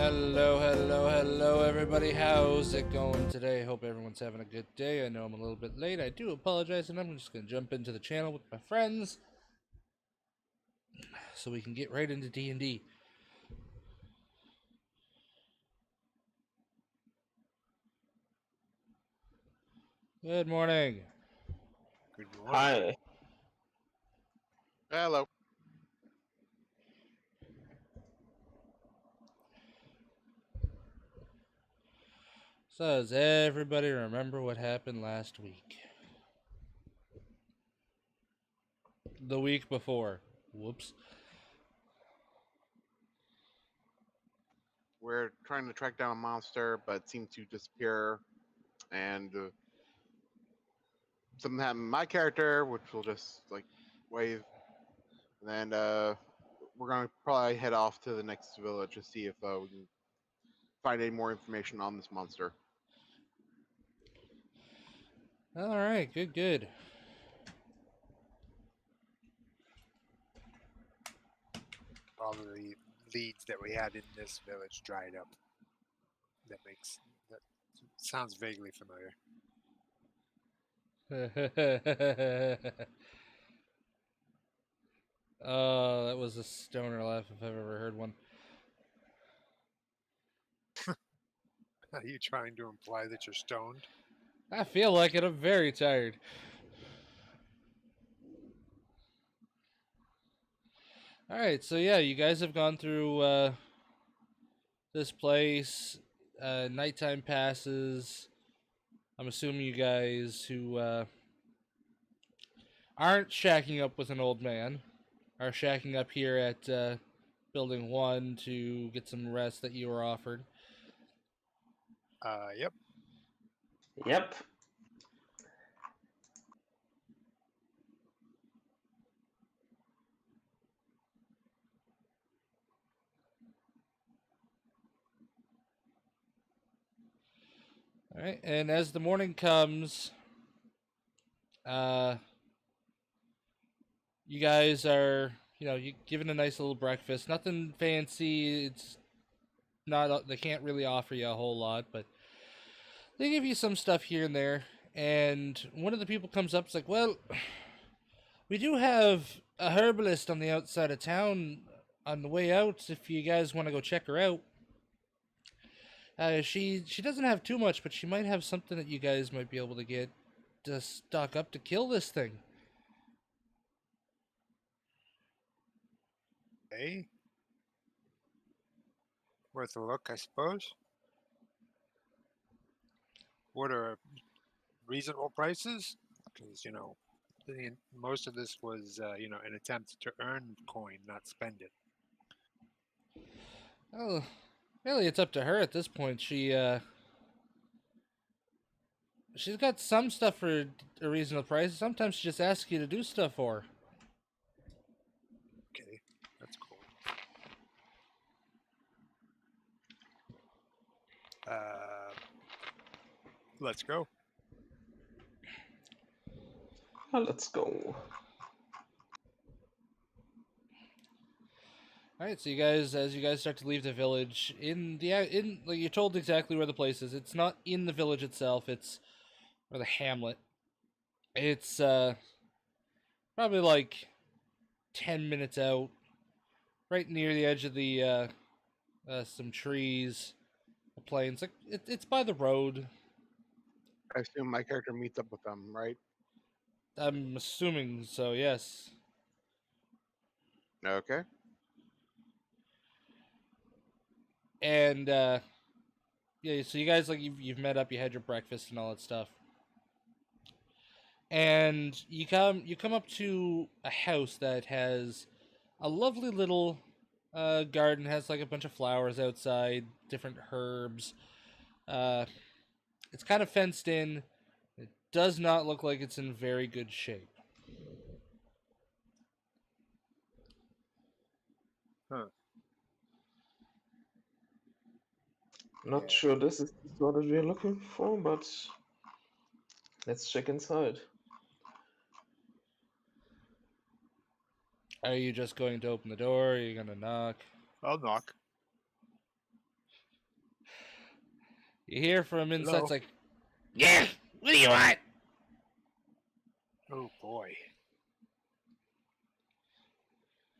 Hello, everybody. How's it going today? Hope everyone's having a good day. I know I'm a little bit late. I do apologize, and I'm just going to jump into the channel with my friends so we can get right into D&D. Good morning. Good morning. Hi. Hello. So, does everybody remember what happened last week? The week before. Whoops. We're trying to track down a monster, but it seemed to disappear. And something happened to my character, which will just like wave. And then we're gonna probably head off to the next village to see if we can find any more information on this monster. Alright, good. All of the leads that we had in this village dried up. That sounds vaguely familiar. Oh, that was a stoner laugh if I've ever heard one. Are you trying to imply that you're stoned? I feel like it. I'm very tired. Alright, so yeah, you guys have gone through this place. Nighttime passes. I'm assuming you guys who aren't shacking up with an old man are shacking up here at Building 1 to get some rest that you were offered. Yep. Yep. Alright, and as the morning comes, you guys are, you given a nice little breakfast. Nothing fancy. It's not, they can't really offer you a whole lot, but they give you some stuff here and there. And one of the people comes up, it's like, well, we do have a herbalist on the outside of town on the way out if you guys want to go check her out. She doesn't have too much, but she might have something that you guys might be able to get to stock up to kill this thing. Hey. Worth a look, I suppose. What are reasonable prices? Because, most of this was, an attempt to earn coin, not spend it. Oh, really, it's up to her at this point. She's got some stuff for a reasonable price. Sometimes she just asks you to do stuff for her. Okay, that's cool. Let's go. Let's go. All right, so as you guys start to leave the village, like you're told exactly where the place is. It's not in the village itself. It's or the hamlet. It's probably like 10 minutes out, right near the edge of the some trees, a plains. Like it's by the road. I assume my character meets up with them, right? I'm assuming so. Yes. Okay. And yeah, so you guys you've met up, you had your breakfast and all that stuff, and you come up to a house that has a lovely little garden. Has like a bunch of flowers outside, different herbs. It's kind of fenced in. It does not look like it's in very good shape. Huh. Not sure this is the sort that we're looking for, but let's check inside. Are you just going to open the door? Are you gonna knock? I'll knock. You hear from inside, Hello? it's like, yeah, what do you want? Oh boy.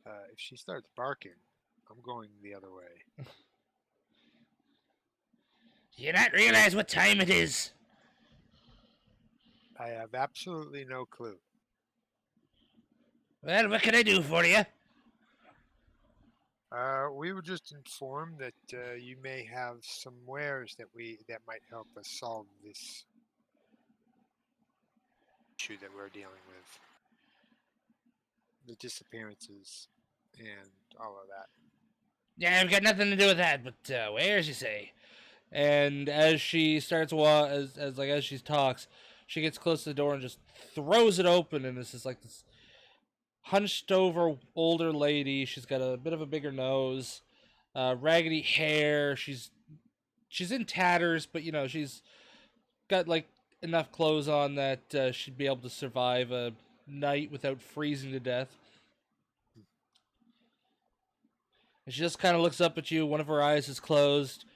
If she starts barking, I'm going the other way. Do you not realize what time it is? I have absolutely no clue. Well, what can I do for you? We were just informed that you may have some wares that might help us solve this issue that we're dealing with. The disappearances and all of that. Yeah, I've got nothing to do with that, but where's you say? And as she starts as she talks, she gets close to the door and just throws it open, and this is like this hunched over older lady. She's got a bit of a bigger nose, raggedy hair. She's in tatters, but she's got like enough clothes on that she'd be able to survive a night without freezing to death. And she just kind of looks up at you. One of her eyes is closed.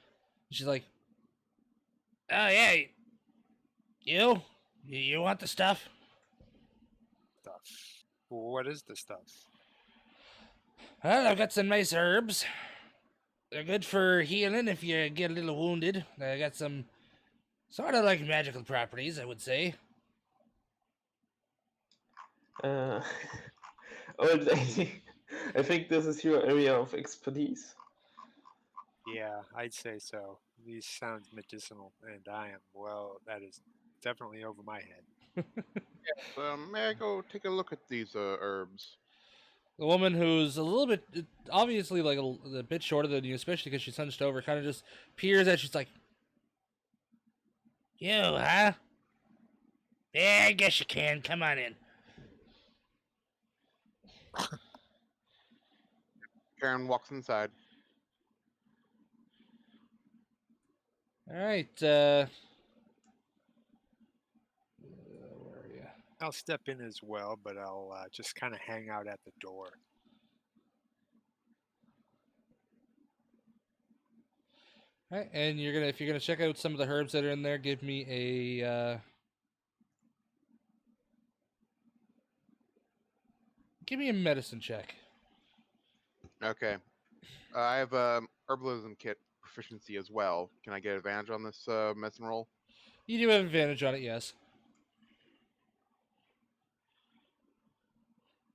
She's like, "Oh yeah, you want the stuff?" Stuff. Well, what is the stuff? Well, I've got some nice herbs. They're good for healing if you get a little wounded. I got some sort of like magical properties, I would say. Uh, old lady, I think this is your area of expertise. Yeah, I'd say so. These sounds medicinal, and that is definitely over my head. May I go take a look at these herbs? The woman, who's a little bit, obviously like a bit shorter than you, especially because she's hunched over, kind of just peers at you. She's like, "You, huh? Yeah, I guess you can. Come on in." Karen walks inside. All right. Where are you? I'll step in as well, but I'll just kind of hang out at the door. All right, and if you're gonna check out some of the herbs that are in there, give me a medicine check. Okay. I have herbalism kit proficiency as well. Can I get advantage on this medicine roll? You do have advantage on it, yes.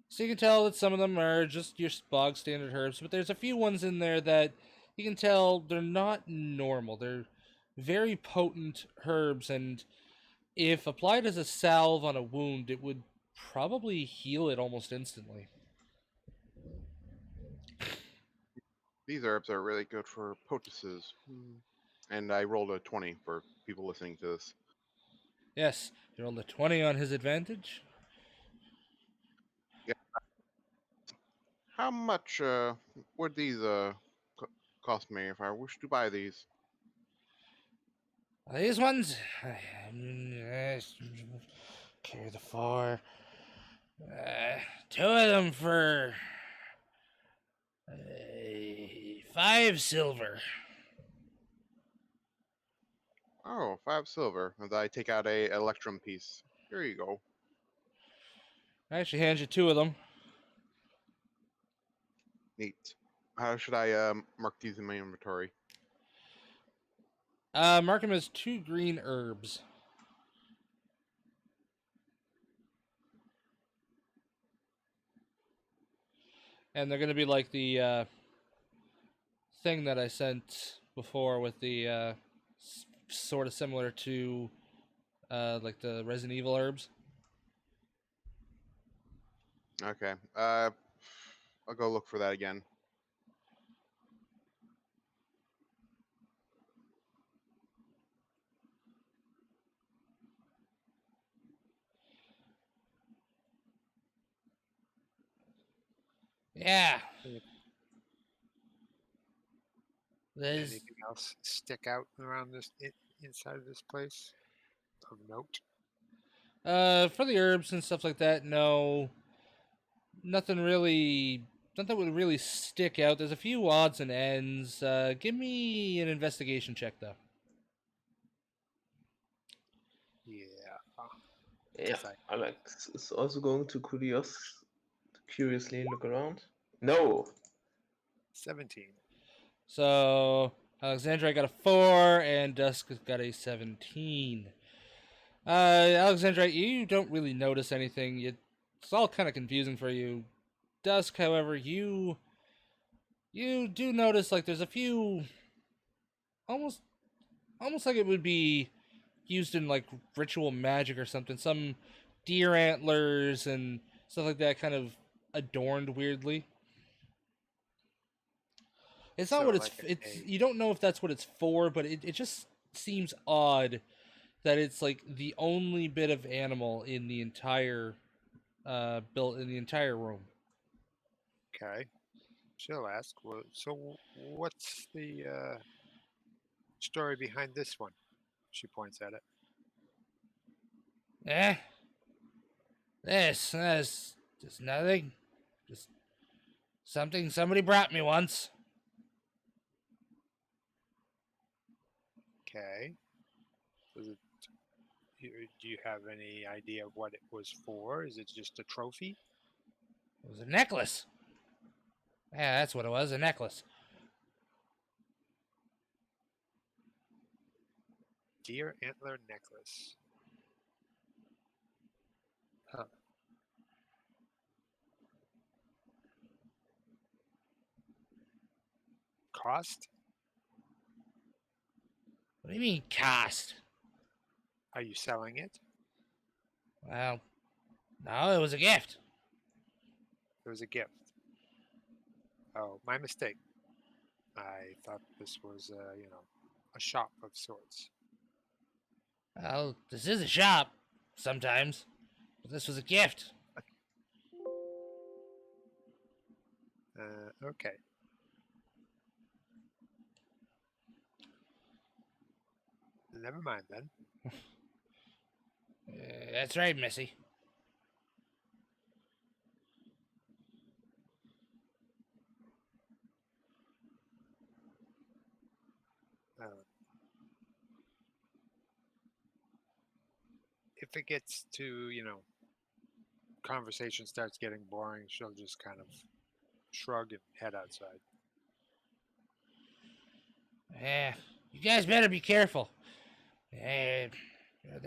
So you can tell that some of them are just your bog standard herbs, but there's a few ones in there that you can tell they're not normal. They're very potent herbs, and if applied as a salve on a wound, it would probably heal it almost instantly. These herbs are really good for poultices. And I rolled a 20 for people listening to this. Yes, you rolled a 20 on his advantage. How much would these cost me if I wish to buy these? These ones, carry the 4. Two of them for 5 silver. Oh, 5 silver. And I take out a electrum piece. Here you go. I actually hand you 2 of them. Neat. How should I mark these in my inventory? Mark them as 2 green herbs. And they're going to be like the thing that I sent before with the sort of similar to like the Resident Evil herbs. Okay. I'll go look for that again. Yeah. There's Anything else stick out around inside of this place of note? for the herbs and stuff like that, no. Nothing would really stick out. There's a few odds and ends. Give me an investigation check though. Yeah, Because I Alex is also going to curiously look around. No, 17. So Alexandra got a 4, and Dusk has got a 17. Alexandra, you don't really notice anything. It's all kind of confusing for you. Dusk, however, you do notice like there's a few almost like it would be used in like ritual magic or something. Some deer antlers and stuff like that, kind of adorned weirdly. It's not So what like it's. a You don't know if that's what it's for, but it just seems odd that it's like the only bit of animal in the entire built in the entire room. okay. She'll ask. Well, so what's the story behind this one? She points at it. Eh, that's just nothing. Just something somebody brought me once. Okay. Does it? Do you have any idea of what it was for? Is it just a trophy? It was a necklace. Yeah, that's what it was, a necklace. Deer antler necklace. Huh. Cost? What do you mean cost? Are you selling it? Well, no, it was a gift. It was a gift. Oh, my mistake. I thought this was, a shop of sorts. Well, this is a shop, sometimes, but this was a gift. Okay. Never mind then. That's right, Missy. Uh, if it gets to, conversation starts getting boring, she'll just kind of shrug and head outside. Yeah, you guys better be careful. There's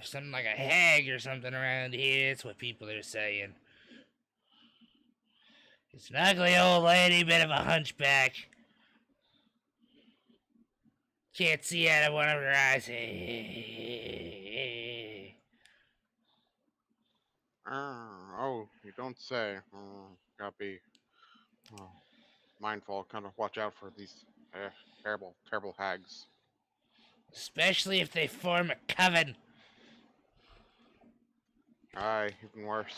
something like a hag or something around here. It's what people are saying. It's an ugly old lady, bit of a hunchback. Can't see out of one of her eyes. Oh, you don't say. Gotta be mindful. Kind of watch out for these terrible, terrible hags. Especially if they form a coven. Aye, even worse.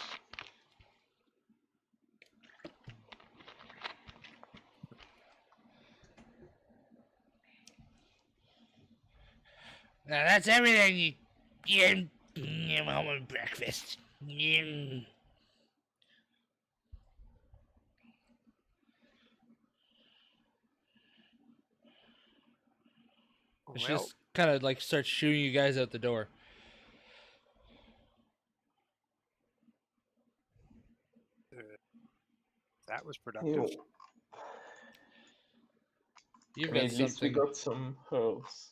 Now that's everything you want breakfast. Mm. She Well, just kind of like starts shooing you guys out the door. that was productive. you. You've I mean, got at least we something got some herbs.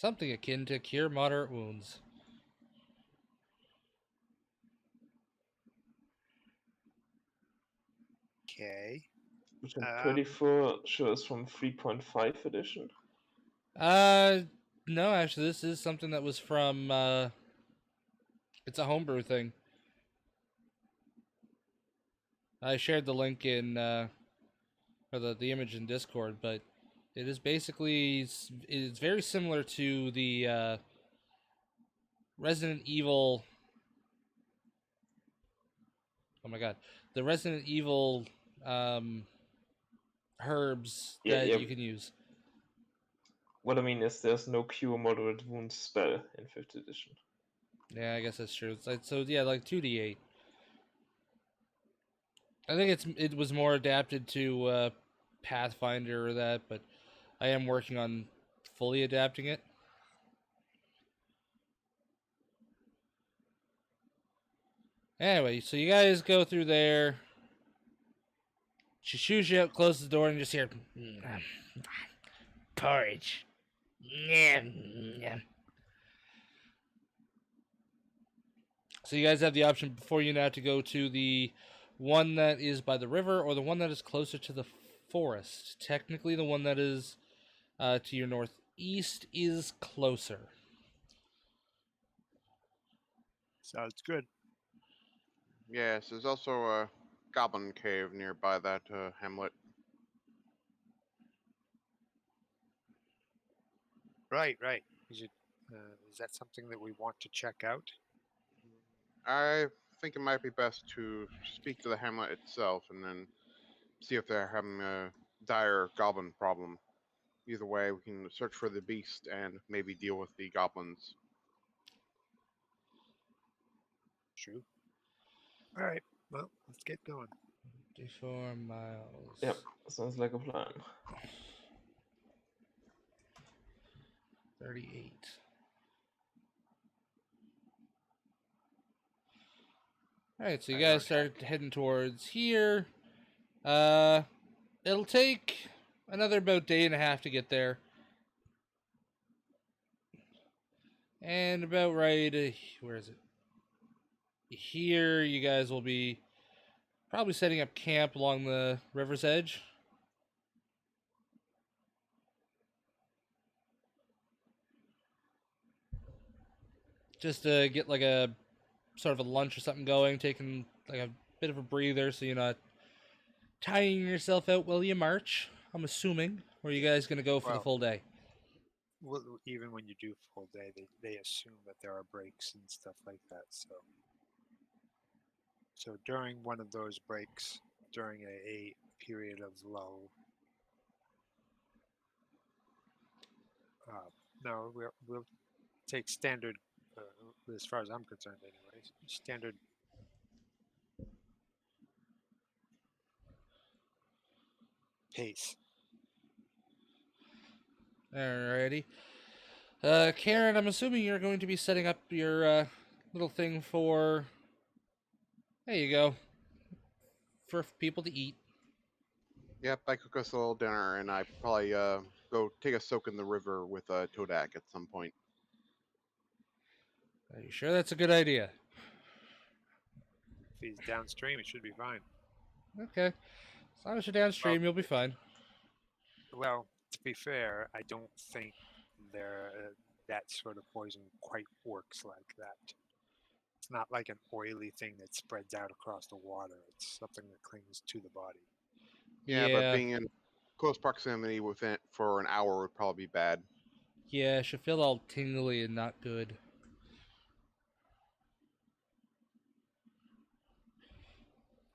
akin to cure moderate wounds. Okay. Which I'm pretty sure is from 3.5 edition. No, actually, this is something that was from. It's a homebrew thing. I shared the link in or the image in Discord, but it is basically it's very similar to the Resident Evil. Oh my god, the Resident Evil herbs Yeah, that yeah. you can use. What I mean is there's no cure moderate wounds spell in 5th edition. Yeah, I guess that's true. It's like, so yeah, like 2d8. I think it was more adapted to Pathfinder or that, but I am working on fully adapting it. Anyway, so you guys go through there. She shoos you out, closes the door, and you just hear porridge. So you guys have the option before you now to go to the one that is by the river or the one that is closer to the forest. Technically, the one that is to your northeast is closer. Sounds good. Yes, there's also a goblin cave nearby that hamlet. Right, right. Is that something that we want to check out? I think it might be best to speak to the hamlet itself and then see if they're having a dire goblin problem. Either way, we can search for the beast and maybe deal with the goblins. True. All right. Well, let's get going. 54 miles. Yep, sounds like a plan. 38. Alright, so you guys start heading towards here. It'll take another about day and a half to get there. And about right, where is it? Here, you guys will be probably setting up camp along the river's edge. Just to get like a sort of a lunch or something going, taking like a bit of a breather so you're not tying yourself out while you march, I'm assuming. Or are you guys going to go for the Well- full day? Well, even when you do full day, they assume that there are breaks and stuff like that. So during one of those breaks, during a period of lull, no, we'll take standard, as far as I'm concerned, anyway. Standard. Pace. Alrighty. Karen, I'm assuming you're going to be setting up your little thing for. There you go. For people to eat. Yep, I cook us a little dinner, and I probably go take a soak in the river with Todak at some point. Are you sure that's a good idea? If he's downstream, it should be fine. Okay. As long as you're downstream, you'll be fine. Well, to be fair, I don't think that sort of poison quite works like that. It's not like an oily thing that spreads out across the water. It's something that clings to the body. Yeah, but being in close proximity with it for an hour would probably be bad. Yeah, it should feel all tingly and not good.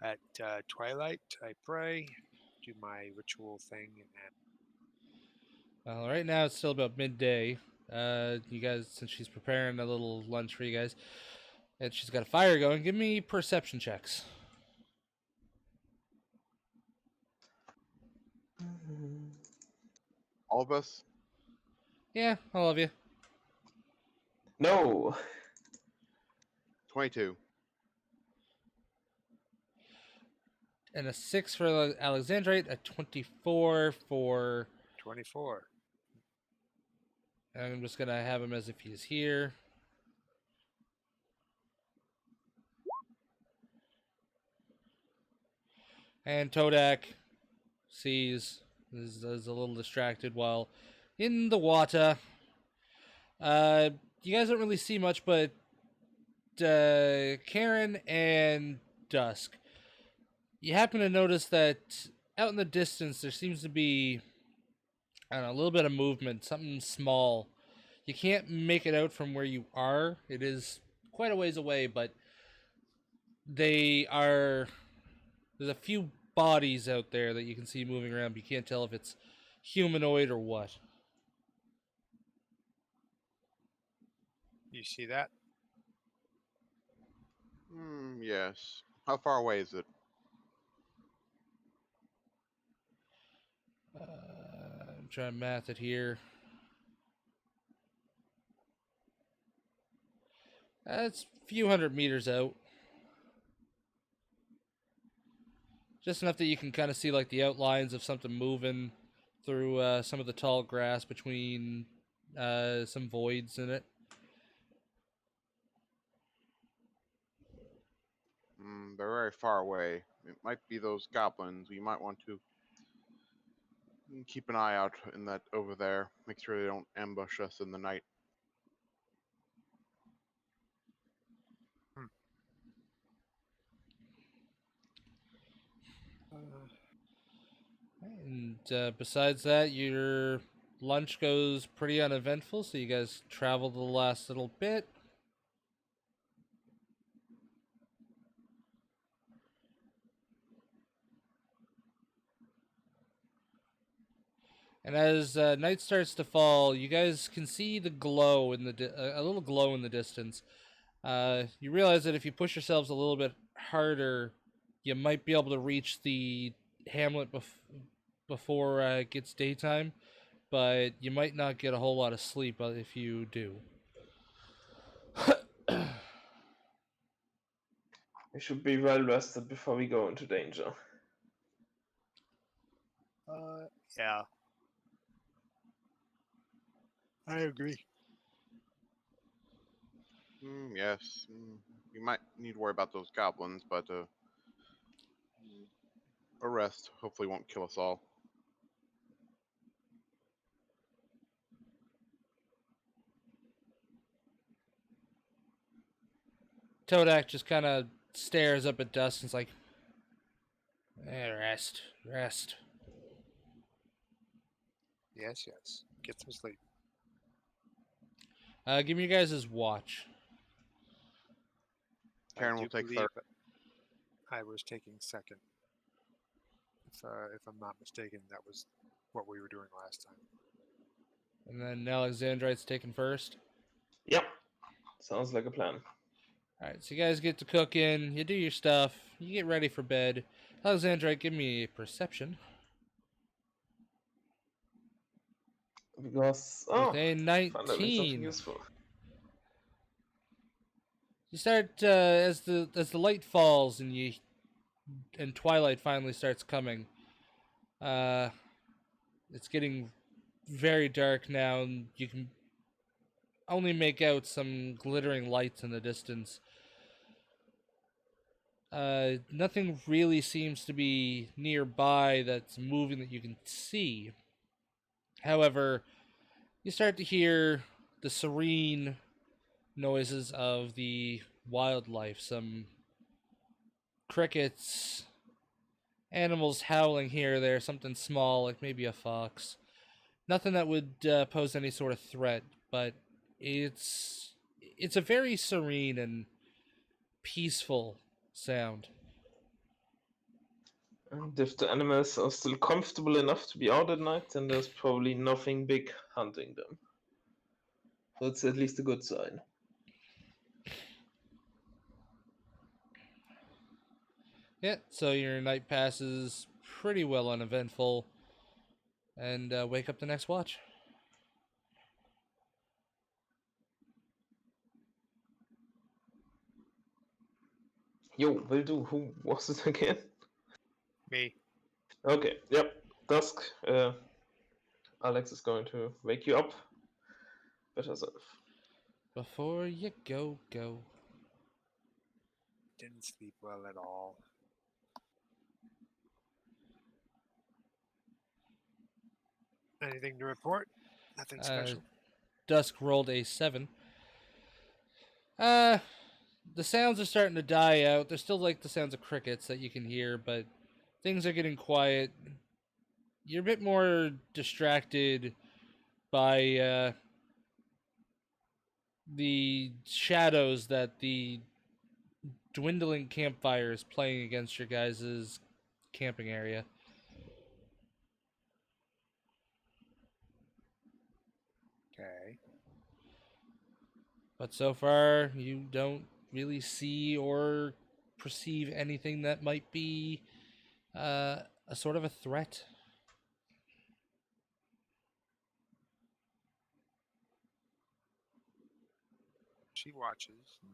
At twilight, I pray, do my ritual thing, and then Well, right now it's still about midday. You guys, since she's preparing a little lunch for you guys, and she's got a fire going, give me perception checks. All of us? Yeah, all of you. No! 22. And a 6 for Alexandrite, a 24 for... 24. I'm just going to have him as if he's here. And Todak sees, is a little distracted while in the water. You guys don't really see much, but Karen and Dusk, you happen to notice that out in the distance there seems to be, I don't know, a little bit of movement, something small. You can't make it out from where you are. It is quite a ways away, but there's a few bodies out there that you can see moving around, but you can't tell if it's humanoid or what. You see that? Yes. How far away is it? I'm trying to math it here. It's a few hundred meters out. Just enough that you can kind of see like the outlines of something moving through some of the tall grass between some voids in it. They're very far away. It might be those goblins. We might want to keep an eye out in that over there. Make sure they don't ambush us in the night. Hmm. And besides that, your lunch goes pretty uneventful, so you guys travel the last little bit. And as night starts to fall, you guys can see the glow in a little glow in the distance. You realize that if you push yourselves a little bit harder, you might be able to reach the hamlet before it gets daytime, but you might not get a whole lot of sleep if you do. We should be well rested before we go into danger. Yeah. I agree. Yes. We might need to worry about those goblins, but a rest hopefully won't kill us all. Todak just kind of stares up at dusk and is like, rest, rest. Yes, yes. Get some sleep. Give me your guys' watch. Karen I will do take believe third. I was taking second. If I'm not mistaken, that was what we were doing last time. And then Alexandrite's taken first. Yep. Sounds like a plan. Alright, so you guys get to cooking, you do your stuff, you get ready for bed. Alexandrite, give me a perception. Because With a finally something 19. useful. You start as the light falls and twilight finally starts coming. It's getting very dark now, and you can only make out some glittering lights in the distance. Nothing really seems to be nearby that's moving that you can see. However, you start to hear the serene noises of the wildlife, some crickets, animals howling here or there, something small like maybe a fox. Nothing that would pose any sort of threat, but it's a very serene and peaceful sound. And if the animals are still comfortable enough to be out at night, then there's probably nothing big hunting them. So it's at least a good sign. Yeah, so your night passes pretty well uneventful, and wake up the next watch. Yo, will do. Who was it again? Me. Okay, yep. Dusk. Alex is going to wake you up. Better self. Before you go. Didn't sleep well at all. Anything to report? Nothing special. Dusk rolled a 7. The sounds are starting to die out. There's still like the sounds of crickets that you can hear, but things are getting quiet. You're a bit more distracted by the shadows that the dwindling campfire is playing against your guys' camping area. Okay. But so far, you don't really see or perceive anything that might be a sort of a threat. She watches and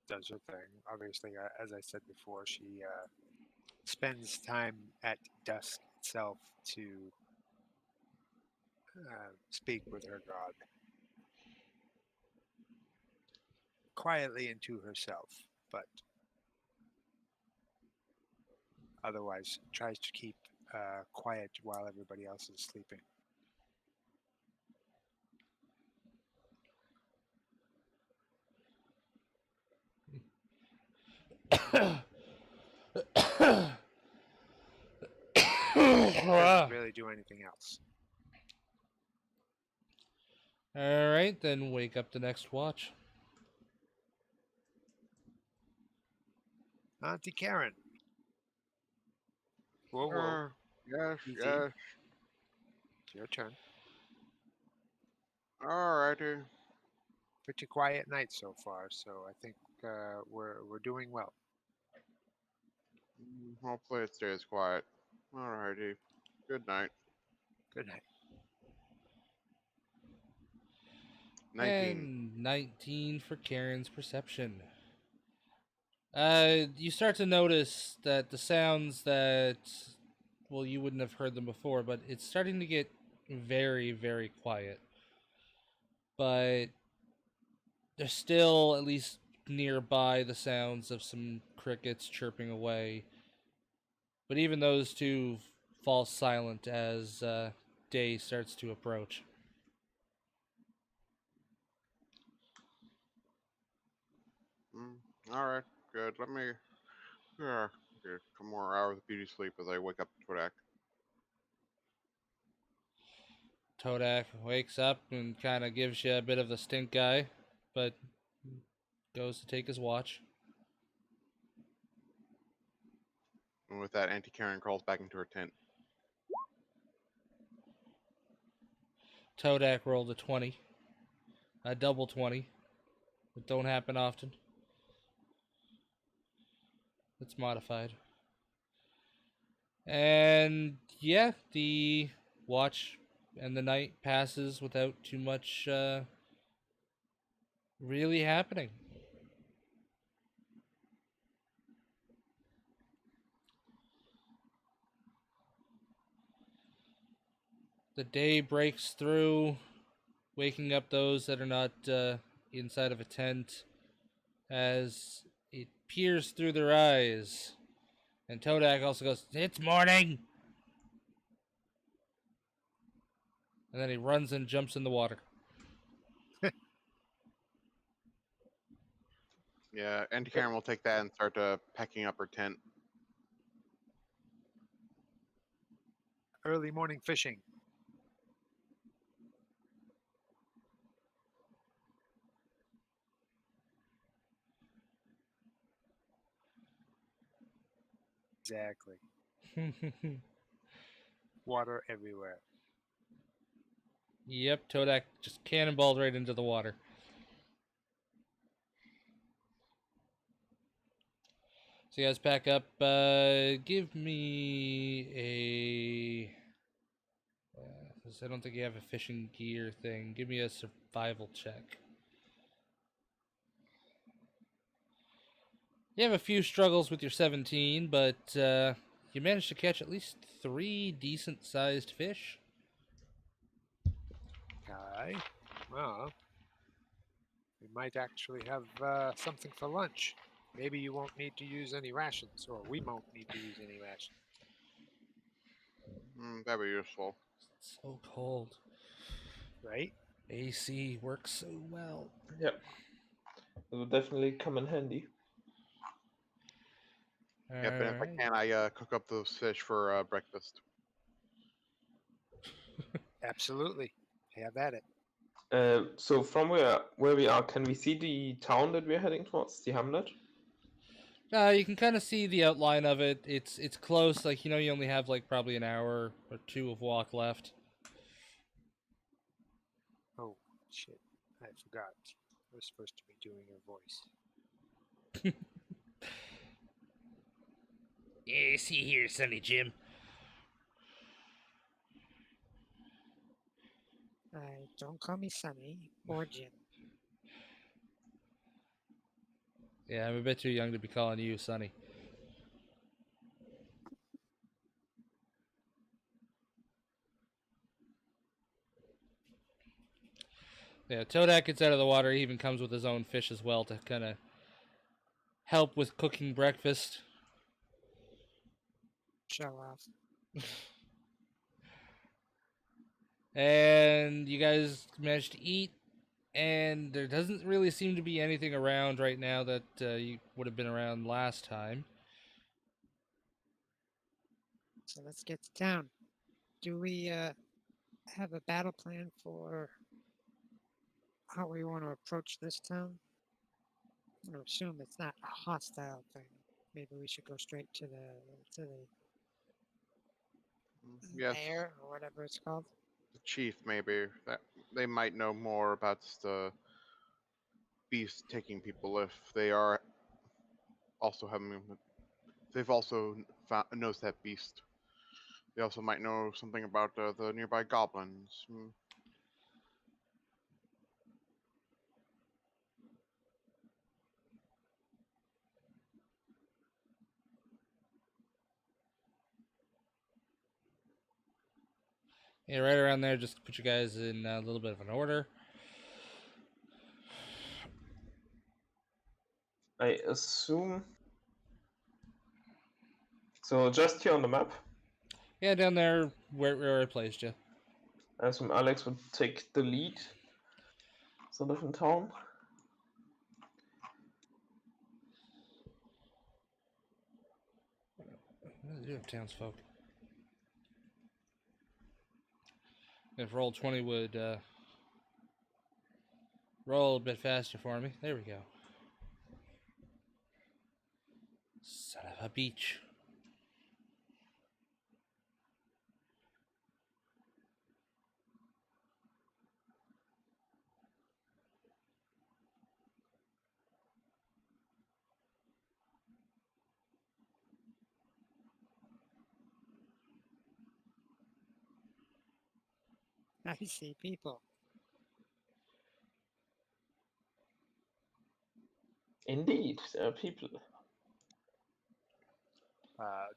does her thing. Obviously, as I said before, she spends time at dusk itself to speak with her god quietly and to herself, but otherwise tries to keep quiet while everybody else is sleeping. Doesn't really do anything else. All right, then wake up the next watch. Auntie Karen. Whoa, whoa. Yes, Easy. yes. It's your turn. Alrighty. Pretty quiet night so far, so I think we're doing well. Hopefully it stays quiet. Alrighty. Good night. Good night. 19. And 19 for Karen's perception. You start to notice that the sounds that, well, you wouldn't have heard them before, but it's starting to get very, very quiet. But there's still, at least nearby, the sounds of some crickets chirping away. But even those two fall silent as day starts to approach. Alright, good. Let me get a couple more hours of beauty sleep as I wake up to Kodak. Todak wakes up and kind of gives you a bit of the stink eye, but goes to take his watch. And with that, Auntie Karen crawls back into her tent. Todak rolled a 20. A double 20. It don't happen often. It's modified. And yeah, the watch and the night passes without too much really happening. The day breaks through, waking up those that are not inside of a tent as it peers through their eyes. And Todak also goes, "It's morning!" And then he runs and jumps in the water. Yeah, Auntie Karen will take that and start packing up her tent. Early morning fishing. Exactly. Water everywhere. Yep, Todak just cannonballed right into the water. So you guys pack up. Give me a. 'Cause I don't think you have a fishing gear thing. Give me a survival check. You have a few struggles with your 17, but you managed to catch at least 3 decent-sized fish. Okay. Well, we might actually have something for lunch. Maybe you won't need to use any rations, or we won't need to use any rations. That'd be useful. It's so cold. Right? AC works so well. Yep. It will definitely come in handy. Yep, and if I Alright. can, I cook up those fish for breakfast. Absolutely. Have at it. So from where we are, can we see the town that we're heading towards, the hamlet? You can kind of see the outline of it. It's close. Like, you only have like probably an hour or 2 of walk left. Oh, shit. I forgot. I was supposed to be doing your voice. Yeah, see here, Sonny Jim. Don't call me Sonny or Jim. Yeah, I'm a bit too young to be calling you Sonny. Yeah, Todak gets out of the water. He even comes with his own fish as well to kind of help with cooking breakfast. Show off. And you guys manage to eat, and there doesn't really seem to be anything around right now that you would have been around last time. So let's get to town. Do we have a battle plan for how we want to approach this town? I'm going to assume it's not a hostile thing. Maybe we should go straight to the Yes, mayor or whatever it's called. the chief maybe. That they might know more about the beast taking people if they are also having. They've also found knows that beast. They also might know something about the nearby goblins. Yeah, right around there, just put you guys in a little bit of an order. I assume. So just here on the map, Yeah, down there where I placed you. I assume Alex would take the lead, sort of in town. You have townsfolk. If roll 20 would roll a bit faster for me. There we go. Son of a beach. I see people. Indeed, there are people.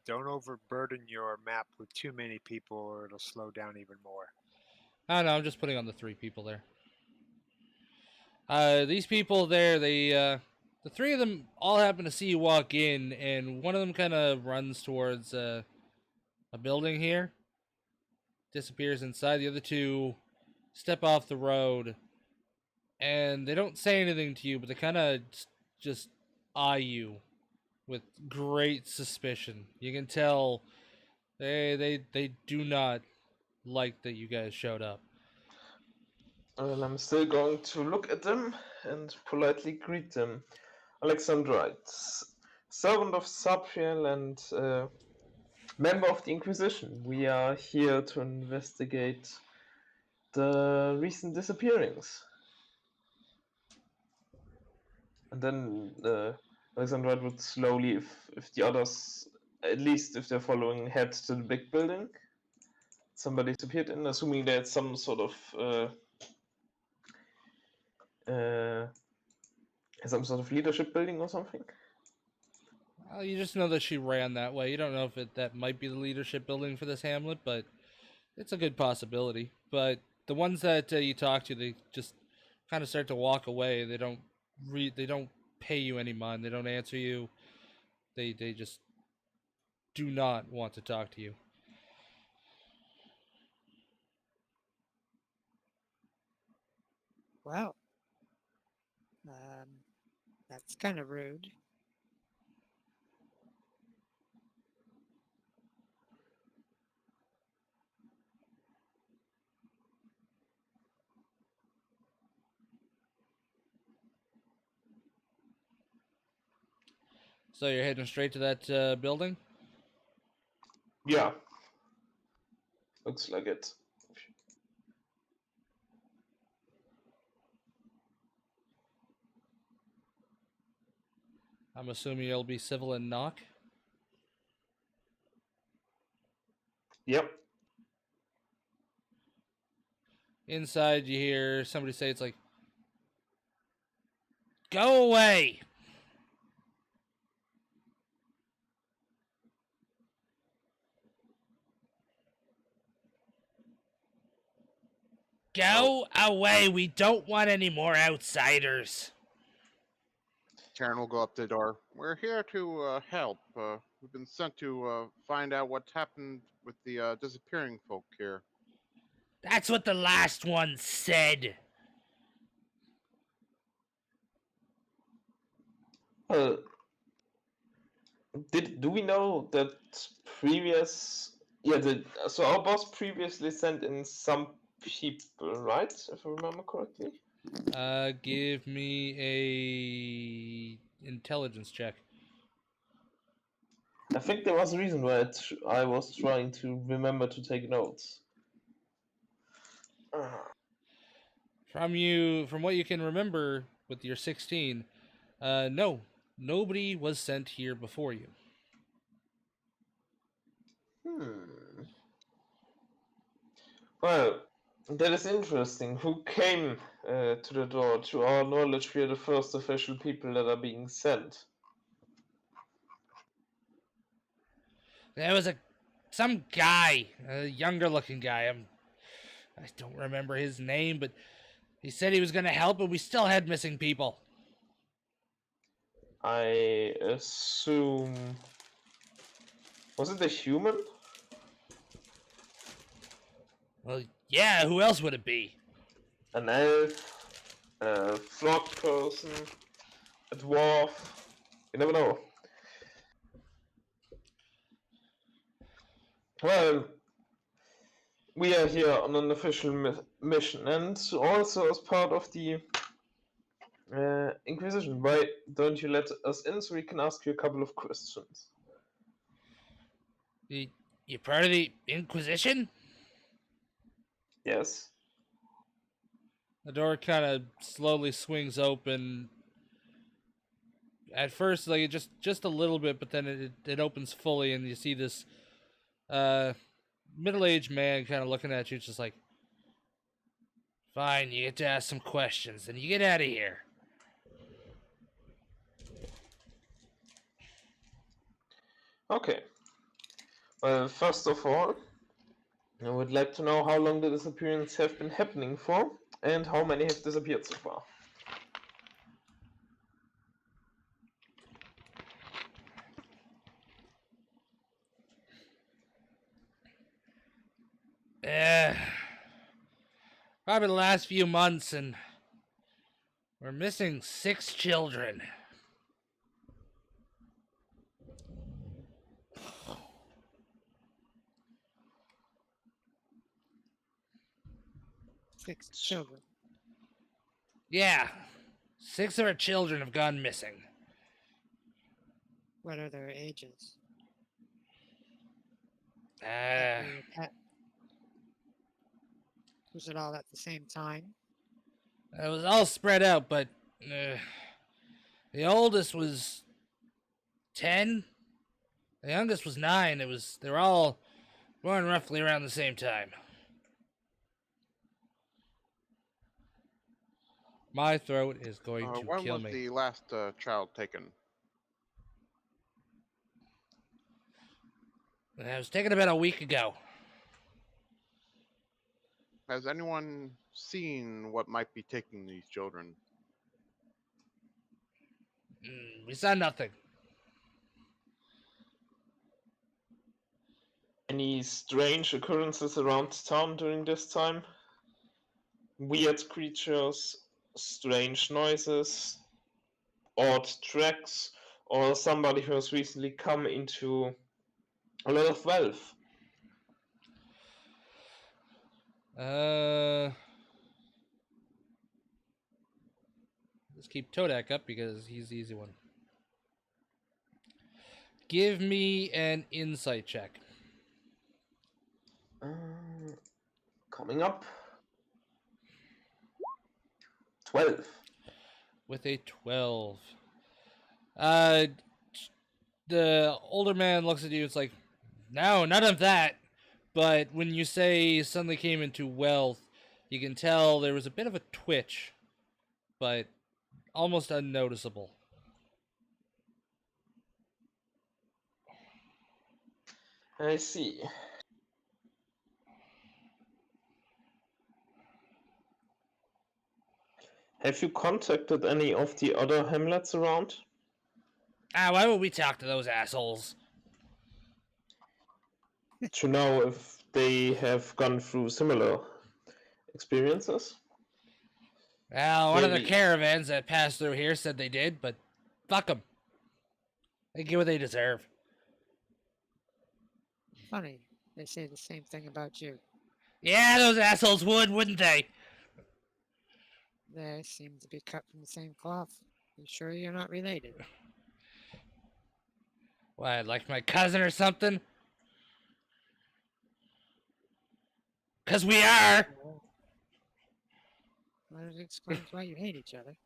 Don't overburden your map with too many people, or it'll slow down even more. I don't know, I'm just putting on the 3 people there. These people there, the 3 of them all happen to see you walk in, and one of them kind of runs towards a building here, disappears inside. The other 2 step off the road, and they don't say anything to you, but they kind of just eye you with great suspicion. You can tell they do not like that you guys showed up. Well, I'm still going to look at them and politely greet them. Alexandrites, servant of Sabriel and member of the Inquisition. We are here to investigate the recent disappearings. And then Alexandrite would slowly, if the others, at least if they're following, head to the big building somebody disappeared in, assuming there's some sort of leadership building or something. You just know that she ran that way. You don't know if that might be the leadership building for this hamlet, but it's a good possibility. But the ones that you talk to, they just kind of start to walk away. They don't they don't pay you any mind. They don't answer you. They just do not want to talk to you. Well, um, that's kind of rude. So you're heading straight to that building? Yeah. Looks like it. I'm assuming you'll be civil and knock. Yep. Inside, you hear somebody say, "It's like, go away." Go away. We don't want any more outsiders. Taryn will go up to the door. We're here to help. We've been sent to find out what's happened with the disappearing folk here. That's what the last one said. Well, do we know that previous? Yeah, so our boss previously sent in some people, right? If I remember correctly. Give me a intelligence check. I think there was a reason why I was trying to remember to take notes. From what you can remember with your 16, no, nobody was sent here before you. Well, that is interesting. Who came to the door? To our knowledge, we are the first official people that are being sent. There was some guy, a younger looking guy. I don't remember his name, but he said he was going to help, but we still had missing people. I assume. Was it a human? Well, yeah, who else would it be? An elf? A frog person? A dwarf? You never know. Well, we are here on an official mission, and also as part of the Inquisition. Why don't you let us in so we can ask you a couple of questions? You're part of the Inquisition? Yes. The door kind of slowly swings open. At first, like just a little bit, but then it opens fully, and you see this middle-aged man kind of looking at you, just like, fine, you get to ask some questions, and you get out of here. Okay. Well, first of all, I would like to know how long the disappearances have been happening for, and how many have disappeared so far. Probably the last few months, and we're missing 6 children. Six children. Yeah, 6 of our children have gone missing. What are their ages? Uh, Was it all at the same time? it was all spread out, but the oldest was 10. The youngest was 9. They were all born roughly around the same time. My throat is going to When kill was me. the last child taken? It was taken about a week ago. Has anyone seen what might be taking these children? We saw nothing. Any strange occurrences around town during this time? Weird creatures, strange noises, odd tracks, or somebody who has recently come into a lot of wealth? Let's keep Todak up because he's the easy one. Give me an insight check. Coming up. 12. With a 12. The older man looks at you. It's like, no, none of that. But when you say suddenly came into wealth, you can tell there was a bit of a twitch, but almost unnoticeable. I see. Have you contacted any of the other hamlets around Ah, why would we talk to those assholes? to know if they have gone through similar experiences? Well, one of the Maybe. caravans that passed through here said they did, but fuck them. They get what they deserve. Funny, they say the same thing about you. Yeah, those assholes would, wouldn't they? They seem to be cut from the same cloth. You sure you're not related? What, like my cousin or something? 'Cause we are! Well, that explains why you hate each other.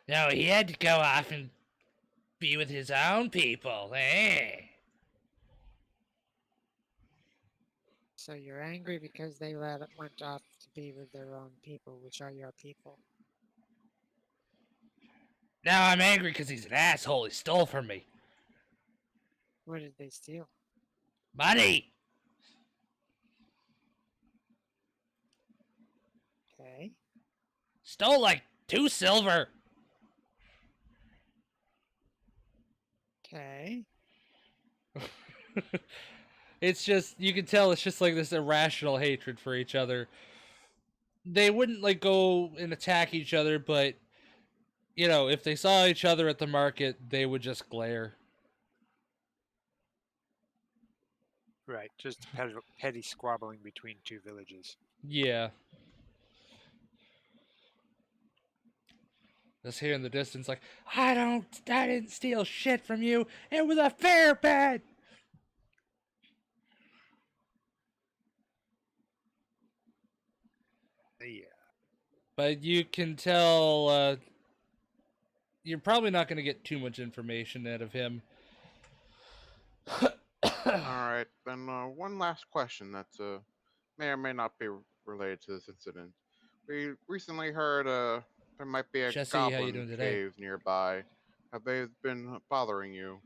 No, he had to go off and be with his own people, eh? So you're angry because they went off to be with their own people, which are your people. Now I'm angry because he's an asshole. He stole from me. What did they steal? Money! Okay. Stole like 2 silver. Okay. It's just, you can tell it's just like this irrational hatred for each other. They wouldn't like go and attack each other, but you know, if they saw each other at the market, they would just glare. Right, just petty squabbling between two villages. Yeah. Just here in the distance, like, I didn't steal shit from you. It was a fair bet. Yeah. But you can tell, you're probably not going to get too much information out of him. Alright, then one last question that may or may not be related to this incident. We recently heard there might be a Jesse, how you goblin doing today? cave nearby. Have they been bothering you?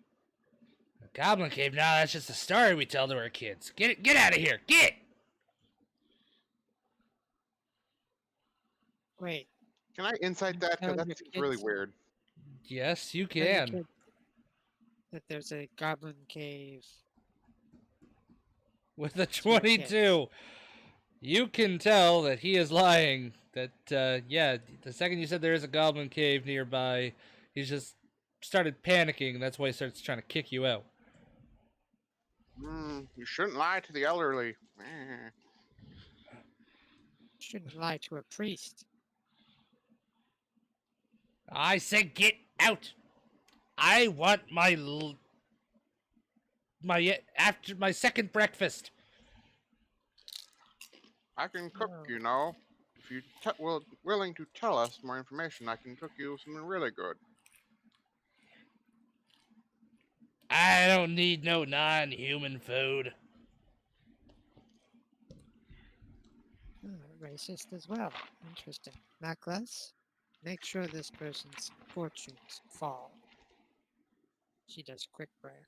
Goblin Cave, now that's just a story we tell to our kids. Get out of here, get! Wait. Can I insight that? Tell Because that your seems really kids- weird. Yes, you tell your can. kids that there's a goblin cave. With a to your kids. 22, you can tell that he is lying. That, yeah, the second you said there is a goblin cave nearby, he's just started panicking, and that's why he starts trying to kick you out. You shouldn't lie to the elderly. Shouldn't lie to a priest. I said get out! I want after my second breakfast. I can cook, Oh. you know. If you willing to tell us more information, I can cook you something really good. I don't need no non-human food. Racist as well. Interesting. Necklace, make sure this person's fortunes fall. She does quick prayer.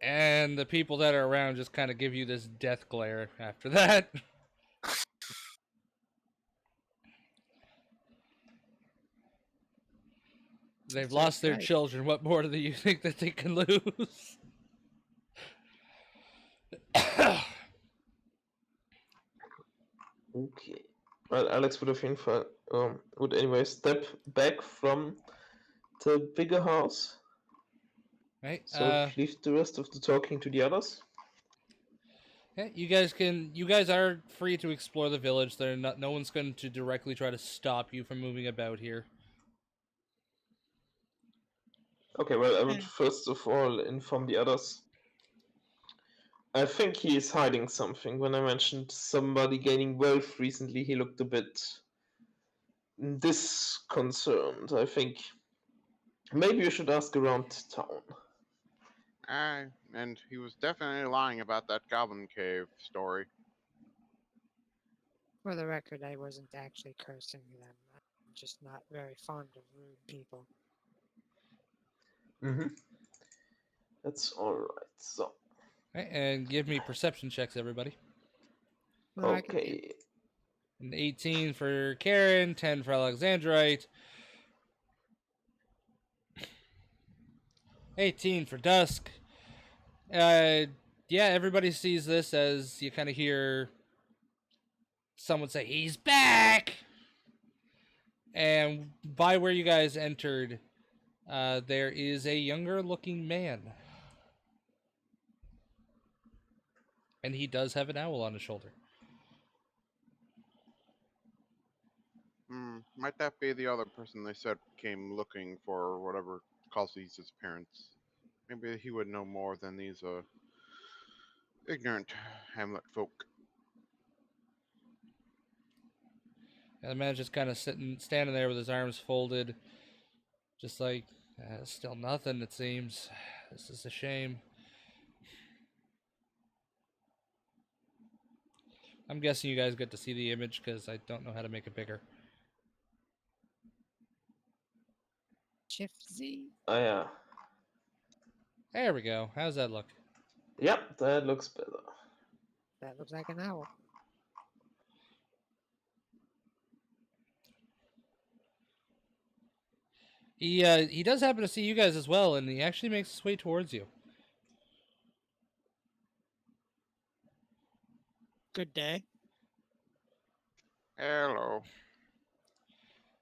And the people that are around just kind of give you this death glare after that. They've That's lost their right. children. What more do you think that they can lose? Okay. Well, Alex would anyway step back from the bigger house. Right? So leave the rest of the talking to the others. Yeah, you guys are free to explore the village. No one's going to directly try to stop you from moving about here. Okay, well, I would first of all inform the others. I think he is hiding something. When I mentioned somebody gaining wealth recently, he looked a bit disconcerted. I think maybe you should ask around town. And he was definitely lying about that goblin cave story. For the record, I wasn't actually cursing them. I'm just not very fond of rude people. Mm-hmm. That's all right. So Right, and give me perception checks, everybody. Well, I can do- Okay. An 18 for Karen, 10 for Alexandrite, 18 for Dusk. Yeah, everybody sees this as you kind of hear someone say, "He's back!" And by where you guys entered, there is a younger looking man. And he does have an owl on his shoulder. Might that be the other person they said came looking for whatever caused these disappearance? Maybe he would know more than these ignorant Hamlet folk. And the man's just kind of standing there with his arms folded, just like, still nothing, it seems. This is a shame. I'm guessing you guys get to see the image because I don't know how to make it bigger. Shift Z. Oh yeah. There we go. How's that look? Yep, that looks better. That looks like an owl. He does happen to see you guys as well, and he actually makes his way towards you. Good day. Hello.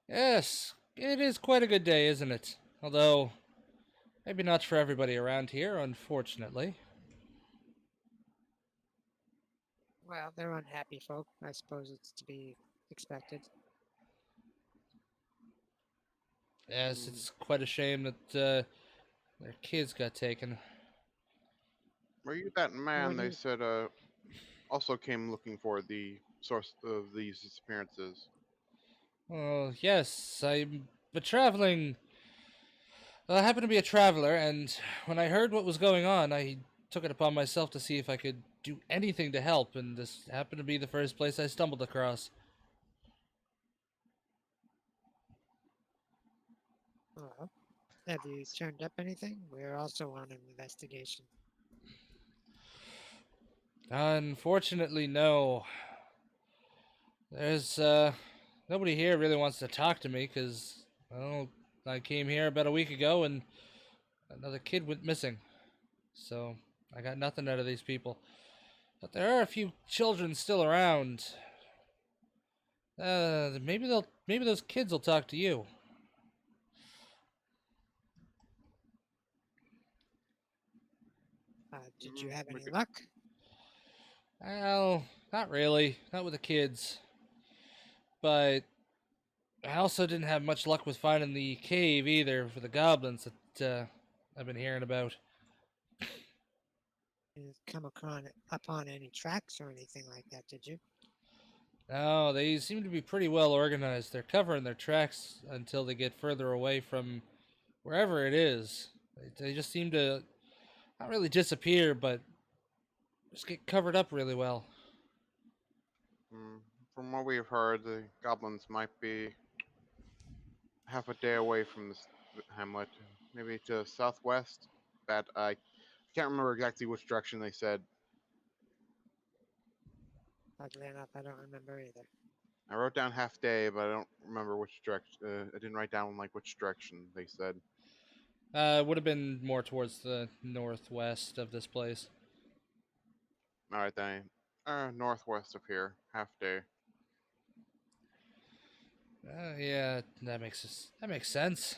Yes, it is quite a good day, isn't it? Although, maybe not for everybody around here, unfortunately. Well, they're unhappy folk. I suppose it's to be expected. Yes, it's quite a shame that their kids got taken. Were you that man they Wouldn't- said also came looking for the source of these disappearances? Oh, yes, I'm a traveling. Well, I happen to be a traveler, and when I heard what was going on, I took it upon myself to see if I could do anything to help, and this happened to be the first place I stumbled across. Well, have you turned up anything? We're also on an investigation. Unfortunately, no. There's nobody here really wants to talk to me because, well, I came here about a week ago and another kid went missing. So I got nothing out of these people. But there are a few children still around. Maybe those kids will talk to you. Did you have we any could- luck? Well, not really. Not with the kids. But I also didn't have much luck with finding the cave either for the goblins that I've been hearing about. You come upon any tracks or anything like that, did you? No, they seem to be pretty well organized. They're covering their tracks until they get further away from wherever it is. They just seem to not really disappear, but just get covered up really well. From what we've heard, the goblins might be half a day away from this hamlet, maybe to southwest. But I can't remember exactly which direction they said. Oddly enough, I don't remember either. I wrote down half day, but I don't remember which direction. I didn't write down like which direction they said. It would have been more towards the northwest of this place. All right, then. Northwest of here, half day. Yeah, that makes sense.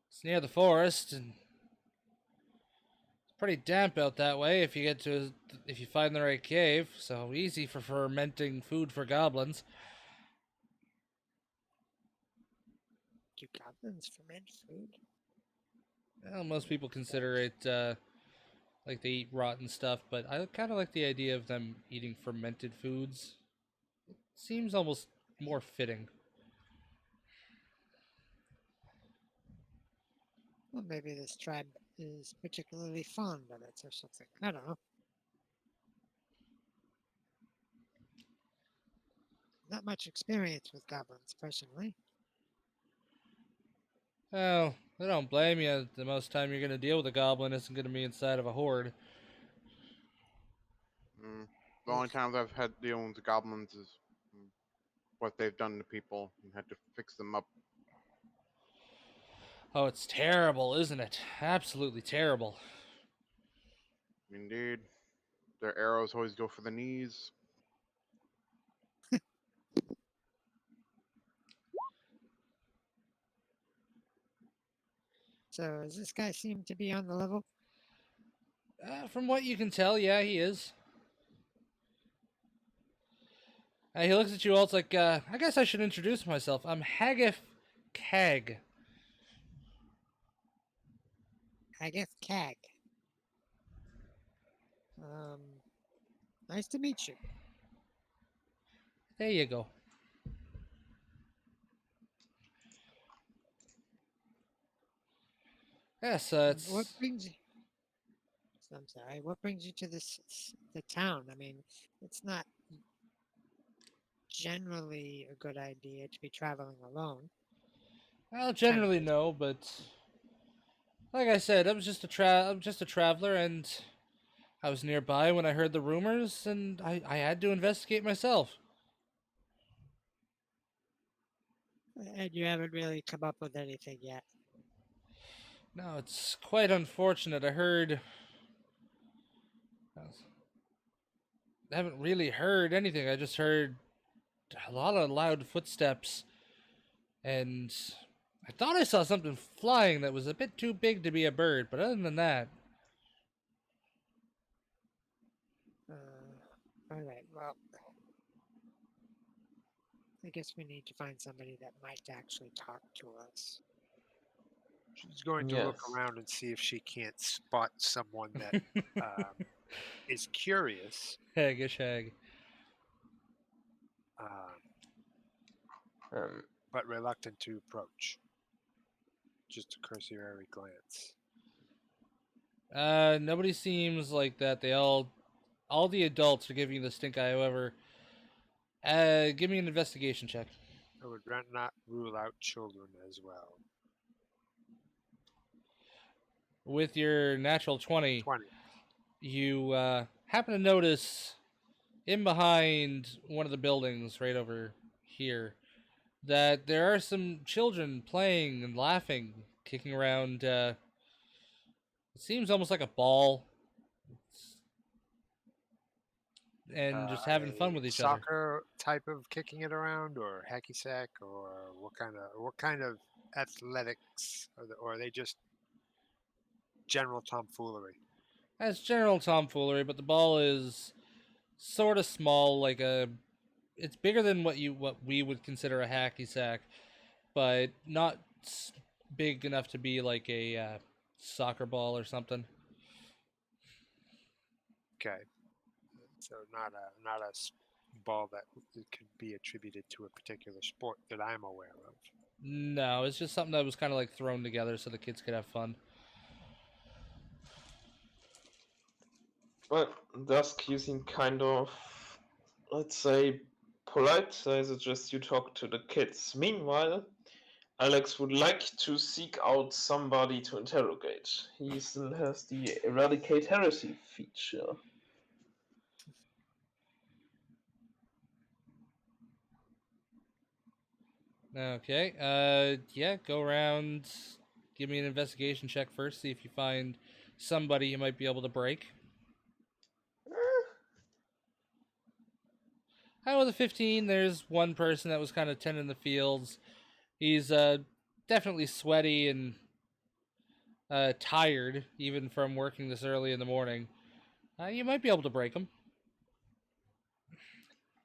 It's near the forest, and it's pretty damp out that way if you find the right cave. So easy for fermenting food for goblins. Do goblins ferment food? Well, most people consider it like they eat rotten stuff, but I kind of like the idea of them eating fermented foods. It seems almost more fitting. Well, maybe this tribe is particularly fond of it or something. I don't know. Not much experience with goblins, personally. Well, I don't blame you. The most time you're going to deal with a goblin isn't going to be inside of a horde. The only times I've had dealings with goblins is what they've done to people and had to fix them up. Oh, it's terrible, isn't it? Absolutely terrible. Indeed. Their arrows always go for the knees. So does this guy seem to be on the level? From what you can tell, yeah, he is. He looks at you all. It's like, I guess I should introduce myself. I'm Haggith Cag. Haggith Cag. Nice to meet you. There you go. Yes, it's What brings you? I'm sorry. What brings you to the town? I mean, it's not generally a good idea to be traveling alone. well, generally Kinda no, but like I said, I'm just a traveler, and I was nearby when I heard the rumors, and I had to investigate myself. and you haven't really come up with anything yet. No, it's quite unfortunate. I haven't really heard anything. I just heard a lot of loud footsteps, and I thought I saw something flying that was a bit too big to be a bird, but other than that, All right. Well, I guess we need to find somebody that might actually talk to us. She's going to look Yes. around and see if she can't spot someone that is curious, haggish hag. um, Um, but reluctant to approach. Just a cursory glance. Nobody seems like that. All the adults are giving you the stink eye. However, give me an investigation check. I would not rule out children as well. With your natural 20, 20. you happen to notice in behind one of the buildings right over here that there are some children playing and laughing, kicking around. It seems almost like a ball, and just having fun A with each other. soccer type of kicking it around, or hacky sack, or what kind of athletics, or are they just general tomfoolery? That's general tomfoolery, but the ball is sort of small, it's bigger than what we would consider a hacky sack, but not big enough to be like a soccer ball or something. Okay, so not a ball that could be attributed to a particular sport that I'm aware of. No, it's just something that was kind of like thrown together so the kids could have fun. well, Dusk, you seem kind of, let's say, polite. So I suggest you talk to the kids. Meanwhile, Alex would like to seek out somebody to interrogate. He still has the eradicate heresy feature. Okay. Yeah, go around. Give me an investigation check first. See if you find somebody you might be able to break. With a 15, there's one person that was kind of tending the fields. He's definitely sweaty and tired, even from working this early in the morning. You might be able to break him.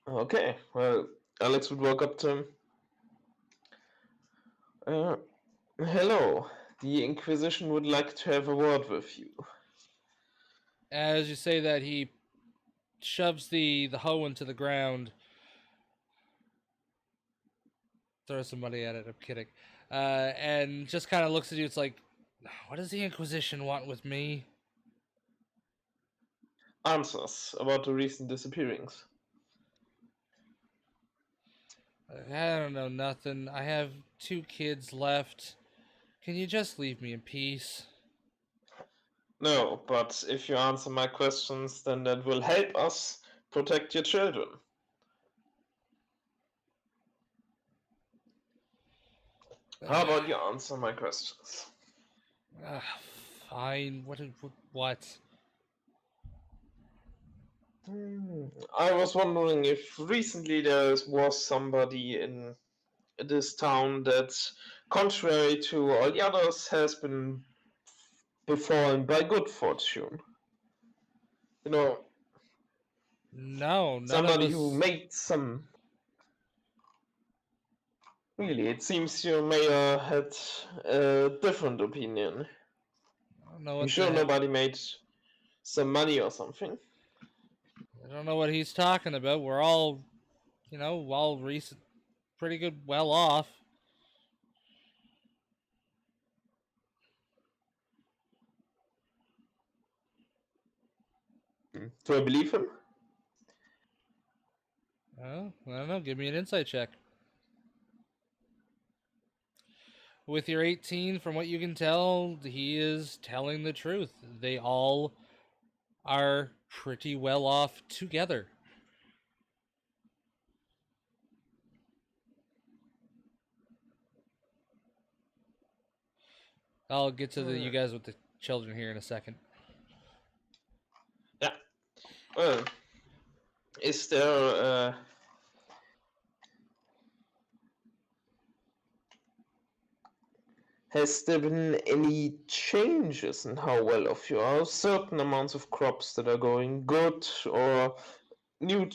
Okay, well, Alex would walk up to him. Hello, the Inquisition would like to have a word with you. As you say that, he shoves the hoe into the ground. Throws some money at it. I'm kidding. And just kind of looks at you. It's like, what does the Inquisition want with me? Answers about the recent disappearings. I don't know nothing. I have 2 kids left. Can you just leave me in peace? No, but if you answer my questions, then that will help us protect your children. How about you answer my questions? Fine. What? I was wondering if recently there was somebody in this town that, contrary to all the others, has been befallen by good fortune. You know, No, none of somebody who us. made some. Really, it seems your mayor had a different opinion. I don't know You what sure the heck. nobody made some money or something? I don't know what he's talking about. We're all, all recent, pretty good, well off. Do I believe him? Oh, I don't know. Give me an insight check. With your 18, from what you can tell, he is telling the truth. They all are pretty well off together. I'll get to you guys with the children here in a second. Yeah. Well, is there has there been any changes in how well off you are? Certain amounts of crops that are going good, or new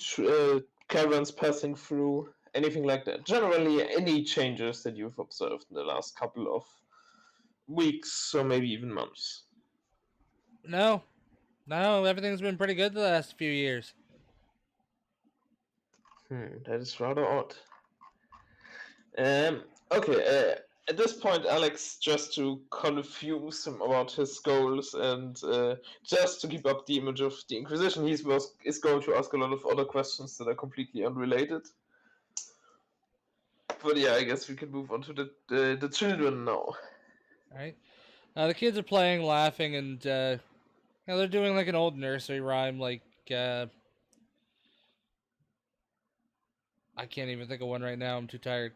caravans passing through, anything like that? Generally, any changes that you've observed in the last couple of weeks or maybe even months? No, everything's been pretty good the last few years. That is rather odd. Um, okay, at this point, Alex, just to confuse him about his goals and just to keep up the image of the Inquisition, is going to ask a lot of other questions that are completely unrelated. But yeah, I guess we can move on to the children now. All right. The kids are playing, laughing, and they're doing like an old nursery rhyme, like I can't even think of one right now. I'm too tired.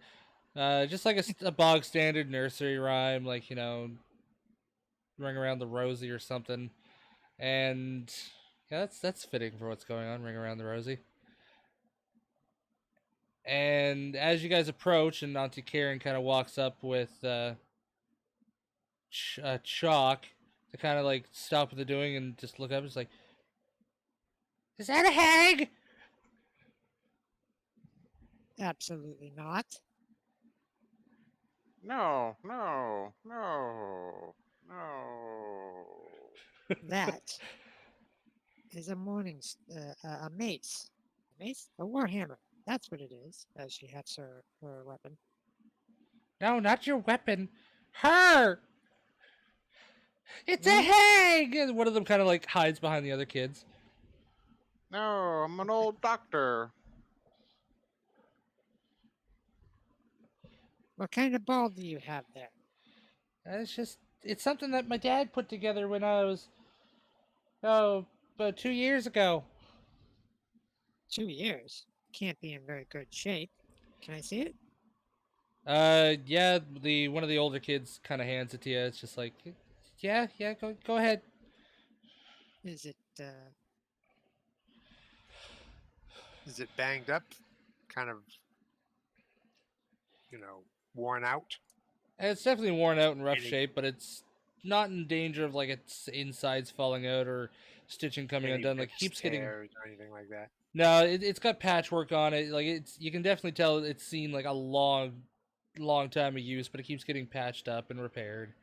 Just like a bog standard nursery rhyme, like ring around the rosy or something. And yeah, that's fitting for what's going on. Ring around the rosy. And as you guys approach, and Auntie Karen kind of walks up with chalk to kind of like stop what they're doing and just look up. It's like, is that a hag? Absolutely not. No, no, no, no. That is a a mace. A mace? A warhammer. That's what it is. As she hefts her weapon. No, not your weapon. Her. It's a Hmm? hag. And one of them kind of like hides behind the other kids. No, I'm an old doctor. What kind of ball do you have there? It's something that my dad put together when I was, about 2 years ago. 2 years. Can't be in very good shape. Can I see it? Yeah, one of the older kids kind of hands it to you. It's just like, yeah, go ahead. Is it Is it banged up? Kind of, worn out? And it's definitely worn out and rough Any, shape, but it's not in danger of like its insides falling out or stitching coming any undone. Like it rips, keeps getting. tears, or anything like that? No, it's got patchwork on it. Like you can definitely tell it's seen like a long time of use, but it keeps getting patched up and repaired.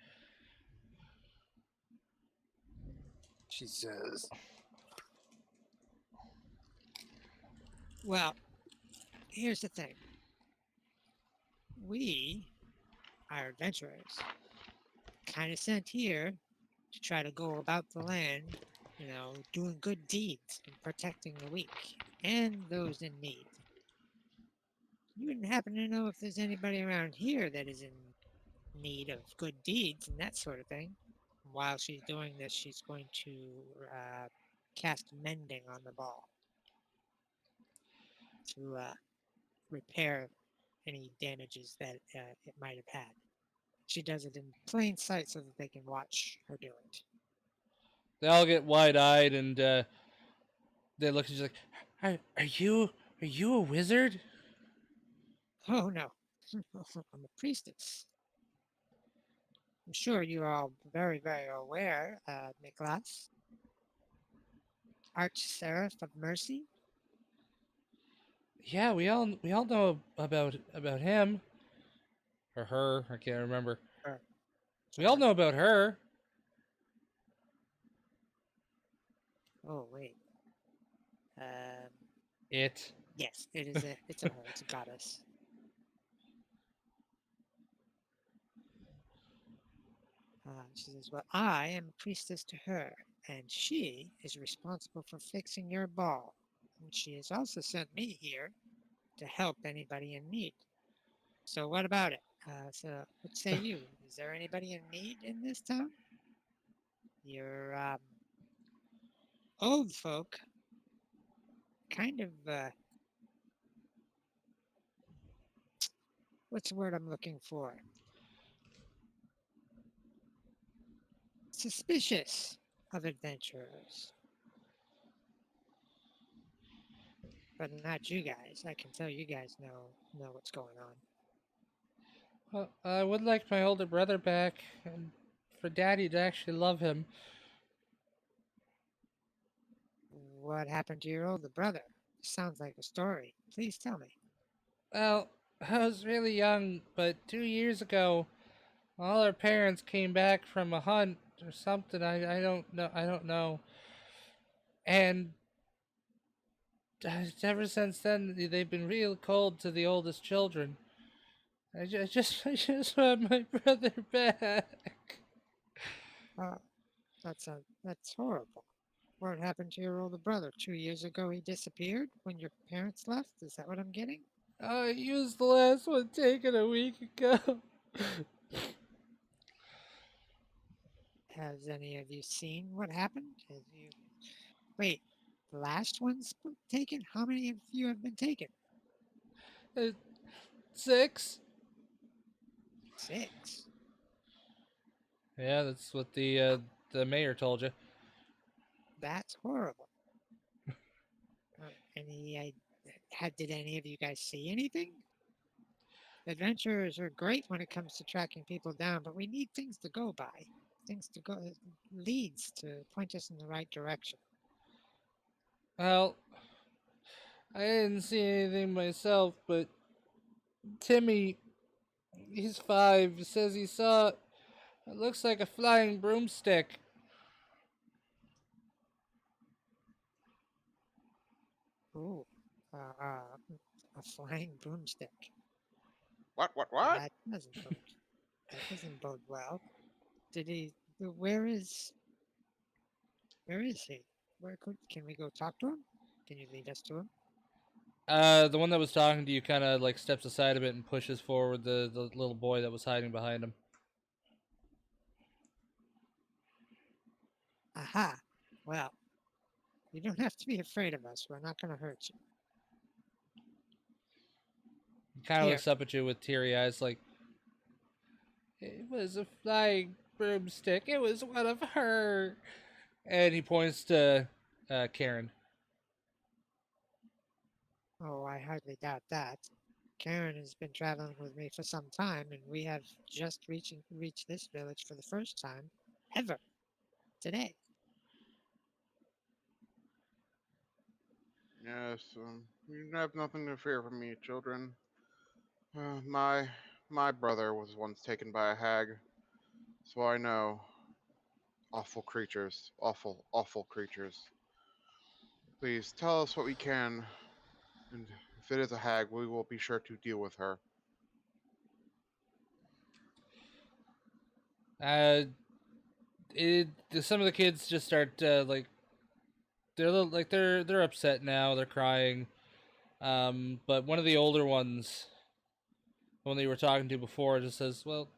She says, well, here's the thing. We are adventurers. Kind of sent here to try to go about the land, doing good deeds and protecting the weak and those in need. You wouldn't happen to know if there's anybody around here that is in need of good deeds and that sort of thing? while she's doing this, she's going to cast mending on the ball to repair any damages that it might have had. She does it in plain sight so that they can watch her do it. They all get wide-eyed and they look at you like, are you a wizard? Oh no, I'm a priestess. I'm sure you're all very, very aware, Nicholas. Archseraph of Mercy. Yeah, we all know about him or her. I can't remember. Or, We all sorry. know about her. Oh wait. Um, It. yes, it's a her. It's a goddess. She says, "Well, I am a priestess to her, and she is responsible for fixing your ball. And she has also sent me here to help anybody in need. So what about it? So what say you? Is there anybody in need in this town? Your old folk kind of what's the word I'm looking for? Suspicious of adventurers. But not you guys. I can tell you guys know what's going on. Well, I would like my older brother back, and for Daddy to actually love him. What happened to your older brother? Sounds like a story. Please tell me. Well, I was really young, but 2 years ago, all our parents came back from a hunt or something. I don't know. I don't know. And ever since then, they've been real cold to the oldest children. I just want my brother back. Uh, that's horrible. What happened to your older brother? 2 years ago he disappeared when your parents left? Is that what I'm getting? He was the last one taken a week ago. Has any of you seen what happened? Have you wait, the last one's taken? How many of you have been taken? 6. 6. Yeah, that's what the mayor told you. That's horrible. Any did any of you guys see anything? Adventurers are great when it comes to tracking people down, but we need things to go by. Things to go leads to point us in the right direction. Well, I didn't see anything myself, but Timmy, he's 5, says he saw it looks like a flying broomstick. Ooh, a flying broomstick. What? That doesn't bode. That doesn't bode well. Did he? Where is? Where is he? Can we go talk to him? Can you lead us to him? The one that was talking to you kind of like steps aside a bit and pushes forward the little boy that was hiding behind him. Aha. Well, you don't have to be afraid of us. We're not going to hurt you. He kind of Here. looks up at you with teary eyes, like, it was a flying broomstick. It was one of her. And he points to Karen. Oh, I hardly doubt that. Karen has been traveling with me for some time, and we have just reached this village for the first time ever today. Yes, you have nothing to fear from me, children. My brother was once taken by a hag, so I know. Awful creatures, awful creatures. Please tell us what we can, and if it is a hag, we will be sure to deal with her. Some of the kids just start like they're a little, like they're upset now. They're crying. But one of the older ones, the one that you were talking to before, just says, "Well,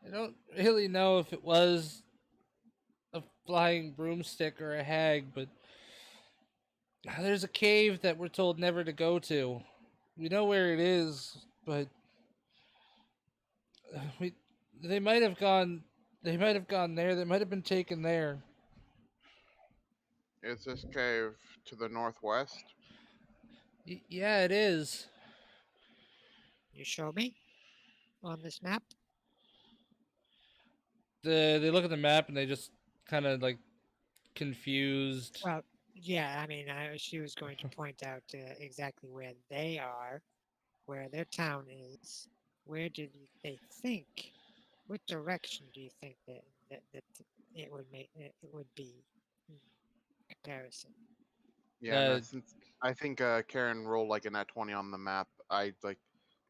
I don't really know if it was a flying broomstick or a hag, but there's a cave that we're told never to go to. We know where it is, but we they might have gone. They might have gone there. They might have been taken there. Is this cave to the northwest? Yeah, it is. You show me on this map? They look at the map and they just kind of like confused. Well, yeah, I mean, she was going to point out exactly where they are, where their town is. Where they think? What direction do you think that it would it would be in comparison? Yeah, and Uh, since I think Karen rolled like a nat 20 on the map, I like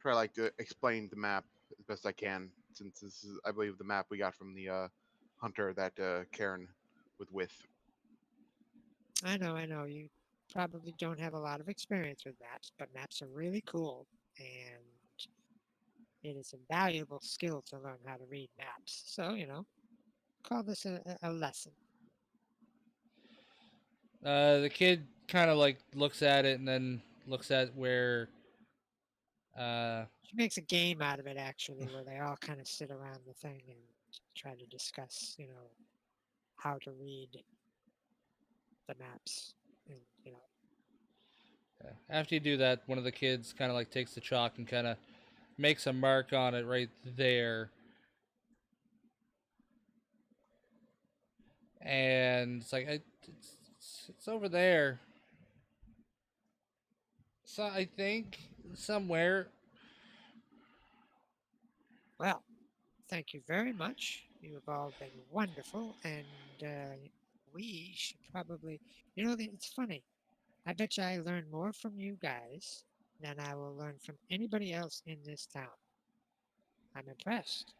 try like to explain the map as best I can, since this is I believe the map we got from the hunter that Karen was with. I know. You probably don't have a lot of experience with maps, but maps are really cool, and it is a valuable skill to learn how to read maps. So, call this a lesson. the kid kind of like looks at it and then looks at where. Uh, She makes a game out of it, actually, where they all kind of sit around the thing and try to discuss, how to read the maps. And, after you do that, one of the kids kind of like takes the chalk and kind of makes a mark on it right there. And it's like it's over there. So I think somewhere. well, thank you very much. You have all been wonderful, and we should probably, it's funny. I bet you I learn more from you guys than I will learn from anybody else in this town. I'm impressed.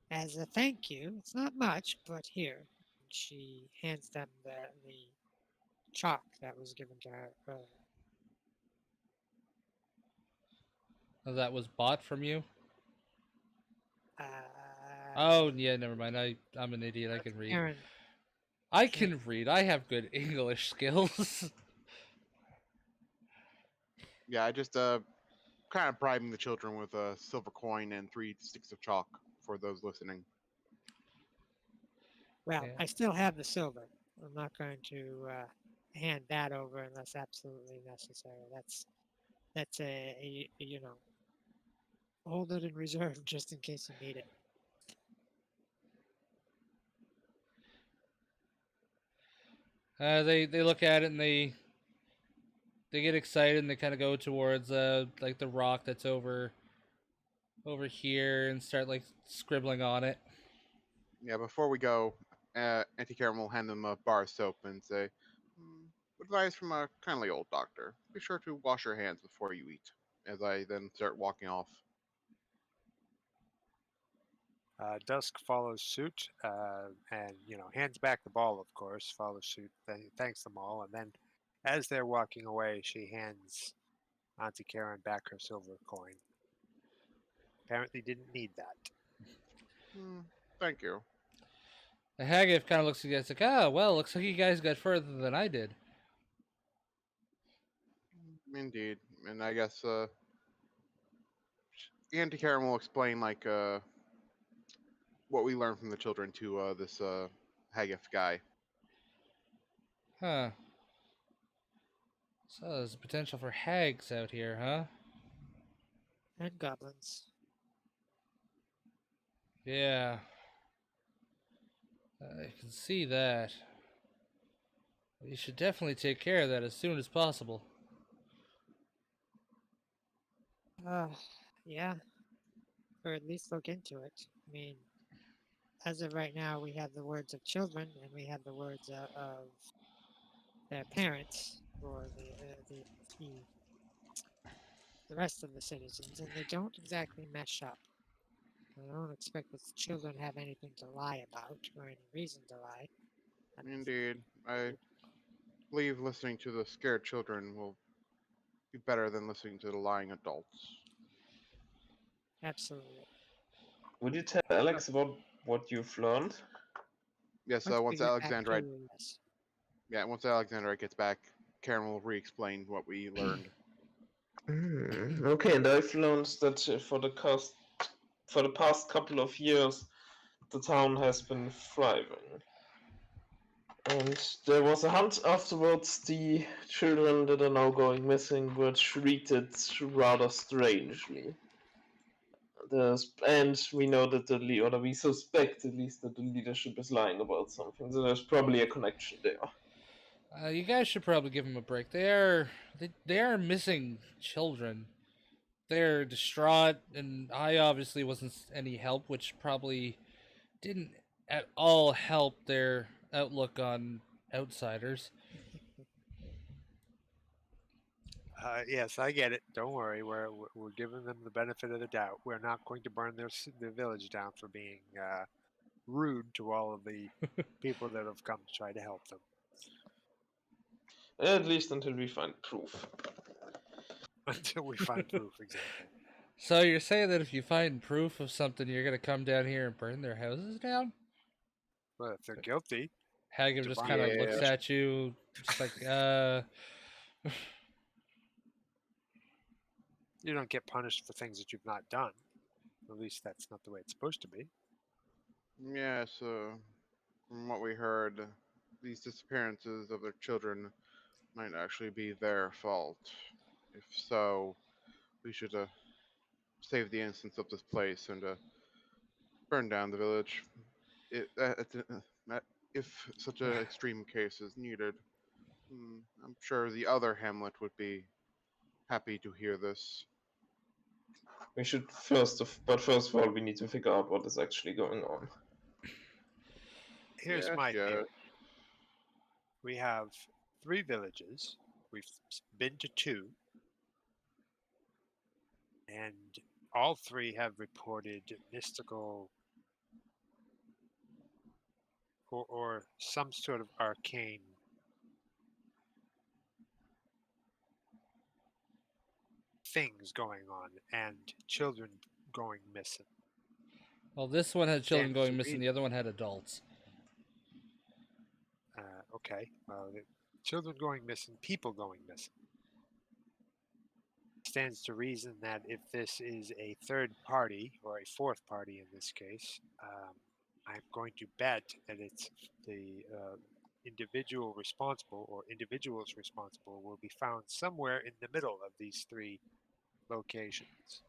As a thank you, it's not much, but here. She hands them the chalk that was given to her earlier. That was bought from you. Uh, Oh yeah, never mind. I'm an idiot. I can read. Aaron, I can't. can read. I have good English skills. Yeah, I just kind of bribing the children with a silver coin and 3 sticks of chalk for those listening. Well, Yeah. I still have the silver. I'm not going to hand that over unless absolutely necessary. That's hold it in reserve just in case you need it. They look at it and they get excited and they kind of go towards like the rock that's over here and start like scribbling on it. Yeah, before we go, Auntie Karen will hand them a bar of soap and say, advice from a kindly old doctor. Be sure to wash your hands before you eat. As I then start walking off. Dusk follows suit, and hands back the ball. Of course, follows suit. Thanks them all, and then, as they're walking away, she hands Auntie Karen back her silver coin. Apparently, didn't need that. Thank you. The Haggith kind of looks at you guys like, ah, well, looks like you guys got further than I did. Indeed, and I guess Auntie Karen will explain like what we learned from the children to this Haggith guy. Huh. So there's potential for hags out here, huh? And goblins. Yeah. I can see that. You should definitely take care of that as soon as possible. Yeah, or at least look into it. I mean, as of right now, we have the words of children and we have the words of their parents or the the rest of the citizens, and they don't exactly mesh up. I don't expect that the children have anything to lie about or any reason to lie. I mean, Indeed, I believe listening to the scared children will be better than listening to the lying adults. absolutely. Would you tell Alex about what you've learned? Yes, Once we once get back Alexandrite, to yes. once Alexandrite gets back, Karen will re-explain what we learned. Okay, and I've learned that for the past couple of years, the town has been thriving. And there was a hunt afterwards. The children that are now going missing were treated rather strangely. And we know that or we suspect at least that the leadership is lying about something. So there's probably a connection there. You guys should probably give them a break. They are missing children. They're distraught, and I obviously wasn't any help, which probably didn't at all help their outlook on outsiders. Yes, I get it. Don't worry. We're giving them the benefit of the doubt. We're not going to burn their village down for being rude to all of the people that have come to try to help them. At least until we find proof. Until we find proof, exactly. So you're saying that if you find proof of something, you're gonna come down here and burn their houses down? Well, if they're guilty, Hagib just kind of looks at you, just like, you don't get punished for things that you've not done. At least that's not the way it's supposed to be. Yes, from what we heard, these disappearances of their children might actually be their fault. If so, we should save the innocence of this place and burn down the village. If such an extreme case is needed, I'm sure the other hamlet would be happy to hear this. We should first of all, we need to figure out what is actually going on. Here's my theory. We have 3 villages. We've been to 2. And all 3 have reported mystical or some sort of arcane things going on and children going missing. well, this one had children Stands going to missing, reason. the other one had adults. Okay, well, children going missing, people going missing. Stands to reason that if this is a third party, or a fourth party in this case, I'm going to bet that it's the individual responsible or individuals responsible will be found somewhere in the middle of these 3 locations.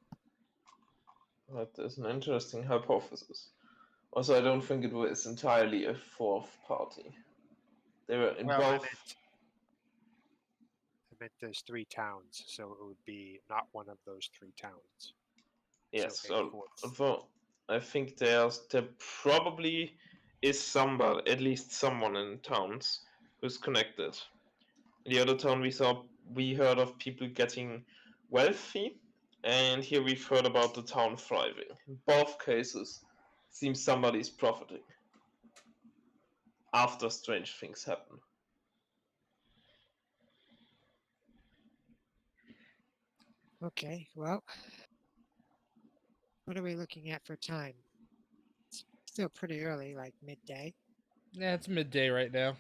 That is an interesting hypothesis. Also, I don't think it was entirely a fourth party. They were in Well, I both. meant there's 3 towns, so it would be not one of those 3 towns. Yes, So a fourth. although I think there probably is somebody, at least someone in towns who's connected. In the other town we heard of people getting wealthy, and here we've heard about the town thriving. In both cases, seems somebody's profiting after strange things happen. Okay, well, what are we looking at for time? It's still pretty early, like midday. Yeah, it's midday right now.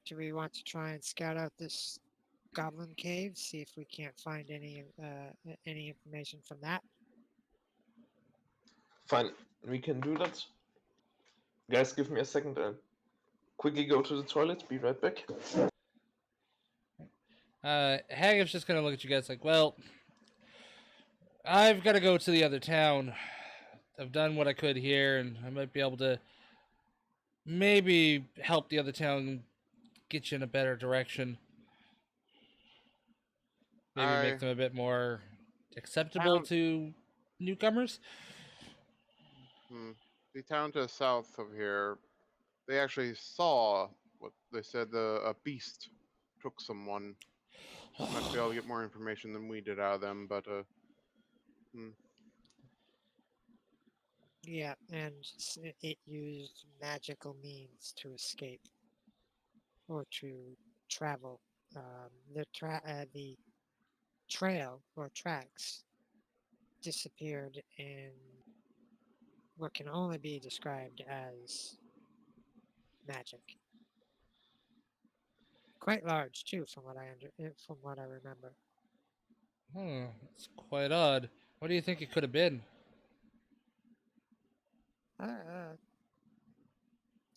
Do we want to try and scout out this goblin cave, see if we can't find any information from that? Fine, we can do that. Guys, give me a second. I'll quickly go to the toilet. Be right back. Hagib's just gonna look at you guys like, well, I've got to go to the other town. I've done what I could here, and I might be able to maybe help the other town get you in a better direction. Maybe make them a bit more acceptable to newcomers. The town to the south of here, they actually saw what they said a beast took someone. Might be able to get more information than we did out of them, but Yeah, and it used magical means to escape or to travel. The trail or tracks disappeared in what can only be described as magic. Quite large too, from what I remember. It's quite odd. What do you think it could have been?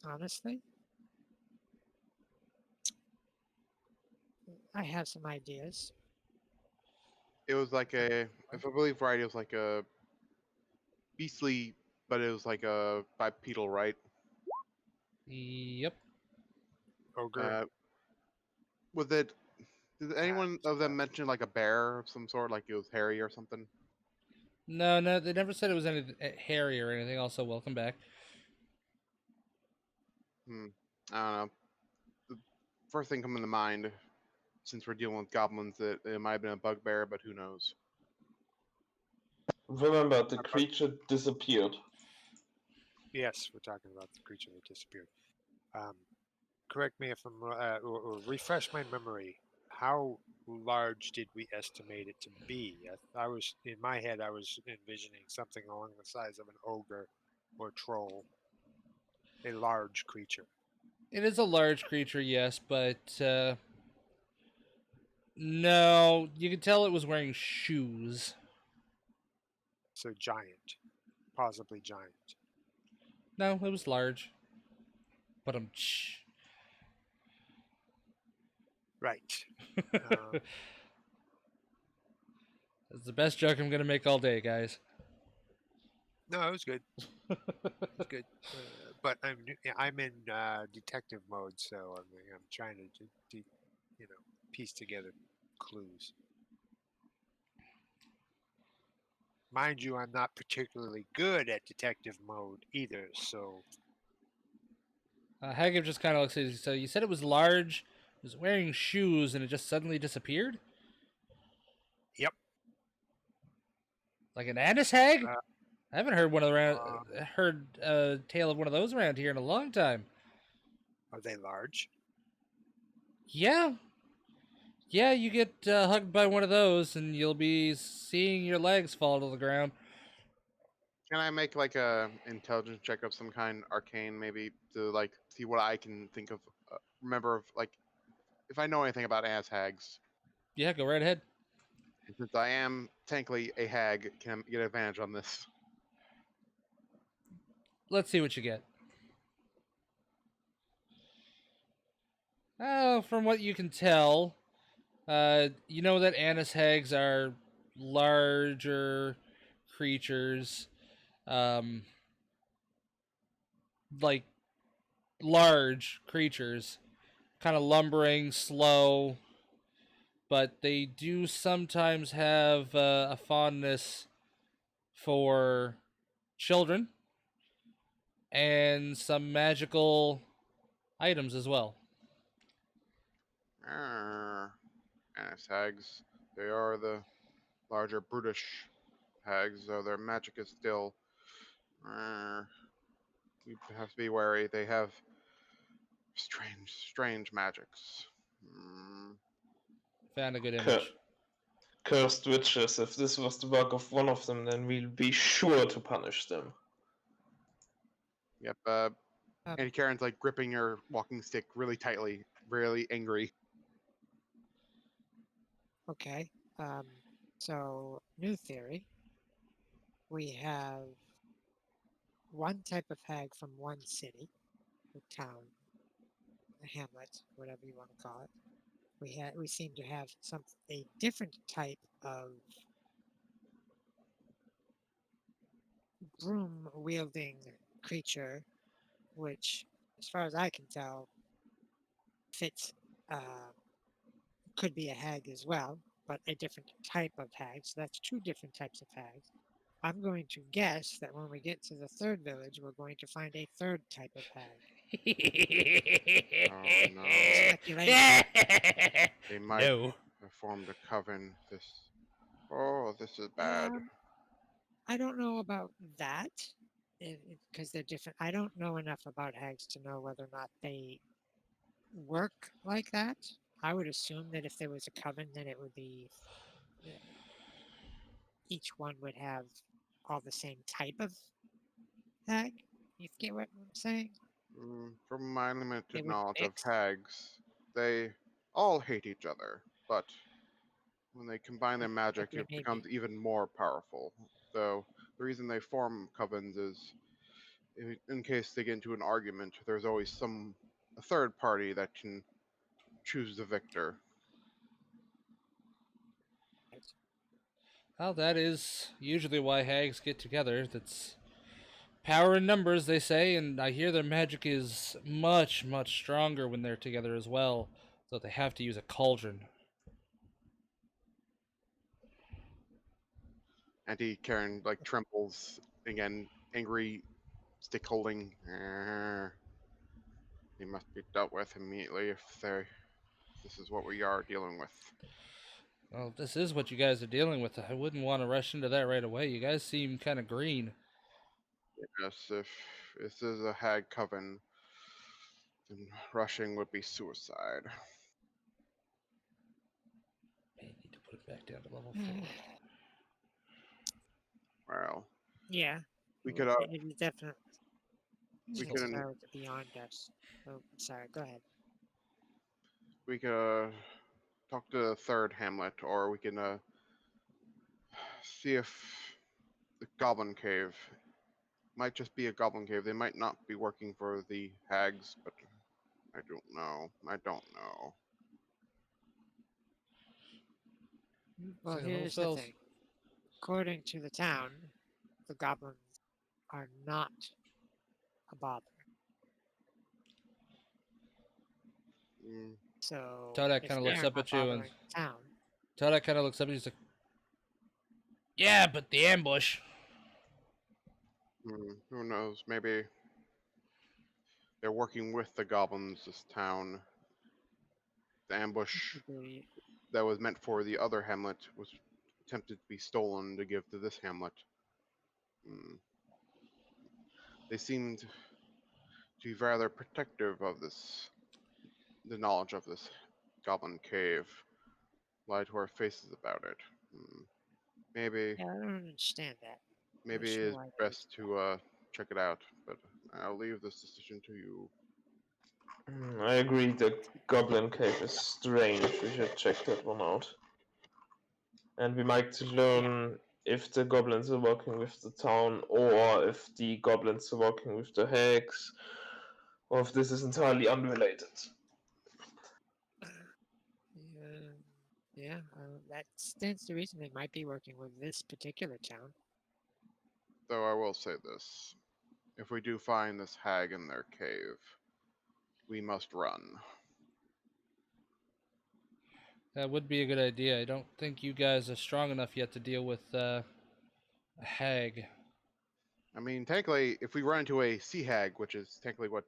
Honestly, I have some ideas. It was like a, if I believe right, it was like a beastly, but it was like a bipedal, right? Yep. Ogre. Was it? Did anyone Perhaps, of them mention like a bear of some sort, like it was hairy or something? No, no, they never said it was anything hairy or anything. Also, welcome back. I don't know. The first thing coming to mind, since we're dealing with goblins, that it might have been a bugbear, but who knows? Remember, the creature disappeared. Yes, we're talking about the creature that disappeared. Correct me if I'm or refresh my memory. How large did we estimate it to be? I was in my head. I was envisioning something along the size of an ogre or troll, a large creature. It is a large creature, yes, but no, you could tell it was wearing shoes. So giant, possibly giant. No, it was large. But Right. Um, That's the best joke I'm gonna make all day, guys. no, it was good. It was good. But I'm in detective mode, so I'm trying to piece together clues. Mind you, I'm not particularly good at detective mode either, so Hagib just kind of looks at you. So you said it was large, it was wearing shoes, and it just suddenly disappeared? yep. Like an Anis hag? Uh, I haven't heard um, heard a tale of one of those around here in a long time. are they large? Yeah, yeah, you get hugged by one of those, and you'll be seeing your legs fall to the ground. Can I make like a intelligence check of some kind, arcane maybe, to like see what I can think of, remember of like, if I know anything about ass hags? Yeah, go right ahead. And since I am technically a hag, can I get advantage on this? Let's see what you get. Oh, from what you can tell, you know that Anis hags are larger creatures, um, like large creatures, kind of lumbering, slow, but they do sometimes have a fondness for children and some magical items as well. Ass hags. They are the larger brutish hags, though their magic is still. We have to be wary. They have strange magics. Found a good Cur- image. Cursed witches. If this was the work of one of them, then we'll be sure to punish them. Yep. And Karen's like gripping her walking stick really tightly, really angry. Okay. So new theory. We have one type of hag from one city, or town, a hamlet, whatever you want to call it. We seem to have a different type of broom wielding creature, which, as far as I can tell, fits. Could be a hag as well, but a different type of hag. So that's two different types of hags. I'm going to guess that when we get to the third village, we're going to find a third type of hag. Oh no. Speculation. They might No. have formed a coven. This is bad. I don't know about that because they're different. I don't know enough about hags to know whether or not they work like that. I would assume that if there was a coven, then it would be each one would have all the same type of hag. You get what I'm saying? From my They limited would knowledge of mix. hags, they all hate each other, but when they combine their magic, Okay, it maybe. becomes even more powerful. Though the reason they form covens is in case they get into an argument, there's always a third party that can choose the victor. Well, that is usually why hags get together. That's power in numbers, they say, and I hear their magic is much, much stronger when they're together as well. So they have to use a cauldron. Auntie Karen like trembles again, angry, stick holding. They must be dealt with immediately if this is what we are dealing with. Well, if this is what you guys are dealing with, I wouldn't want to rush into that right away. You guys seem kind of green. Yes, if this is a hag coven, then rushing would be suicide. May need to put it back down to level 4. Well, Yeah, we could it is definitely we as can far as beyond us. Oh, sorry. Go ahead. we could talk to the third hamlet, or we can see if the goblin cave might just be a goblin cave. They might not be working for the hags, but I don't know. I don't know. Well, Second level here's the spells. thing. According to the town, the goblins are not a bother. Mm, So Todak if kind of they looks are up not at you, and bothering the town, Todak kind of looks up and he's like, "Yeah, but the ambush." who knows? Maybe they're working with the goblins this town. The ambush they- that was meant for the other hamlet was attempted to be stolen to give to this hamlet. Mm. They seemed to be rather protective of the knowledge of this goblin cave. Lied to our faces about it. Maybe yeah, I don't understand that. Not maybe it sure is why they would best to check it out, but I'll leave this decision to you. I agree, the Goblin Cave is strange. We should check that one out. And we might learn if the goblins are working with the town, or if the goblins are working with the hags, or if this is entirely unrelated. Yeah, yeah, that stands to reason they might be working with this particular town. Though I will say this. If we do find this hag in their cave, we must run. That would be a good idea. I don't think you guys are strong enough yet to deal with a hag. I mean, technically, if we run into a sea hag, which is technically what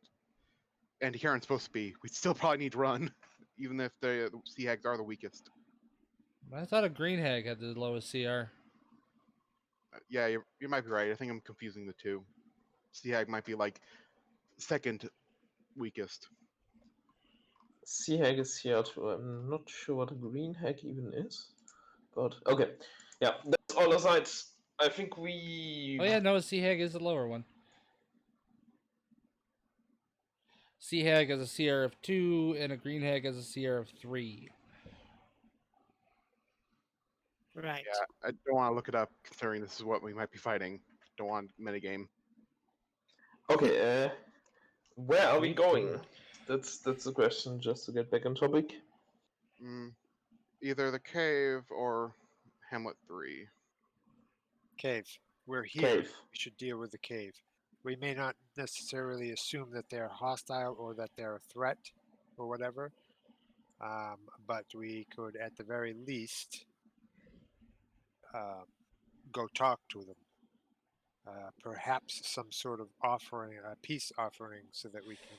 Anti-Karen's supposed to be, we still probably need to run, even if the sea hags are the weakest. I thought a green hag had the lowest CR. Yeah, you might be right. I think I'm confusing the two. Sea hag might be like second weakest. Sea hag is here too. I'm not sure what a green hag even is. But okay. Yeah, that's all aside. I think we Oh yeah, no, a sea hag is the lower one. Sea hag has a CR of 2, and a green hag has a CR of 3. Right. Yeah, I don't want to look it up, considering this is what we might be fighting. Don't want metagame. Okay, where are we going? Okay. That's the question, just to get back on topic. Either the cave or Hamlet 3. Cave. We're here. Cave. We should deal with the cave. We may not necessarily assume that they're hostile or that they're a threat or whatever, but we could, at the very least, go talk to them. Perhaps some sort of offering, a peace offering, so that we can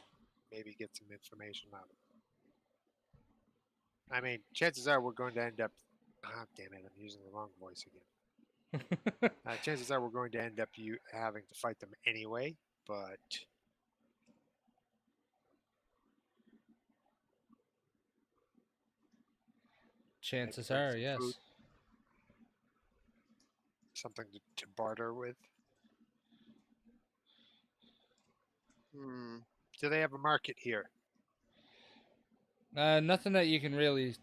maybe get some information out of them. I mean, chances are we're going to end up. Ah, damn it! I'm using the wrong voice again. Chances are we're going to end up having to fight them anyway, but Chances bring are, some food. yes. something to barter with. Hmm. Do they have a market here? Nothing that you can really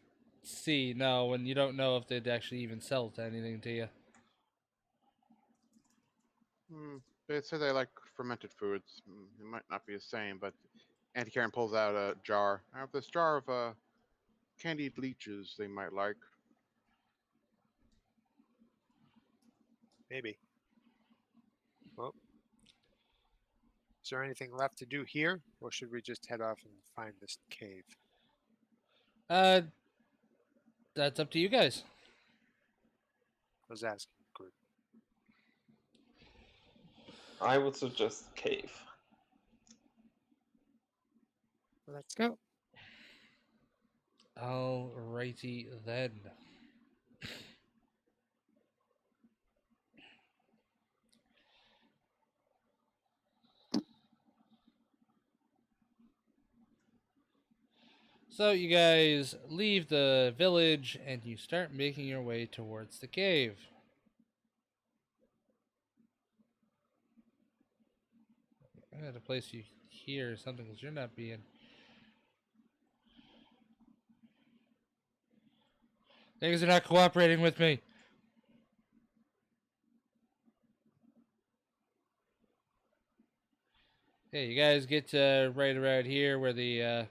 see, no, and you don't know if they'd actually even sell to anything to you. Hmm. They say they like fermented foods. It might not be the same, but Auntie Karen pulls out a jar. I have this jar of candied leeches they might like. Maybe. Well, is there anything left to do here, or should we just head off and find this cave? Uh, that's up to you guys. I was asking. Good. I would suggest cave. Let's go. Alrighty then. So you guys leave the village and you start making your way towards the cave. I got a place you hear something that you're not being. Things are not cooperating with me. Okay, you guys get to right around here where the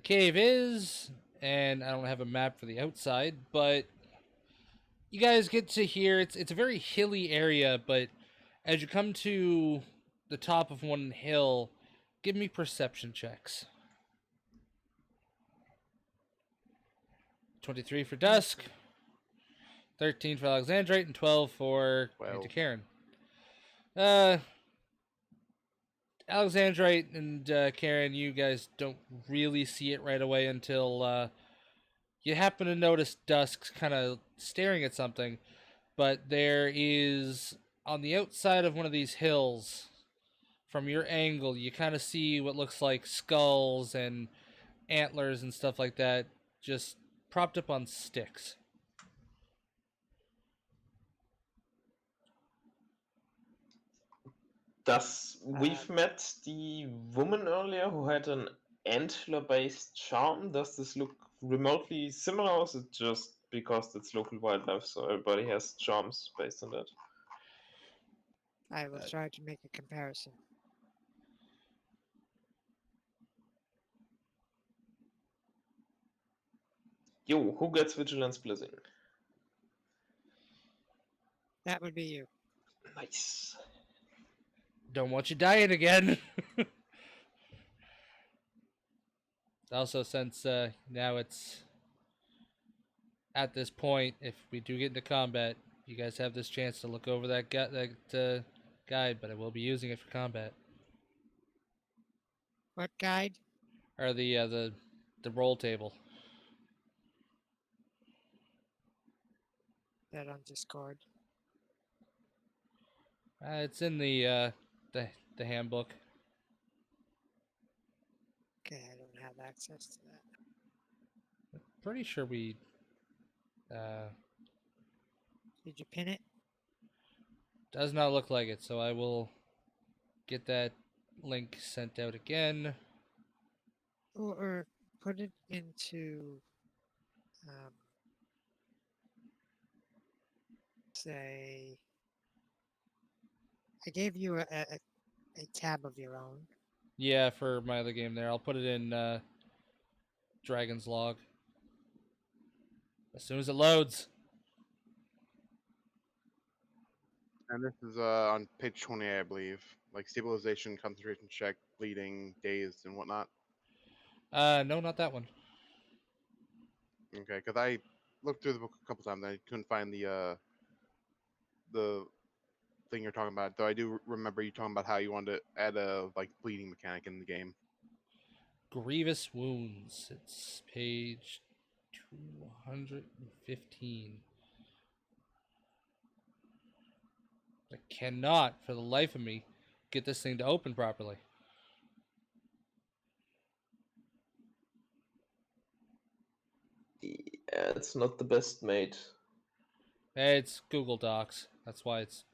cave is, and I don't have a map for the outside, but you guys get to here. It's a very hilly area, but as you come to the top of one hill, give me perception checks. 23 for Dusk, 13 for Alexandrite, and 12 for Well. Karen. Alexandrite and Karen, you guys don't really see it right away until you happen to notice Dusk kind of staring at something, but there is on the outside of one of these hills, from your angle, you kind of see what looks like skulls and antlers and stuff like that, just propped up on sticks. We've met the woman earlier who had an antler-based charm. Does this look remotely similar, or is it just because it's local wildlife, so everybody has charms based on that? I will try to make a comparison. Yo, who gets Vigilance Blessing? That would be you. Nice. Don't want you dying again. Also, since now it's at this point, if we do get into combat, you guys have this chance to look over that guide, but I will be using it for combat. What guide? Or the roll table. That on Discord. It's in the handbook. Okay, I don't have access to that. Pretty sure we. Did you pin it? Does not look like it, so I will get that link sent out again. Or put it into, say, I gave you a tab of your own. Yeah, for my other game there, I'll put it in Dragon's Log as soon as it loads. And this is on page 20, I believe. Like stabilization, concentration check, bleeding, dazed, and whatnot. No, not that one. Okay, because I looked through the book a couple times and I couldn't find the thing you're talking about. Though I do remember you talking about how you wanted to add a like bleeding mechanic in the game. Grievous Wounds. It's page 215. I cannot, for the life of me, get this thing to open properly. Yeah, it's not the best made. It's Google Docs. That's why it's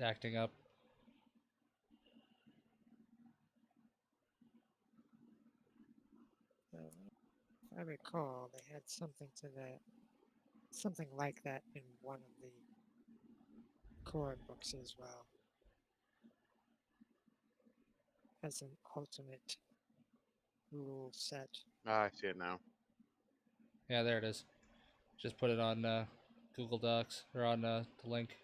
acting up. If I recall, they had something to that, something like that in one of the core books as well, as an ultimate rule set. I see it now. Yeah, there it is. Just put it on Google Docs or on the link.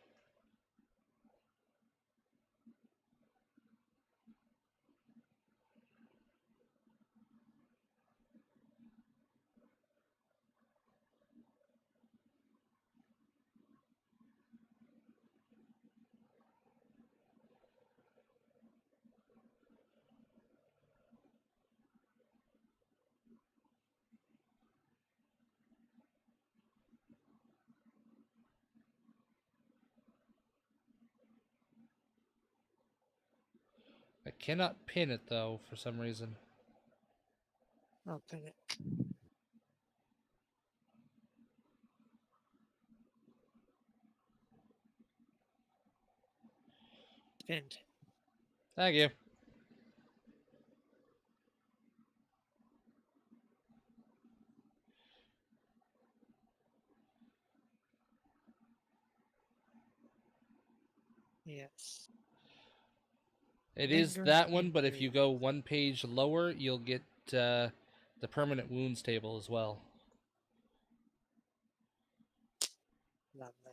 I cannot pin it though for some reason. I'll pin it. Pinned. Thank you. Yes. It is Lingering that one, but if you injury. go one page lower, you'll get the permanent wounds table as well. Lovely.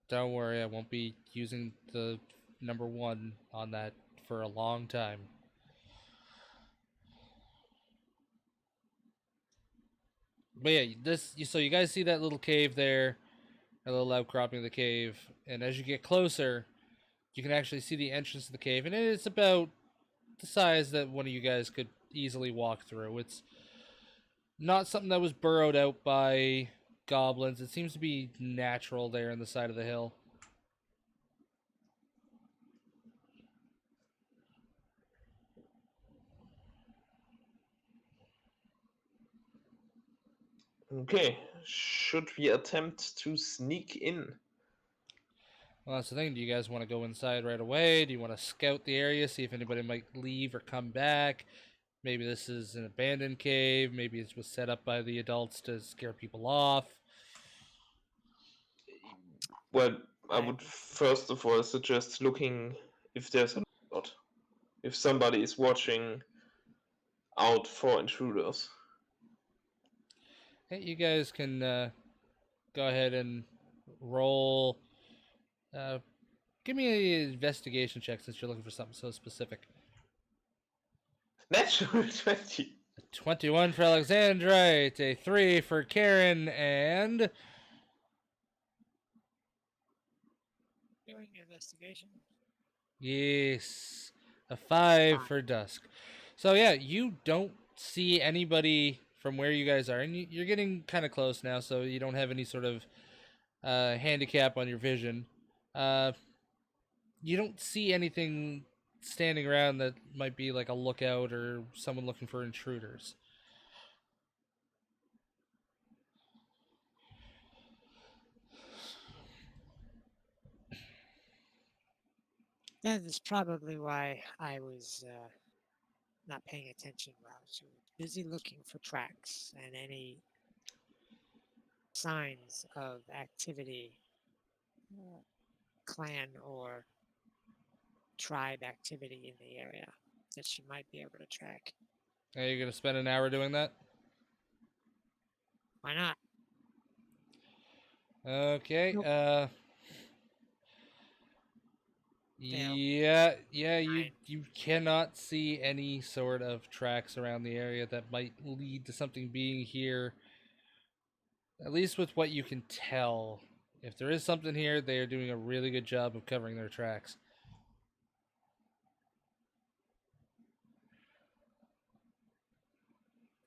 Don't worry, I won't be using the number 1 on that for a long time. But yeah, so you guys see that little cave there, a little outcropping of the cave, and as you get closer, you can actually see the entrance to the cave, and it's about the size that one of you guys could easily walk through. It's not something that was burrowed out by goblins. It seems to be natural there in the side of the hill. Okay, should we attempt to sneak in? Well, that's the thing. Do you guys want to go inside right away? Do you want to scout the area, see if anybody might leave or come back? Maybe this is an abandoned cave. Maybe it was set up by the adults to scare people off. Well, I I would would- first of all suggest looking if there's a lot. If somebody is watching out for intruders. Hey, you guys can go ahead and roll. Uh, give me an investigation check since you're looking for something so specific. Natural 20. A 21 for Alexandrite, a 3 for Karen, and Doing investigation. yes, a 5 Fine. for Dusk. So yeah, you don't see anybody from where you guys are, and you're getting kind of close now, so you don't have any sort of handicap on your vision. You don't see anything standing around that might be like a lookout or someone looking for intruders. That is probably why I was not paying attention while I was busy looking for tracks and any signs of activity, clan or tribe activity in the area that she might be able to track. Are you gonna spend an hour doing that? Why not? Okay. Nope. Fail. Yeah, you Fine. cannot see any sort of tracks around the area that might lead to something being here. At least with what you can tell. If there is something here, they are doing a really good job of covering their tracks.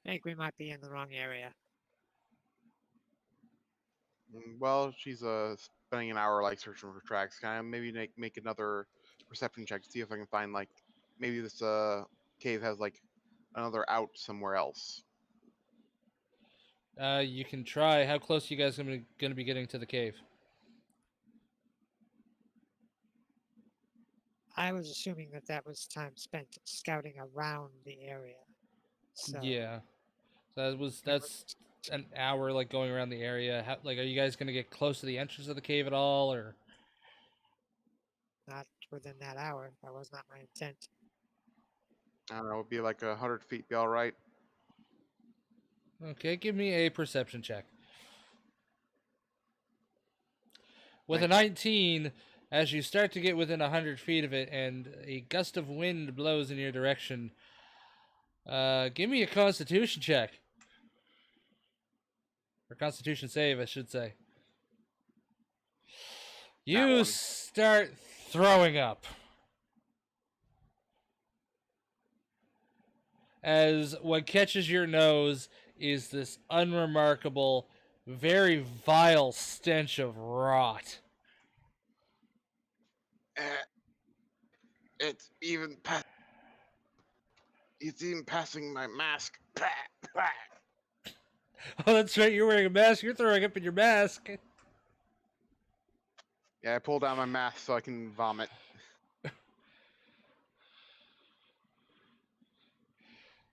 I think we might be in the wrong area. Well, she's spending an hour like searching for tracks. Can I maybe make another perception check to see if I can find like maybe this cave has like another out somewhere else. You can try. How close are you guys gonna be getting to the cave? I was assuming that that was time spent scouting around the area. So Yeah. we That's an hour like going around the area. How, like, are you guys gonna get close to the entrance of the cave at all, or? not within that hour. That was not my intent. I don't know. It'd be like 100 feet. Be all right. Okay, give me a perception check. With a Thanks. 19, as you start to get within 100 feet of it and a gust of wind blows in your direction, give me a constitution check. Or constitution save, I should say. That You one. start throwing up. As what catches your nose is this unremarkable, very vile stench of rot. Eh, it's even pa- It's even passing my mask. Oh, that's right, you're wearing a mask. You're throwing up in your mask. Yeah, I pulled down my mask so I can vomit.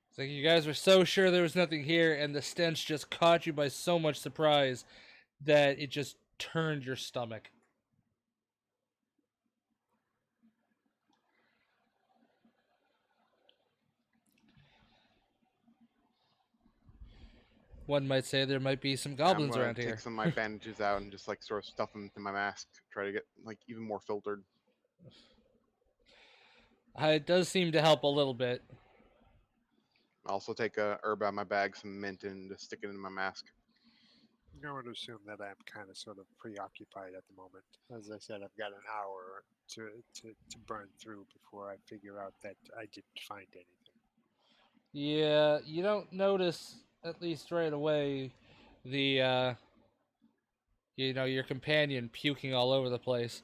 It's like you guys were so sure there was nothing here, and the stench just caught you by so much surprise that it just turned your stomach. One might say there might be some I'm goblins gonna around take here. some of my bandages out and just like sort of stuff them into my mask. Try to get like even more filtered. It does seem to help a little bit. Also take a herb out of my bag, some mint, and just stick it in my mask. I would assume that I'm kind of sort of preoccupied at the moment. As I said, I've got an hour to burn through before I figure out that I didn't find anything. Yeah, you don't notice, at least right away, the, your companion puking all over the place.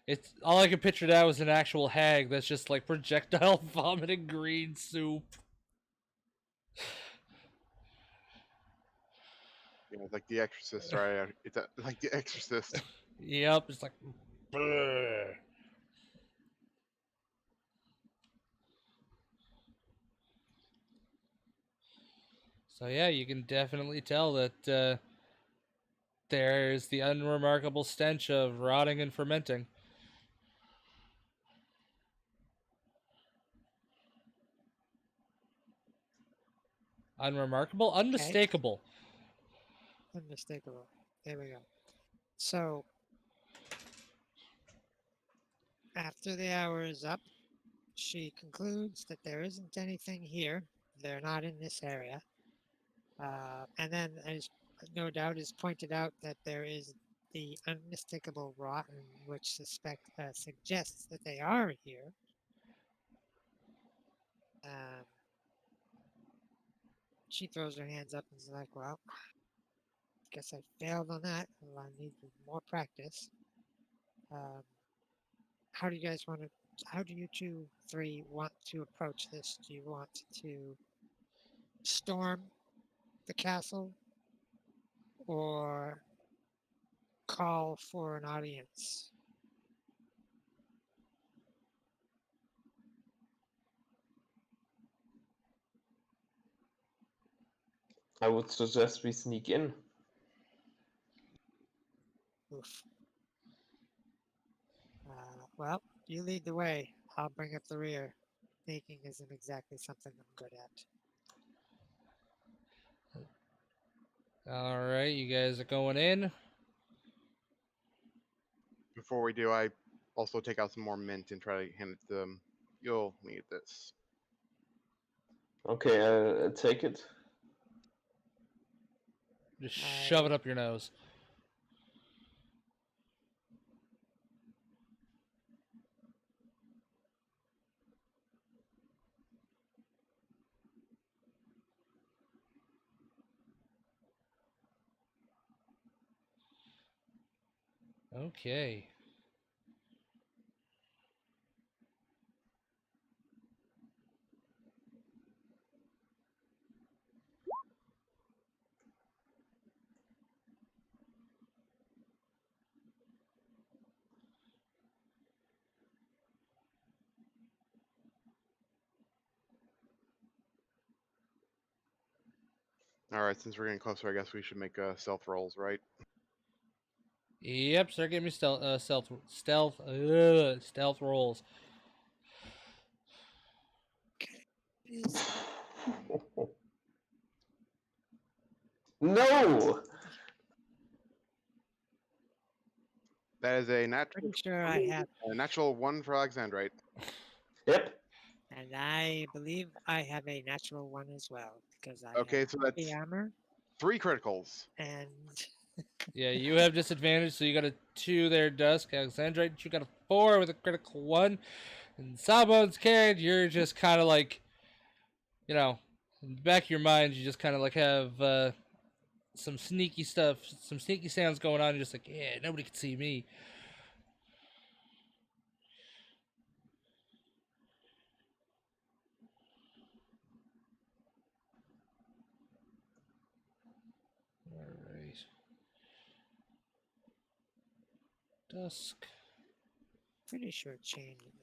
It's all I can picture now is an actual hag that's just like projectile vomiting green soup. You know, like The Exorcist, right? It's like The Exorcist. Yep, it's like. Brrr. So yeah, you can definitely tell that there's the unremarkable stench of rotting and fermenting. Unremarkable, unmistakable. Unmistakable. There we go. So after the hour is up, she concludes that there isn't anything here. They're not in this area. And then, as no doubt is pointed out, that there is the unmistakable rot, which suggests that they are here. Um, she throws her hands up and is like, "Well, guess I failed on that. I need more practice." Um, how do you guys want to? How do you two, three want to approach this? Do you want to storm the castle or call for an audience? I would suggest we sneak in. Oof. Well, you lead the way. I'll bring up the rear. Sneaking isn't exactly something I'm good at. All right, you guys are going in. Before we do, I also take out some more mint and try to hand it to them. You'll need this. Okay, I'll take it. Just shove it I- up your nose. Okay. All right, since we're getting closer, I guess we should make stealth rolls, right? Yep, start getting me stealth rolls. Is No! That is a pretty sure I have, natural 1 for Alexandrite. Yep. and I believe I have a natural one as well because I Okay, have so heavy that's armor 3 criticals. and Yeah, you have disadvantage, so you got a 2 there, Dusk. Alexandrite, you got a 4 with a critical 1. And Sawbones Karen, you're just kind of like, in the back of your mind, you just kind of like have some sneaky stuff, some sneaky sounds going on. You're just like, yeah, nobody can see me. All right. Dusk. pretty sure chain is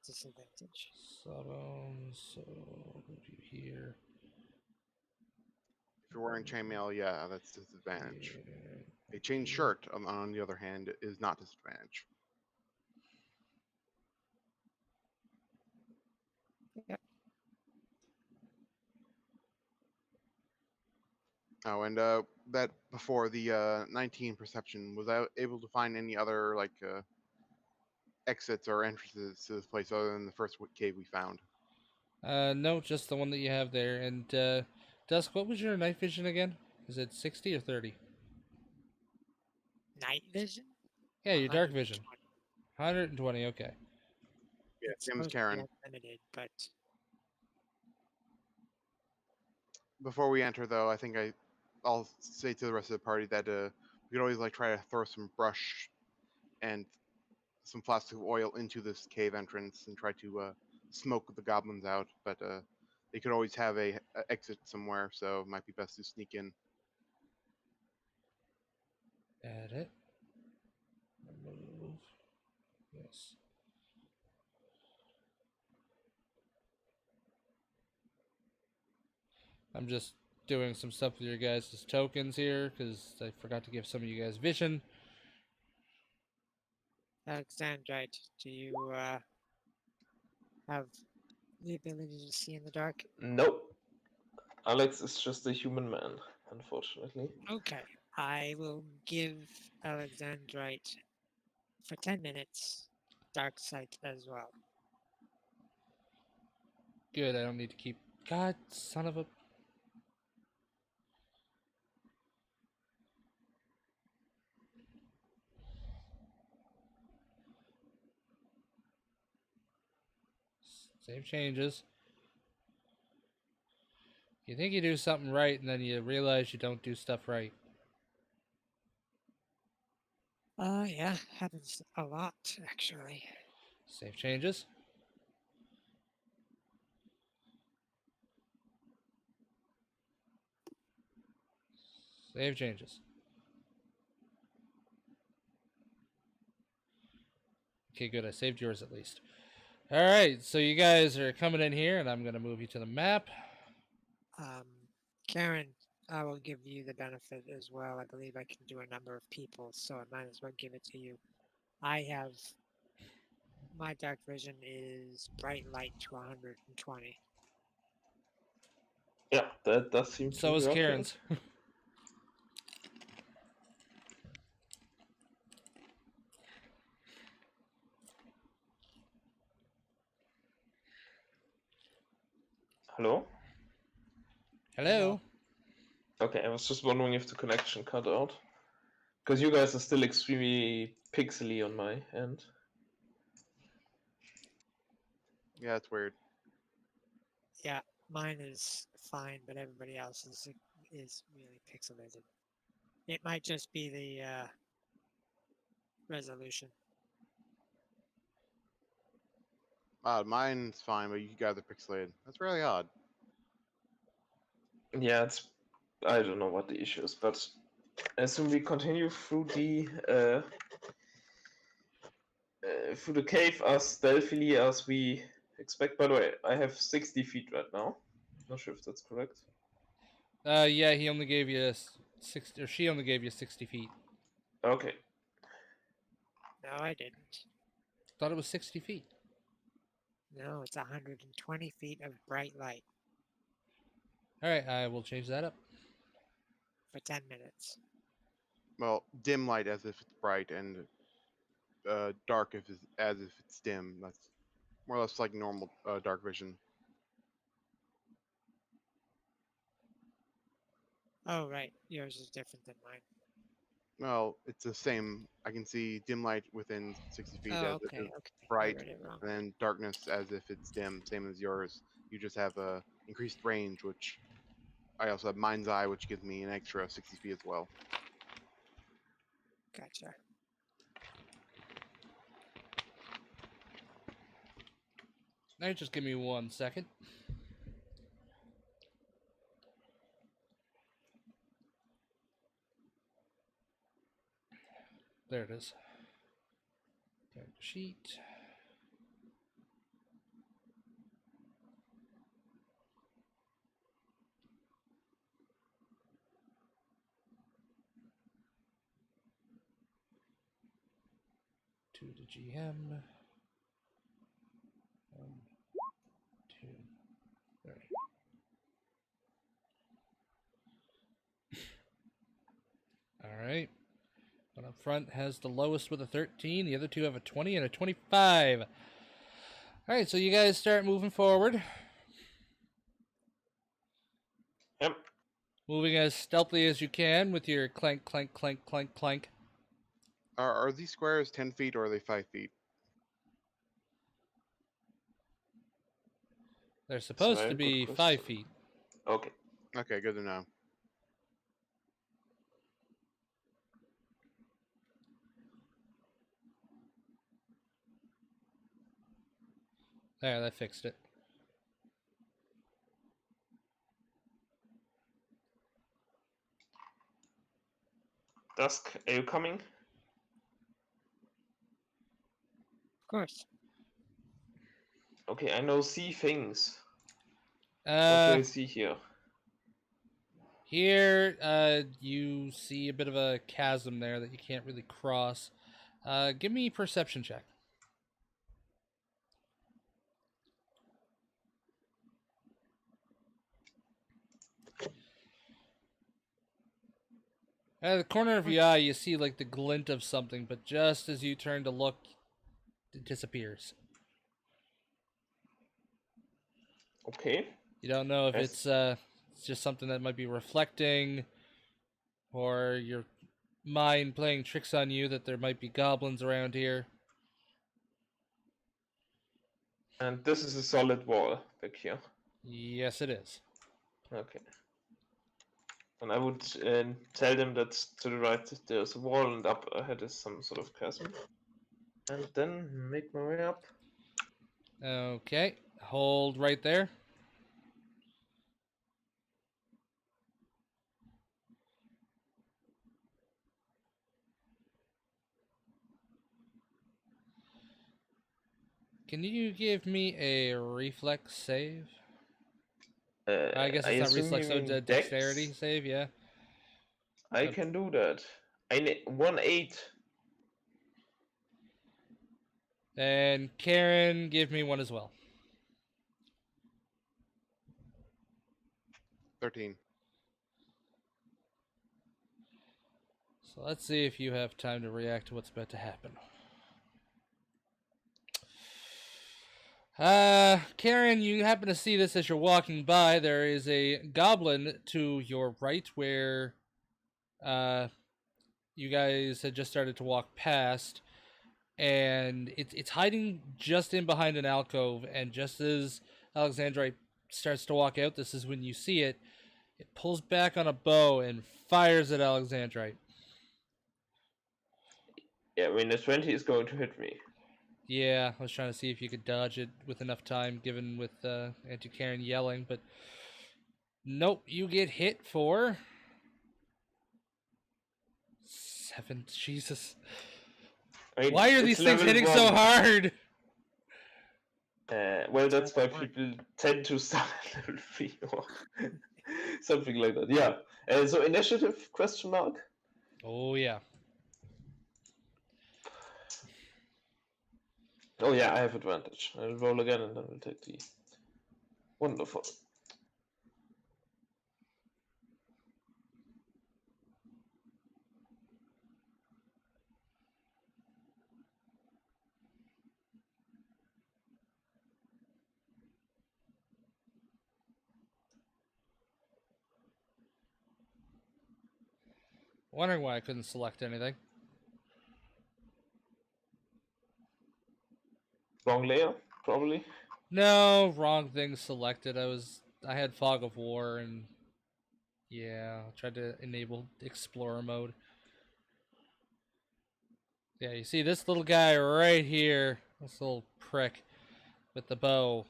disadvantage. Sawbones. So, what do you hear? If you're wearing chainmail, yeah, that's disadvantage. Yeah. A chain shirt, on the other hand, is not disadvantage. Yep. Oh, and that before the 19 perception, was I able to find any other exits or entrances to this place other than the first cave we found? No, just the one that you have there. And Dusk, what was your night vision again? Is it 60 or 30? Night vision? Yeah, your dark vision. 120. 120, okay. Yeah, It's same as supposed to be Karen. unlimited, but Before we enter, though, I think I'll say to the rest of the party that we could always try to throw some brush and some plastic oil into this cave entrance and try to smoke the goblins out. But they could always have a exit somewhere, so it might be best to sneak in. Edit. Remove. Yes. I'm just doing some stuff with your guys' tokens here because I forgot to give some of you guys vision. Alexandrite, do you have the ability to see in the dark? Nope. Alex is just a human man, unfortunately. Okay, I will give Alexandrite for 10 minutes dark sight as well. Good, I don't need to keep. God, son of a. Save changes. You think you do something right, and then you realize you don't do stuff right. Yeah, happens a lot actually. Save changes. Save changes. Okay, good. I saved yours at least. All right, so you guys are coming in here, and I'm going to move you to the map. Karen, I will give you the benefit as well. I believe I can do a number of people, so I might as well give it to you. I have my dark vision is bright light to 120. Yeah, that does seem to So be is okay. Karen's. Hello? Hello? Okay, I was just wondering if the connection cut out. Because you guys are still extremely pixely on my end. Yeah, it's weird. Yeah, mine is fine, but everybody else is really pixelated. It might just be the resolution. Mine's fine, but you guys are pixelated. That's really odd. Yeah, I don't know what the issue is, but as soon we continue through the cave as stealthily as we expect. By the way, I have 60 feet right now. Not sure if that's correct. Yeah, he only gave you 60, or she only gave you 60 feet. Okay. No, I didn't. Thought it was 60 feet. No, it's 120 feet of bright light All right, I will change that up. for 10 minutes. Well, dim light as if it's bright, and dark as if it's dim. That's more or less like normal dark vision. Oh, right. Yours is different than mine. Well, it's the same. I can see dim light within 60 feet Oh, as if okay, it's okay. I bright, read it wrong. and then darkness as if it's dim, same as yours. You just have a increased range, which I also have mind's eye, which gives me an extra 60 feet as well. Gotcha. Now just give me 1 second. There it is. Character sheet. To the GM. 1, 2, 3. All right. One up front has the lowest with a 13. The other two have a 20 and a 25. All right, so you guys start moving forward. Yep. Moving as stealthily as you can with your clank, clank, clank, clank, clank. Are these squares 10 feet or are they 5 feet? They're supposed very to good be 5 question. feet. Okay. Okay, good to know. There, that fixed it. Dusk, are you coming? Of course. Okay, I know see things. What do I Uh, see here? Here, you see a bit of a chasm there that you can't really cross. Give me a perception check. Out of the corner of your eye, you see like the glint of something, but just as you turn to look, it disappears. Okay. You don't know if Yes. it's just something that might be reflecting, or your mind playing tricks on you that there might be goblins around here. And this is a solid wall back here. Yes, it is. Okay. And I would tell them that to the right there's a wall and up ahead is some sort of chasm. And then make my way up. Okay, hold right there. Can you give me a reflex save? I guess I it's not assume reflex, you so mean dexterity dex? save, yeah. I can do that. I need 1-8. And Karen, give me one as well. 13. So let's see if you have time to react to what's about to happen. Karen, you happen to see this as you're walking by. There is a goblin to your right where you guys had just started to walk past, and it's hiding just in behind an alcove. And just as Alexandrite starts to walk out, this is when you see it. It pulls back on a bow and fires at Alexandrite. Yeah, I mean the 20 is going to hit me. Yeah, I was trying to see if you could dodge it with enough time, given with Auntie Karen yelling, but nope, you get hit for 7. Jesus. I mean, Why are it's these things level hitting so 1. hard? Well, that's why Level 1. people tend to start at level 3 or something like that. Yeah. So initiative question mark. Oh yeah. Oh yeah, I have advantage. I'll roll again and then we'll take the wonderful. Wondering why I couldn't select anything. Wrong layer, probably. No, wrong thing selected. I had Fog of War and yeah, I tried to enable Explorer mode. Yeah, you see this little guy right here, this little prick with the bow.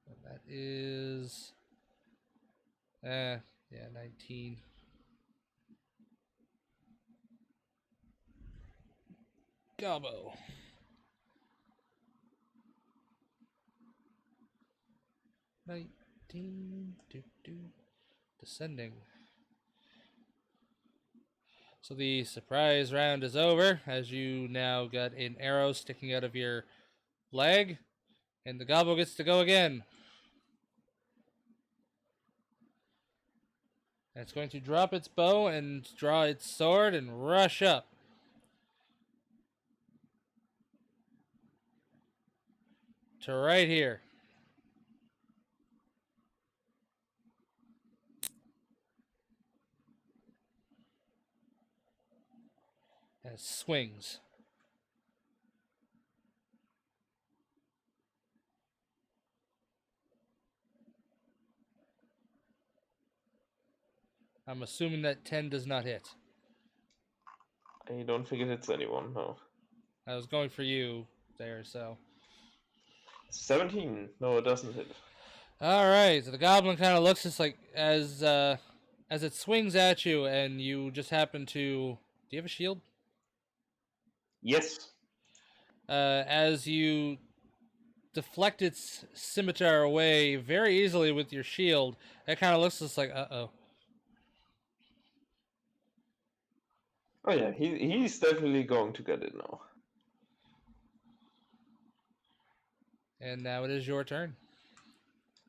And that is, yeah, 19. Gobbo. 19. Descending. So the surprise round is over, as you now got an arrow sticking out of your leg, and the Gobbo gets to go again. And it's going to drop its bow and draw its sword and rush up. To right here. And it swings. I'm assuming that 10 does not hit. I don't think it hits anyone, no. I was going for you there, so. 17. No, it doesn't hit. Alright, so the goblin kind of looks just like as it swings at you and you just happen to. Do you have a shield? Yes. As you deflect its scimitar away very easily with your shield, it kind of looks just like, uh-oh. Oh yeah, he's definitely going to get it now. And now it is your turn.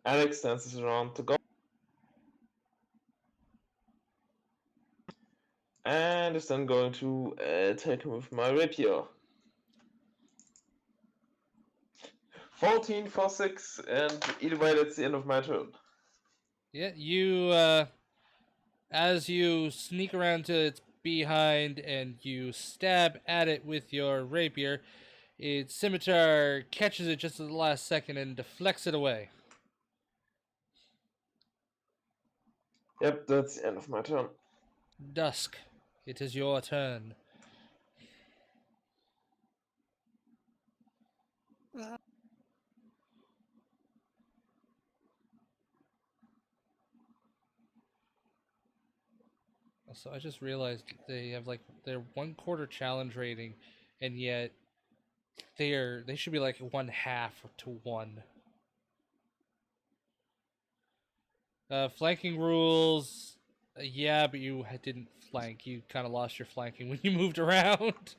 Alex dances around the goal. And is then going to attack him with my rapier. 14 for 6, and either way, that's the end of my turn. Yeah, you, as you sneak around to its behind and you stab at it with your rapier, its scimitar catches it just at the last second and deflects it away. Yep, that's the end of my turn. Dusk, it is your turn. So I just realized they have like their 1/4 challenge rating, and yet they should be like 1/2 to 1. Flanking rules, yeah, but you didn't flank. You kind of lost your flanking when you moved around.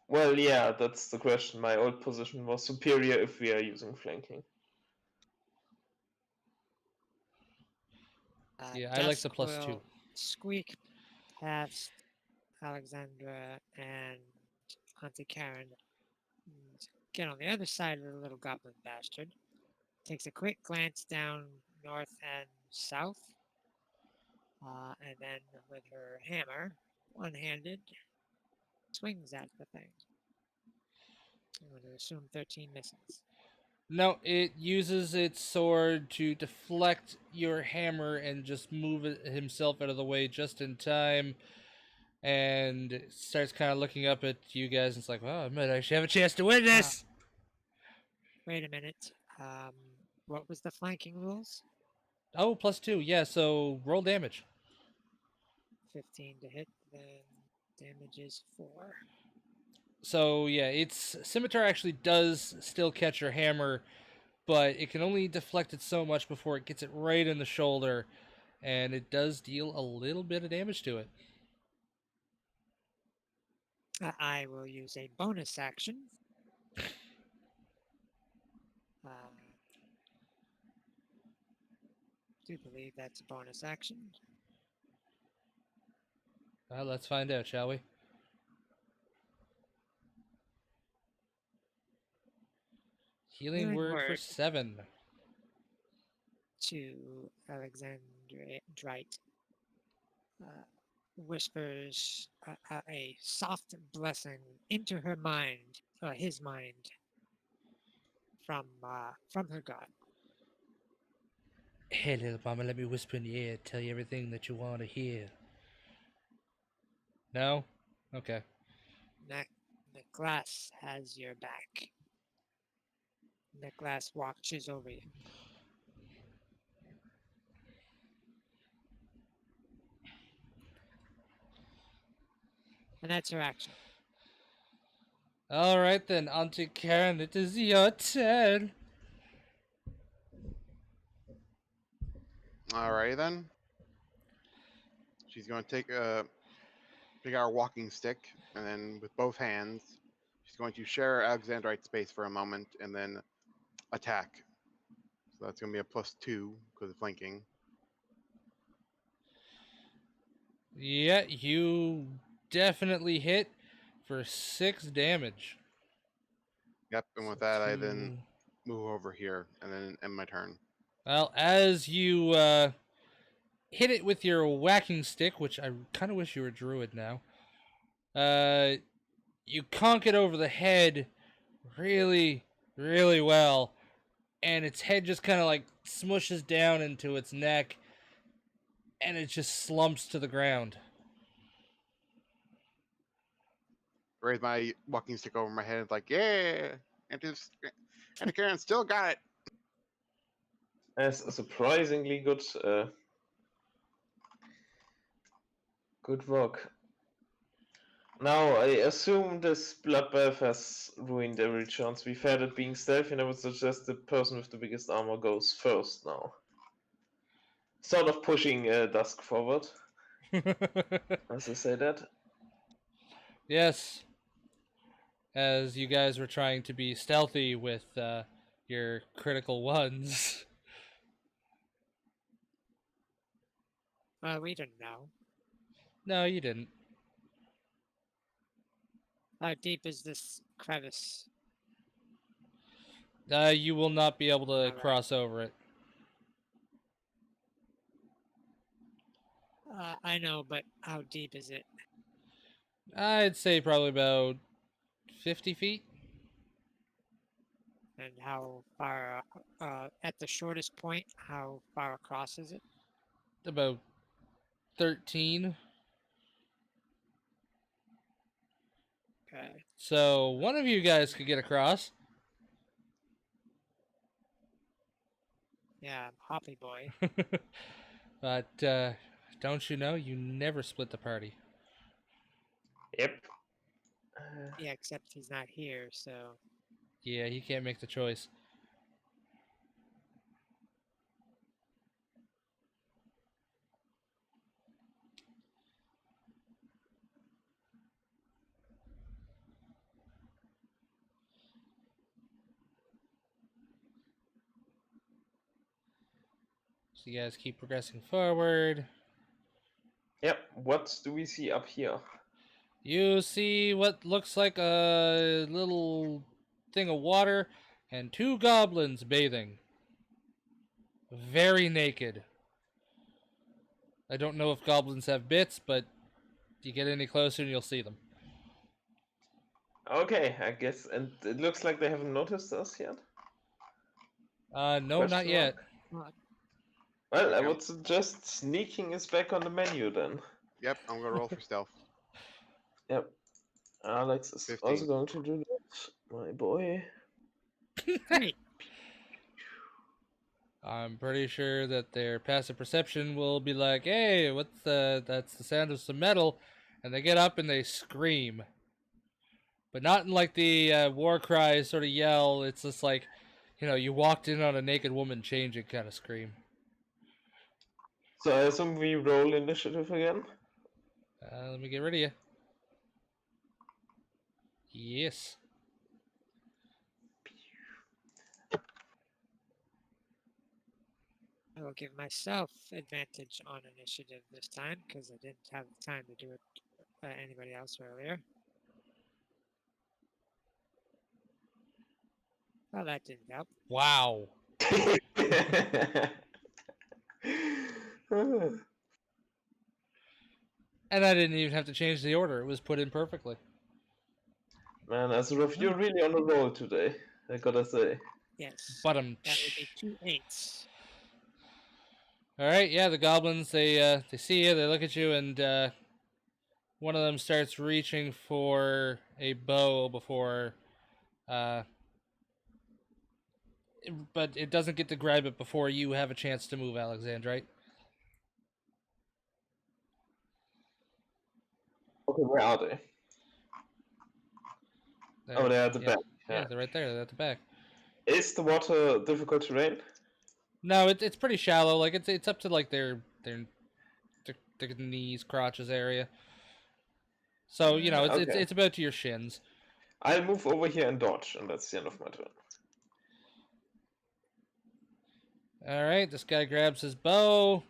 Well, yeah, that's the question. My old position was superior if we are using flanking. Yeah, I like the Dusk +2. will squeak past Alexandra and Auntie Karen. And get on the other side of the little goblin bastard. Takes a quick glance down north and south. And then with her hammer, one-handed, swings at the thing. I'm going to assume 13 misses. No, it uses its sword to deflect your hammer and just move himself out of the way just in time. And starts kind of looking up at you guys and it's like, well, I might actually have a chance to win this. Wait a minute. What was the flanking rules? Oh, +2. Yeah, so roll damage. 15 to hit, then damage is 4. So yeah, its scimitar actually does still catch your hammer, but it can only deflect it so much before it gets it right in the shoulder, and it does deal a little bit of damage to it. I will use a bonus action. Do believe that's a bonus action. Well, let's find out, shall we? Healing word for 7. To Alexandrite. Whispers a soft blessing into her mind, his mind, from her god. Hey, little mama, let me whisper in your ear, tell you everything that you want to hear. No? Okay. The glass has your back. The glass watches over you. And that's her action. Alright then, Auntie Karen, it is your turn. Alrighty then. She's going to take out her walking stick, and then with both hands, she's going to share Alexandrite space for a moment, and then attack. So that's going to be a +2 because of flanking. Yeah, you definitely hit for 6 damage. Yep, and with that, I then move over here and then end my turn. Well, as you hit it with your whacking stick, which I kind of wish you were a druid now, you conk it over the head really, really well, and its head just kind of like smushes down into its neck, and it just slumps to the ground. Raise my walking stick over my head, like, yeah, and Karen still got it. That's a surprisingly good work. Now, I assume this bloodbath has ruined every chance we've had at being stealthy, and I would suggest the person with the biggest armor goes first now. Sort of pushing Dusk forward, as I say that. Yes. As you guys were trying to be stealthy with your critical ones. We didn't know. No, you didn't. How deep is this crevice? You will not be able to Alright. cross over it. I know, but how deep is it? I'd say probably about 50 feet. And how far, at the shortest point, how far across is it? About 13. Okay. So one of you guys could get across. Yeah, Hoppy Boy. But don't you know, you never split the party. Yep. Yeah, except he's not here, so... Yeah, he can't make the choice. So you guys keep progressing forward. Yep, what do we see up here? You see what looks like a little thing of water and 2 goblins bathing. Very naked. I don't know if goblins have bits, but you get any closer and you'll see them. Okay, I guess, and it looks like they haven't noticed us yet. No, not Question yet. mark? Well, I Yep. would suggest sneaking is back on the menu then. Yep, I'm going to roll for stealth. Yep. Alex is 15. also going to do that. My boy. Great. I'm pretty sure that their passive perception will be like, "Hey, what's the? That's the sound of some metal," and they get up and they scream, but not in like the war cry sort of yell. It's just like, you walked in on a naked woman changing kind of scream. So I assume we roll initiative again. Let me get rid of you. Yes. I will give myself advantage on initiative this time because I didn't have the time to do it anybody else earlier. Well, that didn't help. Wow. And I didn't even have to change the order. It was put in perfectly. Man, Azurov, you're really on a roll today, I gotta say. Yes. But That would be 2 8s. All right, yeah, the goblins they see you, they look at you, and one of them starts reaching for a bow before, but it doesn't get to grab it before you have a chance to move, Alexandrite. Okay, where are they? Oh, they're at the yeah. back. Yeah, they're right there. They're at the back. Is the water difficult terrain? No, it's pretty shallow. Like it's up to like their knees, crotches area. So it's Okay. it's about to your shins. I'll move over here and dodge, and that's the end of my turn. All right, this guy grabs his bow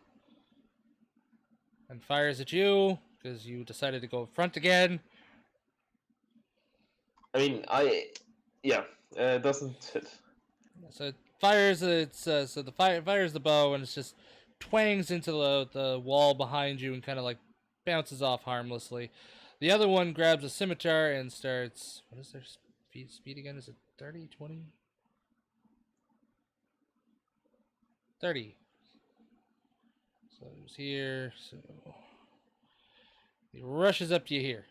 and fires at you because you decided to go front again. I mean, yeah, it doesn't hit. So it fires. So the fires the bow and it's just twangs into the wall behind you and kind of like bounces off harmlessly. The other one grabs a scimitar and starts. What is their speed again? Is it 30, 20? 30. So he's here. So he rushes up to you here.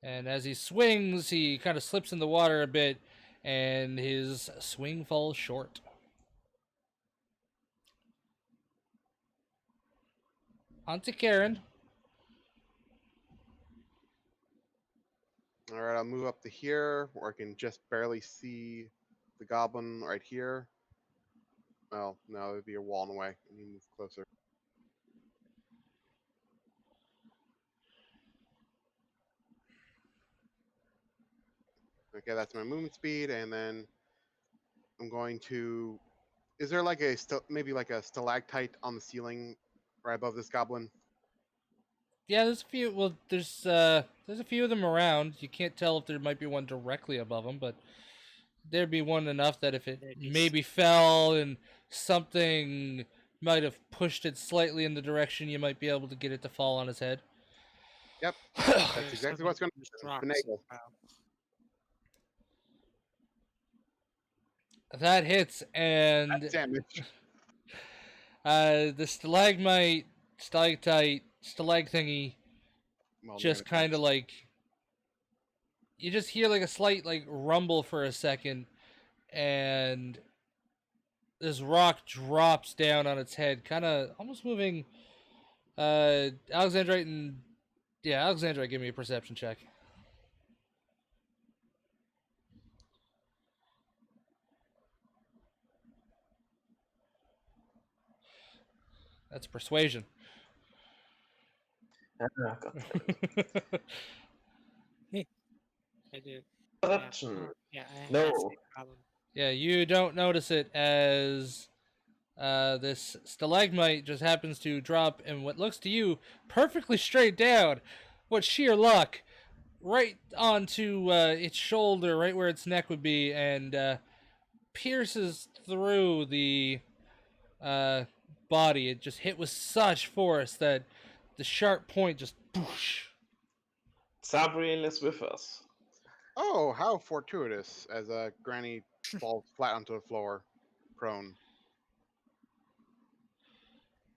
And as he swings, he kind of slips in the water a bit, and his swing falls short. Onto Karen. All right, I'll move up to here where I can just barely see the goblin right here. Well, no, it'd be a wall in the way. I need to move closer. Okay, that's my movement speed, and then I'm going to. Is there like maybe like a stalactite on the ceiling right above this goblin? Yeah, there's a few. Well, there's a few of them around. You can't tell if there might be one directly above him, but there'd be one enough that if it maybe fell and something might have pushed it slightly in the direction, you might be able to get it to fall on his head. Yep, that's exactly what's going to finagle. That hits, and That's damage. the stalagmite, stalactite, stalag thingy Well, just kind of like you just hear like a slight like rumble for a second, and this rock drops down on its head, kind of almost moving. Alexandrite and Alexandrite, give me a perception check. That's persuasion. Ah, God damn it. I do. Corruption. Yeah, I have No. that same problem. Yeah, you don't notice it as this stalagmite just happens to drop in what looks to you perfectly straight down. What sheer luck! Right onto its shoulder, right where its neck would be, and pierces through the body. It just hit with such force that the sharp point just boosh. Sabriel is with us. Oh, how fortuitous! As Granny falls flat onto the floor, prone.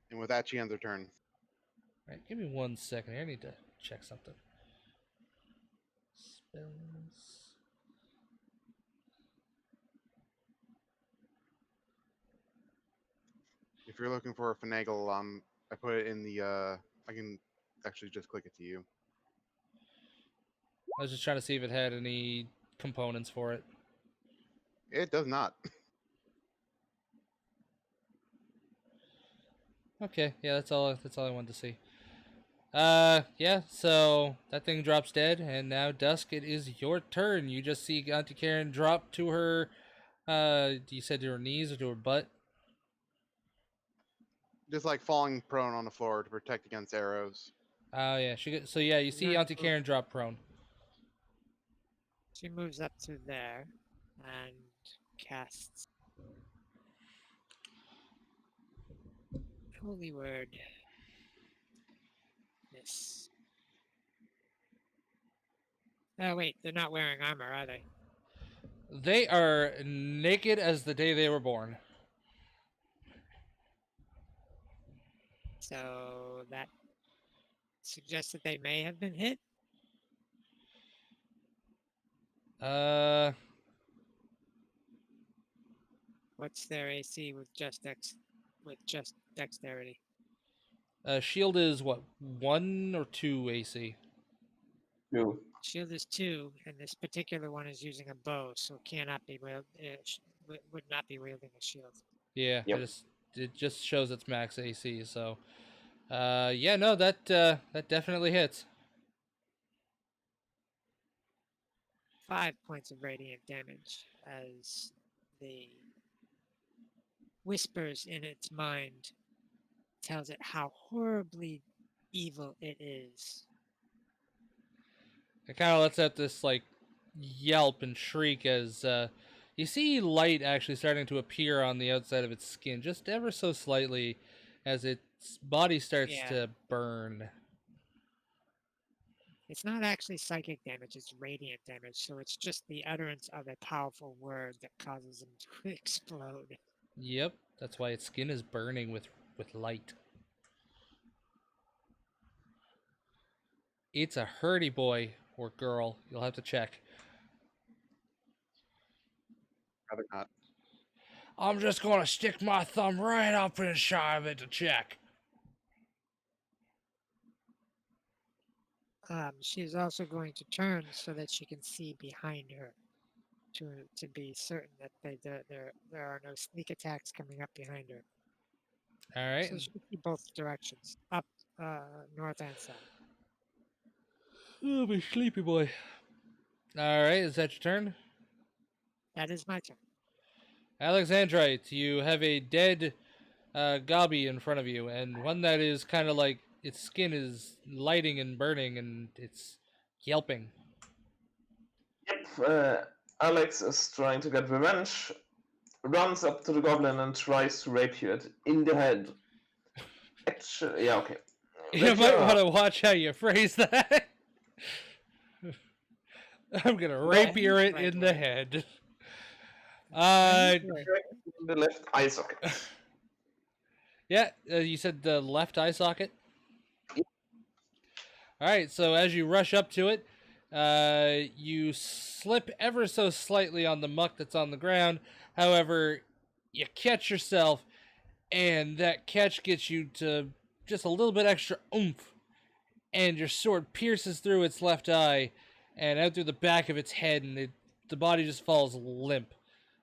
And with that, she ends her turn. Right, give me 1 second. I need to check something. Spells. If you're looking for a finagle, I put it in the. I can actually just click it to you. I was just trying to see if it had any components for it. It does not. Okay, yeah, that's all I wanted to see. Yeah, so that thing drops dead, and now Dusk, it is your turn. You just see Auntie Karen drop to her, you said to her knees or to her butt? Just like falling prone on the floor to protect against arrows. Oh, yeah, so yeah, you see Right. Auntie Karen drop prone. She moves up to there and casts Holy Word. This. Oh, wait, they're not wearing armor, are they? They are naked as the day they were born. So that suggests that they may have been hit. Uh, What's their AC with just dexterity? shield is what, 1 or 2 AC? You. Shield is 2, and this particular one is using a bow, so cannot be would not be wielding a shield. Yeah, Yep. it just shows its max AC, so yeah, no, that definitely hits. 5 points of radiant damage as the whispers in its mind tells it how horribly evil it is. It kind of lets out this like yelp and shriek as you see light actually starting to appear on the outside of its skin, just ever so slightly, as its body starts Yeah. to burn. It's not actually psychic damage, it's radiant damage, so it's just the utterance of a powerful word that causes him to explode. Yep, that's why its skin is burning with light. It's a hurdy boy or girl. You'll have to check. Rather not. I'm just gonna stick my thumb right up inside of it to check. She's also going to turn so that she can see behind her to be certain that there are no sneak attacks coming up behind her. All right. So she can see both directions, up, north and south. Oh, my sleepy boy. All right, is that your turn? That is my turn. Alexandrite, you have a dead gobby in front of you, and one that is kind of like its skin is lighting and burning, and it's yelping. Yep. Alex is trying to get revenge, runs up to the goblin and tries to rapier it in the head. Actually, yeah, okay. You might want to watch how you phrase that. I'm gonna rapier it in the head. In the left eye socket. Yeah, you said the left eye socket? Yep. Alright, so as you rush up to it, you slip ever so slightly on the muck that's on the ground. However, you catch yourself, and that catch gets you to just a little bit extra oomph. And your sword pierces through its left eye and out through the back of its head, and the body just falls limp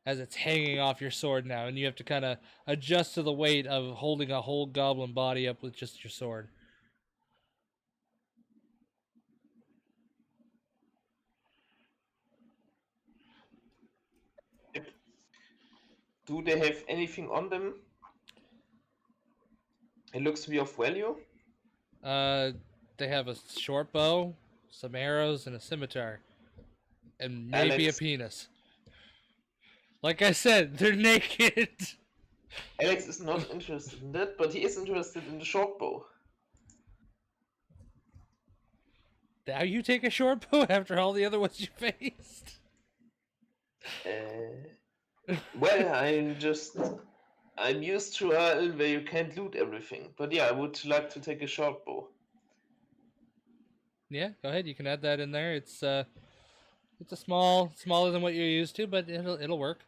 as it's hanging off your sword now, and you have to kind of adjust to the weight of holding a whole goblin body up with just your sword. Do they have anything on them? It looks to be of value. They have a short bow, some arrows, and a scimitar, and maybe Alex. a penis. Like I said, they're naked. Alex is not interested in that, but he is interested in the short bow. Now you take a short bow after all the other ones you faced. Well, I'm used to a where you can't loot everything, but yeah, I would like to take a short bow. Yeah, go ahead. You can add that in there. It's a smaller than what you're used to, but it'll work.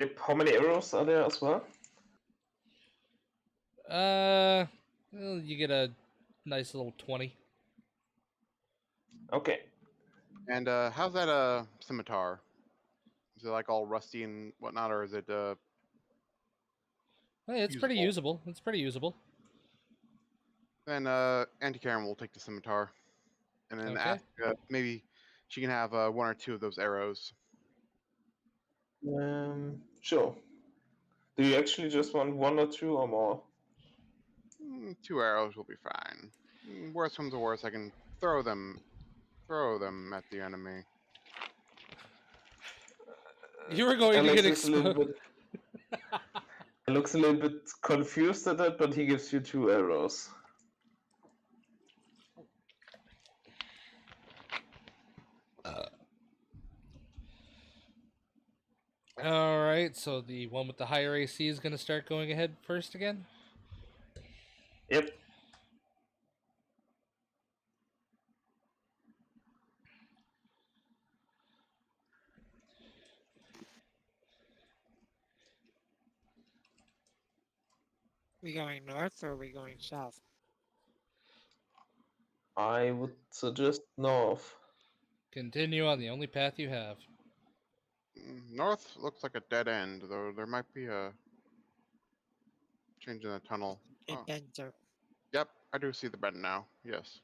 Yep. How many arrows are there as well? Well, you get a nice little 20. Okay. And how's that scimitar? Is it like all rusty and whatnot, or is it Hey, it's pretty usable? usable. It's pretty usable. Then Auntie Karen will take the scimitar, and then Okay. ask maybe she can have one or two of those arrows. Sure. Do you actually just want one or two or more? 2 arrows will be fine. Worst comes to worst, I can throw them at the enemy. You were going to Alex get is a little exposed. bit looks a little bit confused at that, but he gives you 2 arrows. All right, so the one with the higher AC is going to start going ahead first again. Yep. We going north or are we going south? I would suggest north. Continue on the only path you have. North looks like a dead end, though there might be a change in the tunnel. It Oh, bends out. yep, I do see the bend now. Yes.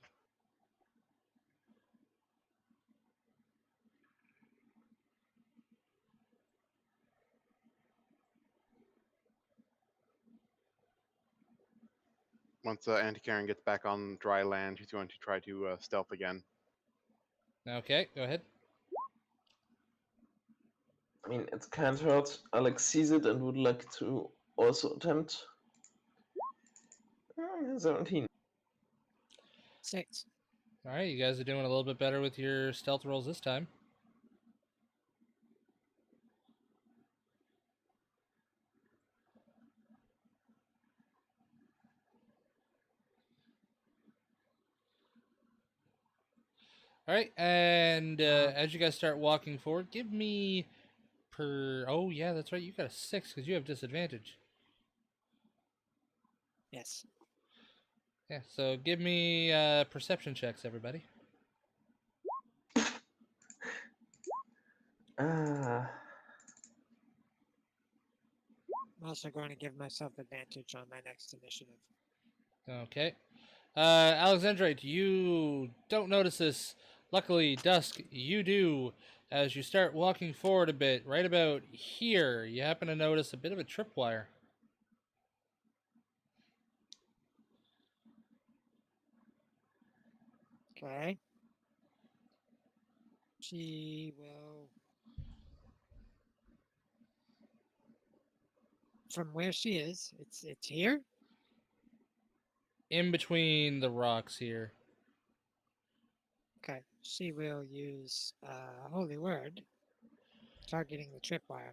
Once Auntie Karen gets back on dry land, she's going to try to stealth again. Okay, go ahead. I mean, it can't hurt. Alex sees it and would like to also attempt. 17. 6. All right, you guys are doing a little bit better with your stealth rolls this time. All right, and as you guys start walking forward, give me per. Oh yeah, that's right. You got a 6 because you have disadvantage. Yes. Yeah, so give me perception checks, everybody. Ah. I'm also going to give myself advantage on my next initiative. Okay. Alexandrite, you don't notice this. Luckily, Dusk, you do. As you start walking forward a bit, right about here, you happen to notice a bit of a tripwire. Okay. She will. From where she is, it's here. In between the rocks here. Okay. She will use holy word, targeting the tripwire.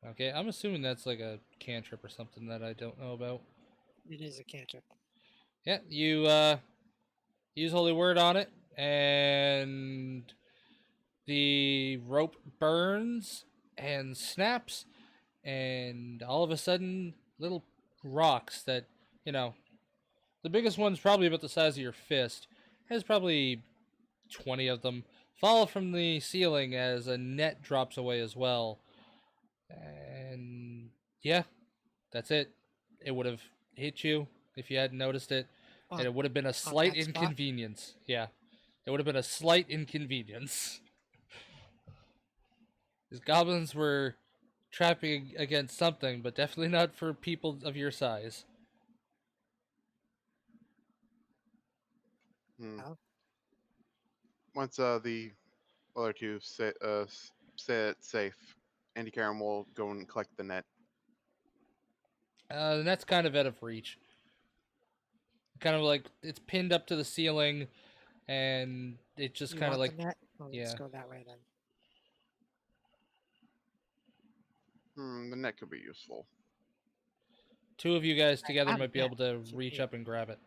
Okay, I'm assuming that's like a cantrip or something that I don't know about. It is a cantrip. Yeah, you use holy word on it, and the rope burns and snaps, and all of a sudden, little rocks that, you know, the biggest one's probably about the size of your fist. There's probably 20 of them. Fall from the ceiling as a net drops away as well. And yeah, that's it. It would have hit you if you hadn't noticed it. And it would have been a slight that spot? inconvenience. Yeah. It would have been a slight inconvenience. These goblins were trapping against something, but definitely not for people of your size. Hmm. Oh. Once the other two sit safe, Auntie Karen will go and collect the net. The net's kind of out of reach. Kind of like it's pinned up to the ceiling, and it just You kind of want like, the net? Well, let's yeah. go that way then. The net could be useful. Two of you guys together have might be that. able to Should reach be- up and grab it.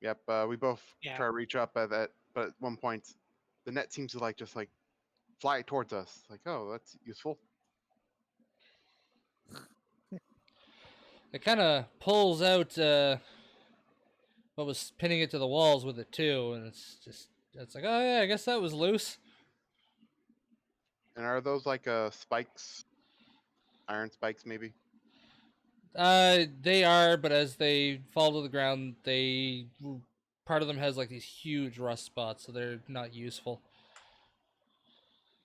Yep, we both Yeah. try to reach up at that, but at one point, the net seems to like just like fly it towards us. Like, oh, that's useful. It kind of pulls out what was pinning it to the walls with it too, and it's like, oh yeah, I guess that was loose. And are those like spikes, iron spikes maybe? They are, but as they fall to the ground, part of them has like these huge rust spots, so they're not useful.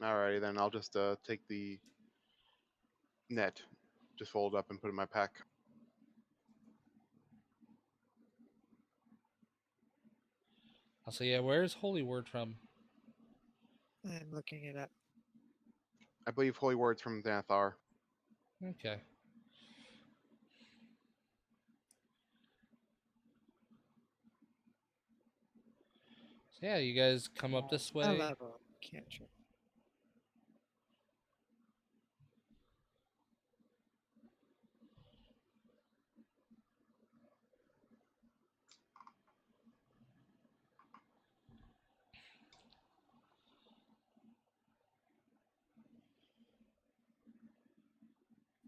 Alrighty, then I'll just take the net, just fold it up and put it in my pack. I'll say, yeah, where's Holy Word from? I'm looking it up. I believe holy words from Xanathar. Okay. So yeah, you guys come up this A way. level cantrip.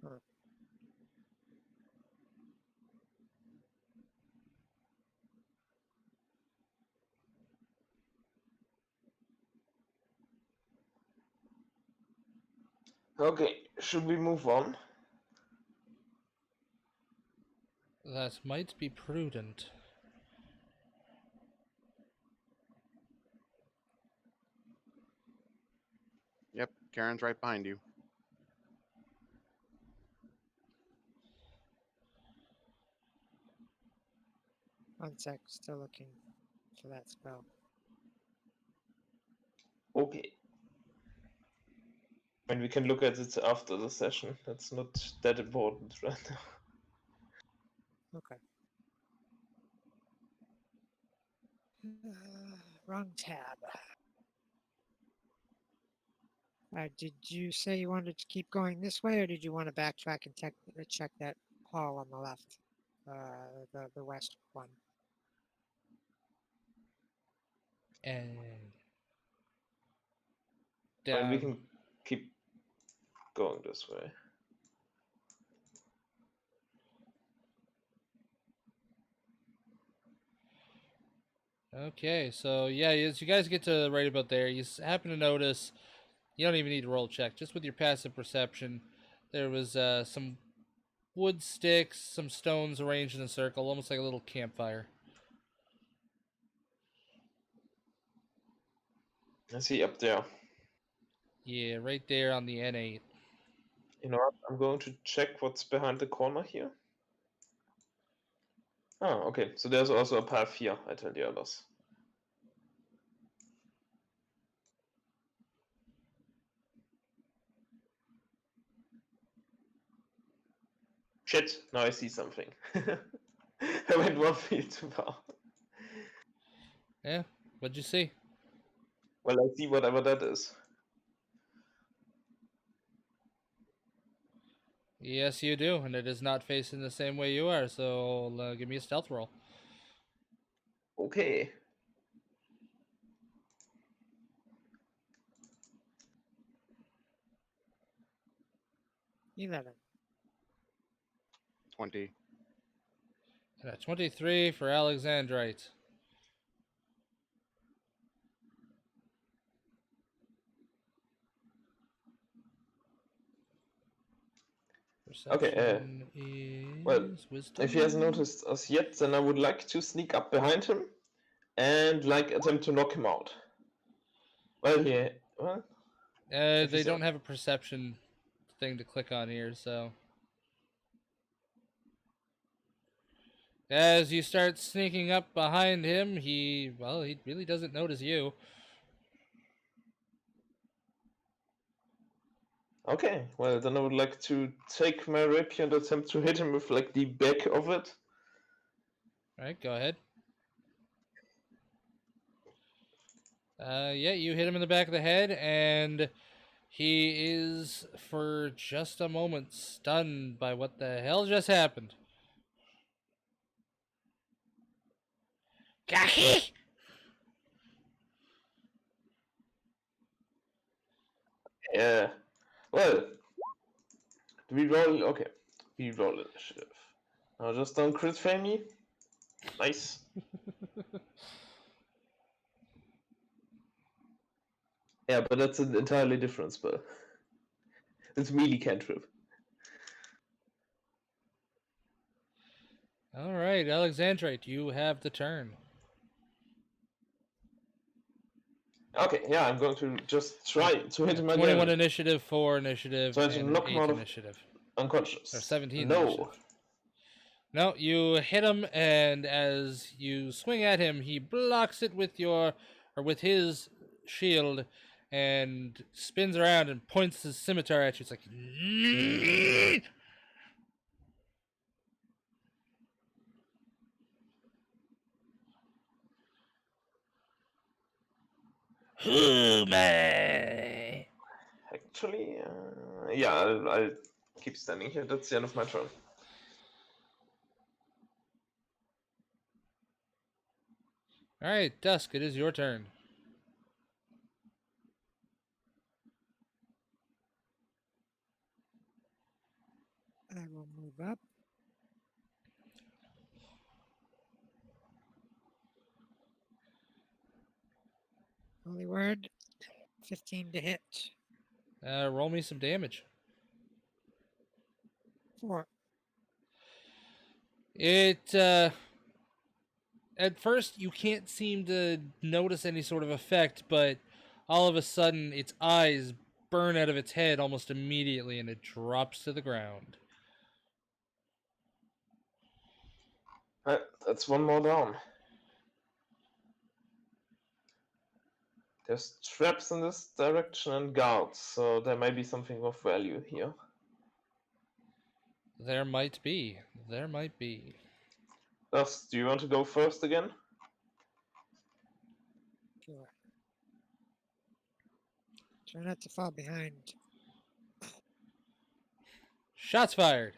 Huh. Okay, should we move on? That might be prudent. Yep, Karen's right behind you. One sec, still looking for that spell. Okay. And we can look at it after the session. That's not that important right now. Okay. Wrong tab. Did you say you wanted to keep going this way, or did you want to backtrack and check that hall on the left, the west one? And And we down. can keep going this way. Okay, so yeah, as you guys get to right about there, you happen to notice, you don't even need to roll a check, just with your passive perception, there was some wood sticks, some stones arranged in a circle, almost like a little campfire. I see up there. Yeah, right there on the N8. You know what? I'm going to check what's behind the corner here. Oh, okay. So there's also a path here, I tell the others. Shit, now I see something. I went 1 field too far. Yeah, what'd you see? Well, I see whatever that is. Yes, you do, and it is not facing the same way you are, so give me a stealth roll. Okay. $11. 20. And a 23 for Alexandrite. Okay, Perception is well, wisdom. if he hasn't noticed us yet, then I would like to sneak up behind him and like attempt to knock him out. Well, if They he's don't have a perception thing to click on here, so. As you start sneaking up behind him, he really doesn't notice you. Okay, well then I would like to take my rapier and attempt to hit him with like the back of it. Alright, go ahead. Yeah, you hit him in the back of the head, and he is, for just a moment, stunned by what the hell just happened. Gahi! Yeah. Well, do we roll? Okay. We roll initiative. Now just don't crit fail me. Nice. Yeah, but that's an entirely different spell. It's melee cantrip. All right, Alexandrite, you have the turn. Okay, yeah, I'm going to just try to hit him 21 again. initiative, 4 initiative, Try to and knock him 8 out of initiative. unconscious. Or 17 No. initiative. No, you hit him, and as you swing at him, he blocks it with with his shield, and spins around and points his scimitar at you. It's like, who may? Actually, yeah, I'll keep standing here. That's the end of my turn. All right, Dusk, it is your turn. I will move up. Holy word. 15 to hit. Roll me some damage. 4. It at first you can't seem to notice any sort of effect, but all of a sudden its eyes burn out of its head almost immediately, and it drops to the ground. That's one more down. There's traps in this direction and guards, so there may be something of value here. There might be. There might be. Thus, do you want to go first again? Sure. Try not to fall behind. Shots fired.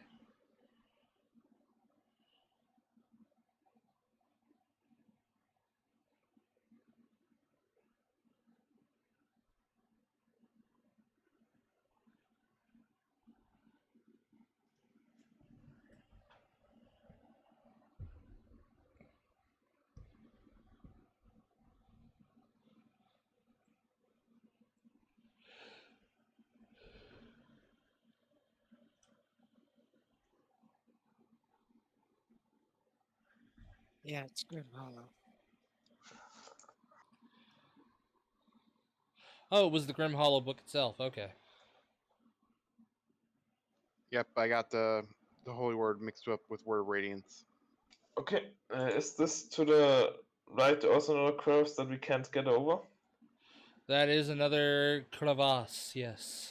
Yeah, it's Grim Hollow. Oh, it was the Grim Hollow book itself. Okay. Yep, I got the holy word mixed up with word of radiance. Okay, is this to the right also another crevice that we can't get over? That is another crevasse, yes.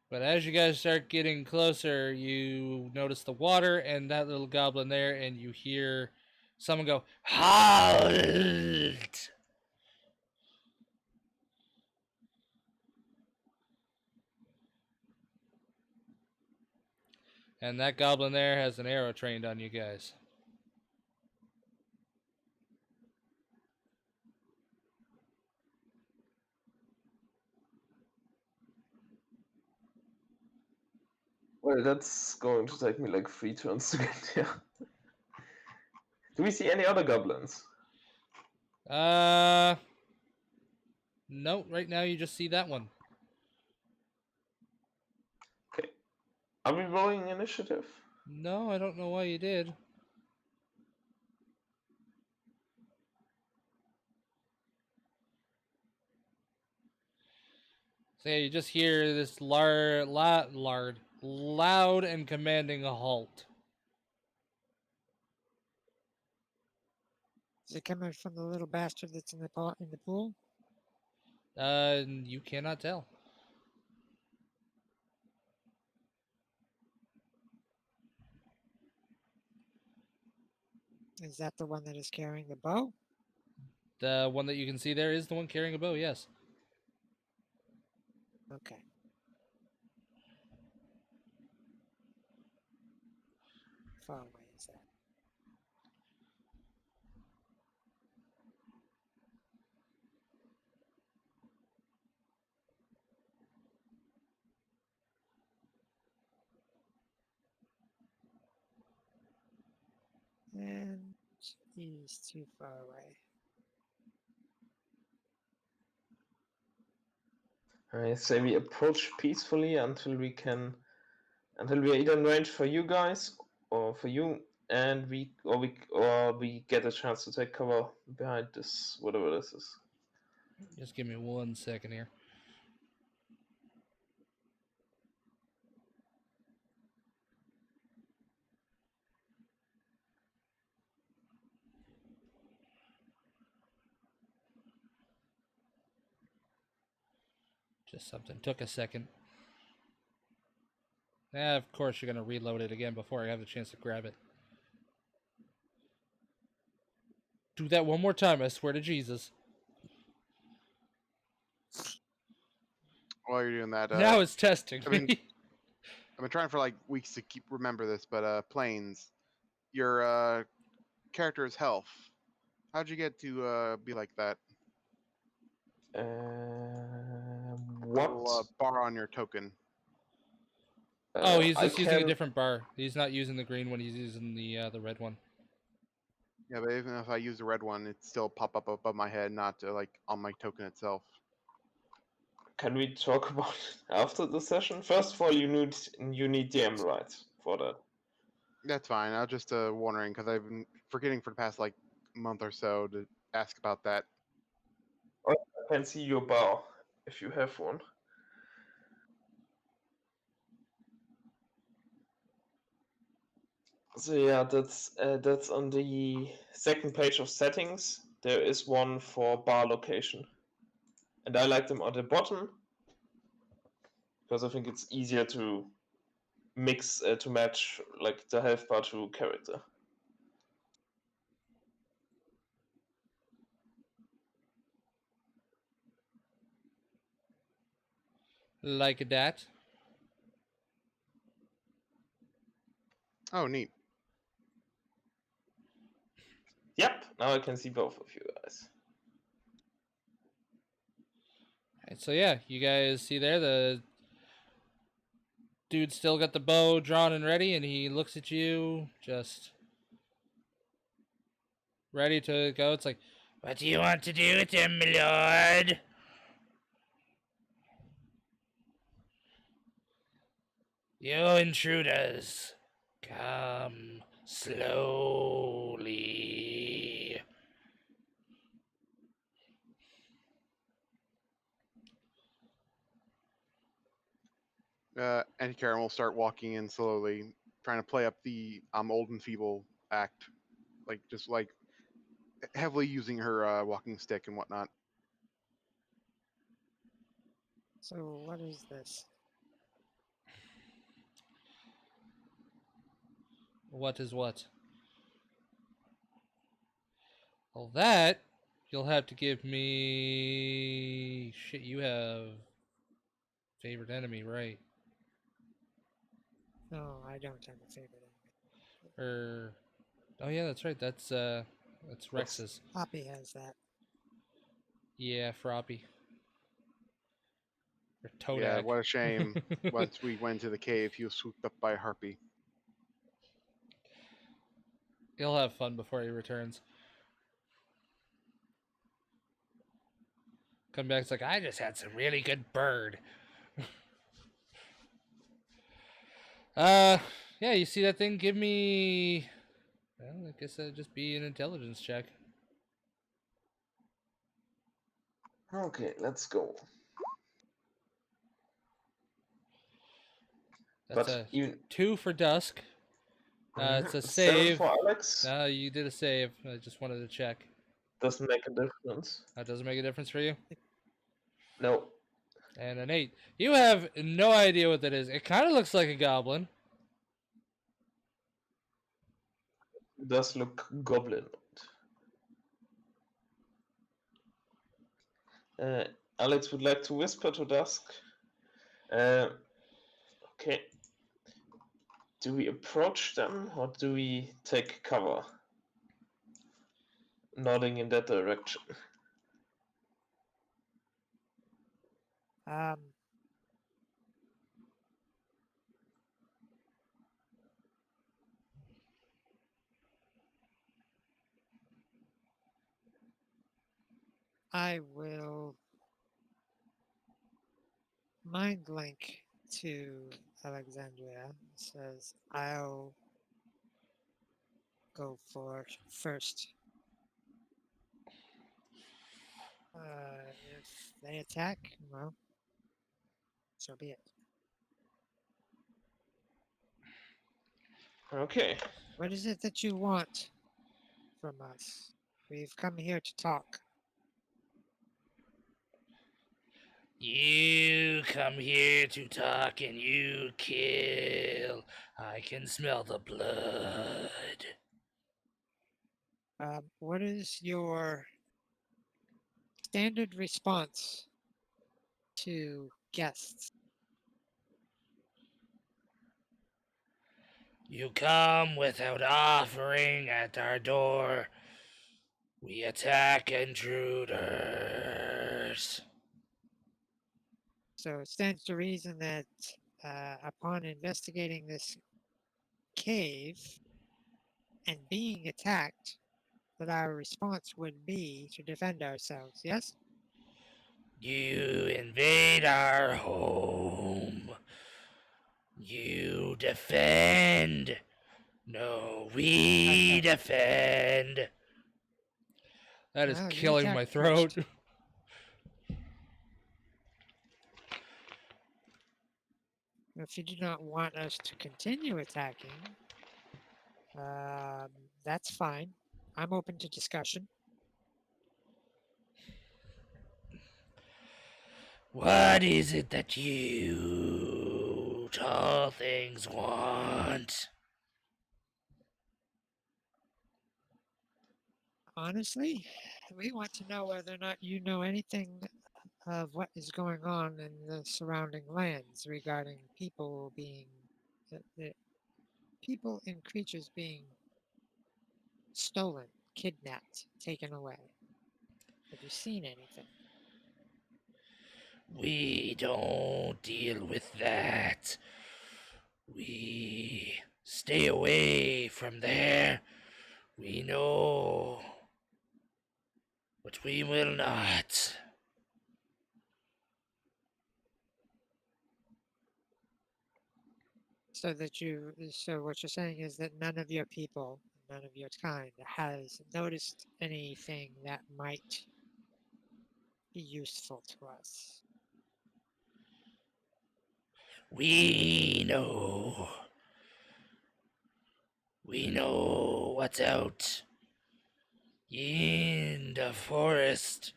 But as you guys start getting closer, you notice the water and that little goblin there, and you hear someone go, "Halt!" And that goblin there has an arrow trained on you guys. Well, that's going to take me like 3 turns to get there. Do we see any other goblins? No, right now you just see that one. Okay. Are we rolling initiative? No, I don't know why you did. So yeah, you just hear this loud and commanding a halt. Is it coming from the little bastard that's in the pool? You cannot tell. Is that the one that is carrying the bow? The one that you can see there is the one carrying a bow, yes. Okay. Far away is that? And he's too far away. I say we approach peacefully until we are either in range for you guys or for you, and we get a chance to take cover behind this whatever this is. Just give me 1 second here. Just something took a second. Of course you're gonna reload it again before I have the chance to grab it. Do that one more time, I swear to Jesus. While you're doing that, Now it's testing I me. mean- I've been trying for like weeks to remember this, but planes, your character's health. How'd you get to be like that? What? Little bar on your token. Oh, he's I just using a can- different bar. He's not using the green one, he's using the red one. Yeah, but even if I use the red one, it still pop up above my head, not like on my token itself. Can we talk about it after the session? First of all, you need the emerald for that. That's fine. I was just wondering because I've been forgetting for the past like month or so to ask about that. I can see your bar if you have one. So yeah, that's on the second page of settings. There is one for bar location, and I like them at the bottom because I think it's easier to mix to match like the health bar to character. Like that. Oh, neat. Yep, now I can see both of you guys. Alright, so yeah, you guys see there, the dude still got the bow drawn and ready, and he looks at you, just ready to go. It's like, what do you want to do with him, my lord? You intruders, come slowly. Anti-Karen will start walking in slowly, trying to play up the I'm old and feeble act, like just like heavily using her walking stick and whatnot. So what is this? What is what? Well, that you'll have to give me. Shit, you have favorite enemy, right? No, I don't have a favorite enemy. Oh yeah, that's right. That's Rex's. Hoppy has that. Yeah, Froppy. Or Todak. Yeah, what a shame. Once we went to the cave, he was swooped up by a harpy. He'll have fun before he returns. Come back, it's like, I just had some really good bird. Yeah, you see that thing? Give me... Well, I guess that'd just be an intelligence check. Okay, let's go. That's But a even 2 for Dusk. It's a 7 save. for Alex No, you did a save. I just wanted to check. doesn't make a difference. That doesn't make a difference for you? No, And an 8. You have no idea what that is. It kind of looks like a goblin. it does look goblin. Alex would like to whisper to Dusk. Okay. Do we approach them or do we take cover? Nodding in that direction. Um, I will mind link to Alexandria. It says I'll go for first. If they attack, well, so be it. Okay. What is it that you want from us? We've come here to talk. You come here to talk and you kill. I can smell the blood. What is your standard response to guests? You come without offering at our door. We attack intruders. So it stands to reason that upon investigating this cave and being attacked, that our response would be to defend ourselves, yes? You invade our home. You defend. No, we defend. That is Well, you killing my attacked throat. first. If you do not want us to continue attacking, that's fine. I'm open to discussion. What is it that you tall things want? Honestly, we want to know whether or not you know anything of what is going on in the surrounding lands regarding people being, the people and creatures being stolen, kidnapped, taken away. Have you seen anything? We don't deal with that. We stay away from there. We know, but we will not. So what you're saying is that none of your people, none of your kind has noticed anything that might be useful to us. We know. We know what's out in the forest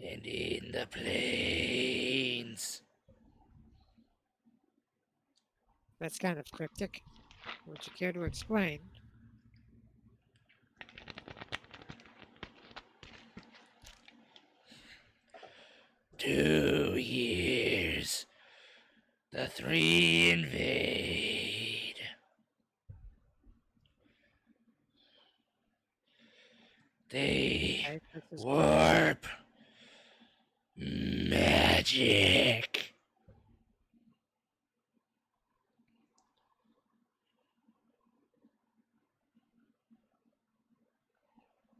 and in the plains. That's kind of cryptic. Would you care to explain? 2 years. The three invade. They Okay, this is warp magic.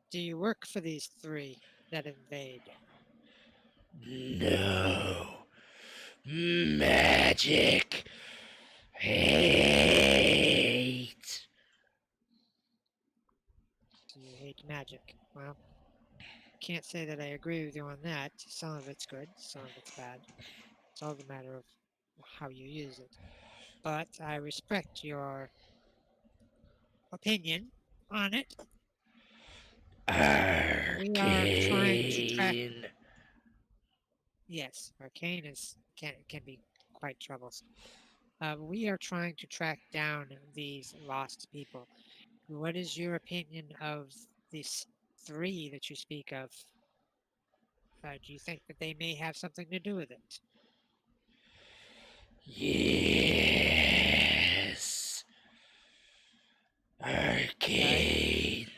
Do you work for these three that invade? No. Magic. Hate. Do you hate magic? Well, can't say that I agree with you on that. Some of it's good, some of it's bad. It's all a matter of how you use it. But I respect your opinion on it. We are trying to track. Arcane. Yes, arcane can be quite troublesome. We are trying to track down these lost people. What is your opinion of these three that you speak of? Do you think that they may have something to do with it? Yes. Arcane.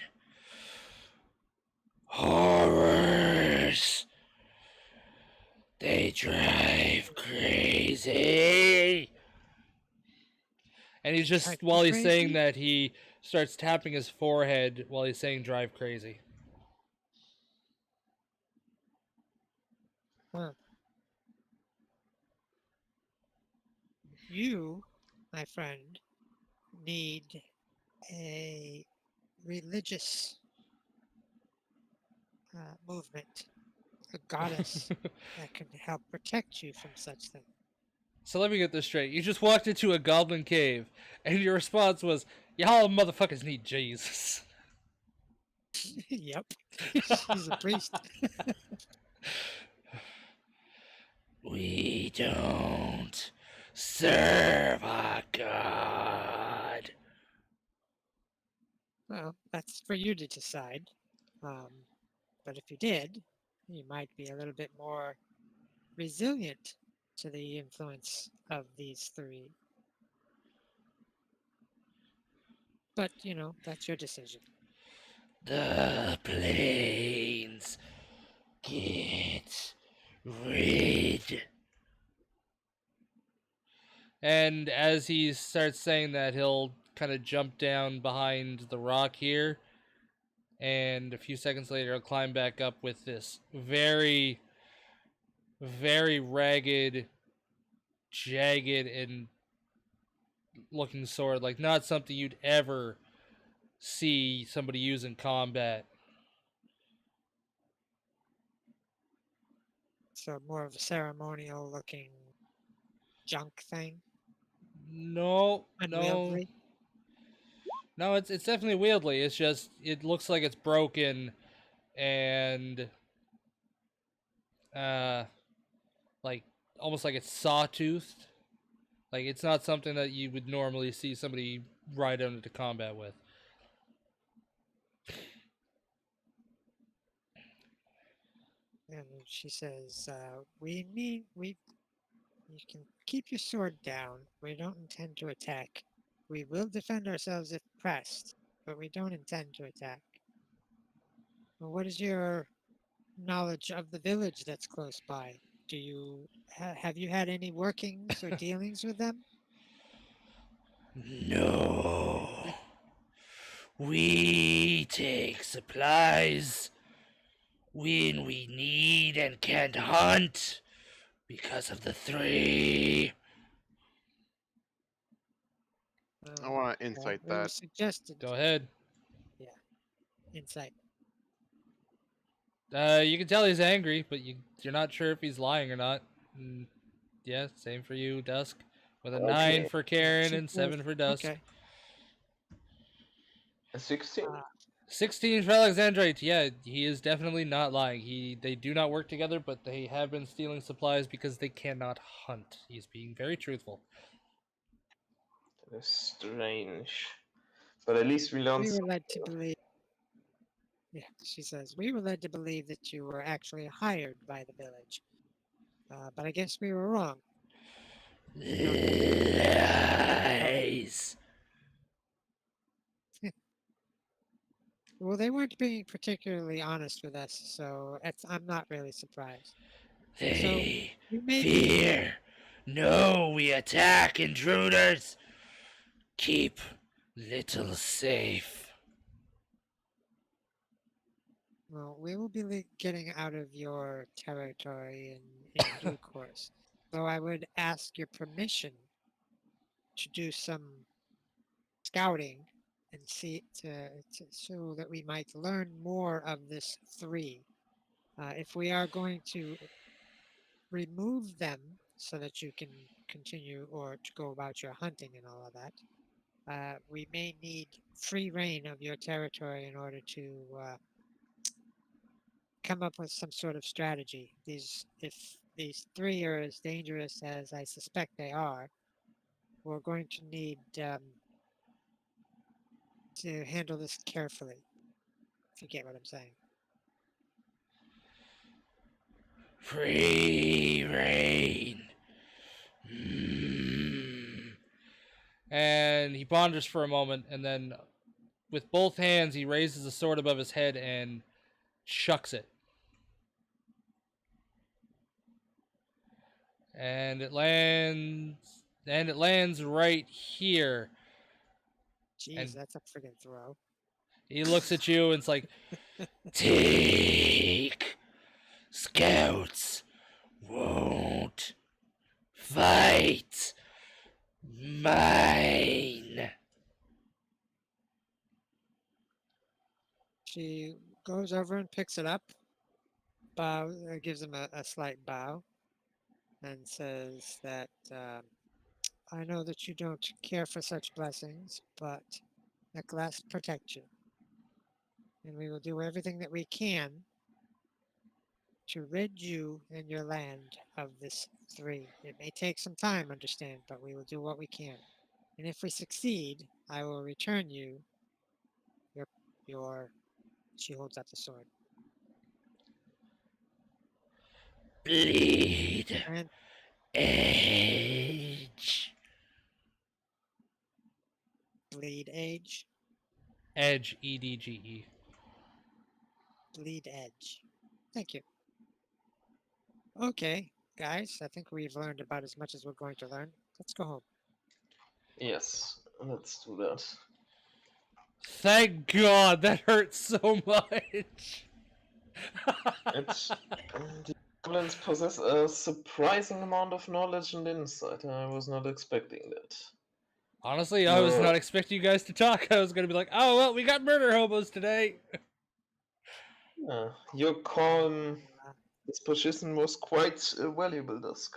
Horrors. They drive crazy. And he's just, Drive you while he's saying crazy? that, he starts tapping his forehead while he's saying drive crazy. Huh. You, my friend, need a religious movement, a goddess that can help protect you from such things. So let me get this straight. You just walked into a goblin cave, and your response was, "Y'all motherfuckers need Jesus." Yep, she's a priest. We don't serve a god. Well, that's for you to decide. But if you did, you might be a little bit more resilient to the influence of these three. But, that's your decision. The planes get rid. And as he starts saying that, he'll kind of jump down behind the rock here. And a few seconds later, he'll climb back up with this very, very ragged, jagged, and looking sword. Like, not something you'd ever see somebody use in combat. So more of a ceremonial looking junk thing. No, Unwieldy. no. It's definitely wieldy. It's just it looks like it's broken, and like almost like it's sawtoothed. Like it's not something that you would normally see somebody ride out into combat with. And she says, you can keep your sword down. We don't intend to attack. We will defend ourselves if pressed, but we don't intend to attack. Well, what is your knowledge of the village that's close by? Do you have you had any workings or dealings with them? No. We take supplies when we need and can't hunt because of the three. I want to insight Well, we that. suggested Go ahead. insight. You can tell he's angry, but you're not sure if he's lying or not. Mm, yeah, same for you, Dusk. With a 9 Okay. for Karen She and says, 7 for Dusk. Okay. A 16. 16 for Alexandrite. Yeah, he is definitely not lying. They do not work together, but they have been stealing supplies because they cannot hunt. He's being very truthful. That is strange. But at least we learned We were led to something. believe. Yeah, she says we were led to believe that you were actually hired by the village, but I guess we were wrong. Lies. Well, they weren't being particularly honest with us, so I'm not really surprised. They You may fear. No, we attack intruders. Keep little safe. Well, we will be getting out of your territory in due course. Though I would ask your permission to do some scouting and see so that we might learn more of this three. If we are going to remove them so that you can continue or to go about your hunting and all of that, we may need free reign of your territory in order to come up with some sort of strategy. If these three are as dangerous as I suspect they are, we're going to need to handle this carefully. If you get what I'm saying. Free reign. Mm. And he ponders for a moment, and then with both hands, he raises the sword above his head and chucks it. And it lands right here. Jeez, And that's a friggin' throw. he looks at you and it's like, take scouts won't fight mine. She goes over and picks it up, gives him a slight bow, and says that I know that you don't care for such blessings, but the glass protect you. And we will do everything that we can to rid you and your land of this three. It may take some time, understand, but we will do what we can. And if we succeed, I will return you your she holds up the sword. Bleed And edge. bleed age. Edge, EDGE. Bleed edge. Thank you. Okay, guys, I think we've learned about as much as we're going to learn. Let's go home. Yes, let's do that. Thank God, that hurts so much. It's the goblins possess a surprising amount of knowledge and insight. I was not expecting that. Honestly, I was Your- not expecting you guys to talk. I was gonna be like, oh, well, we got murder hobos today. Your calm disposition was quite valuable, Dusk.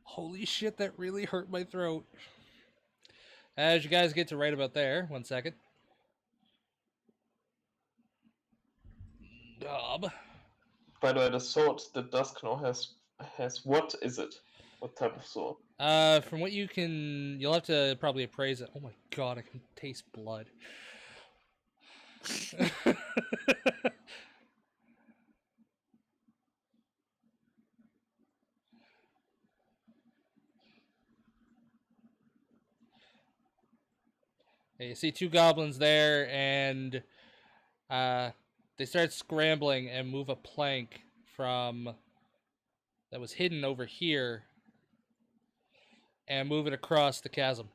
Holy shit, that really hurt my throat. As you guys get to right about there, 1 second. Dob. By the way, the sword that Dusk now has what is it? What type of sword? From what you'll have to probably appraise it. Oh my god, I can taste blood. Yeah, you see two goblins there, and they start scrambling and move a plank from that was hidden over here and move it across the chasm.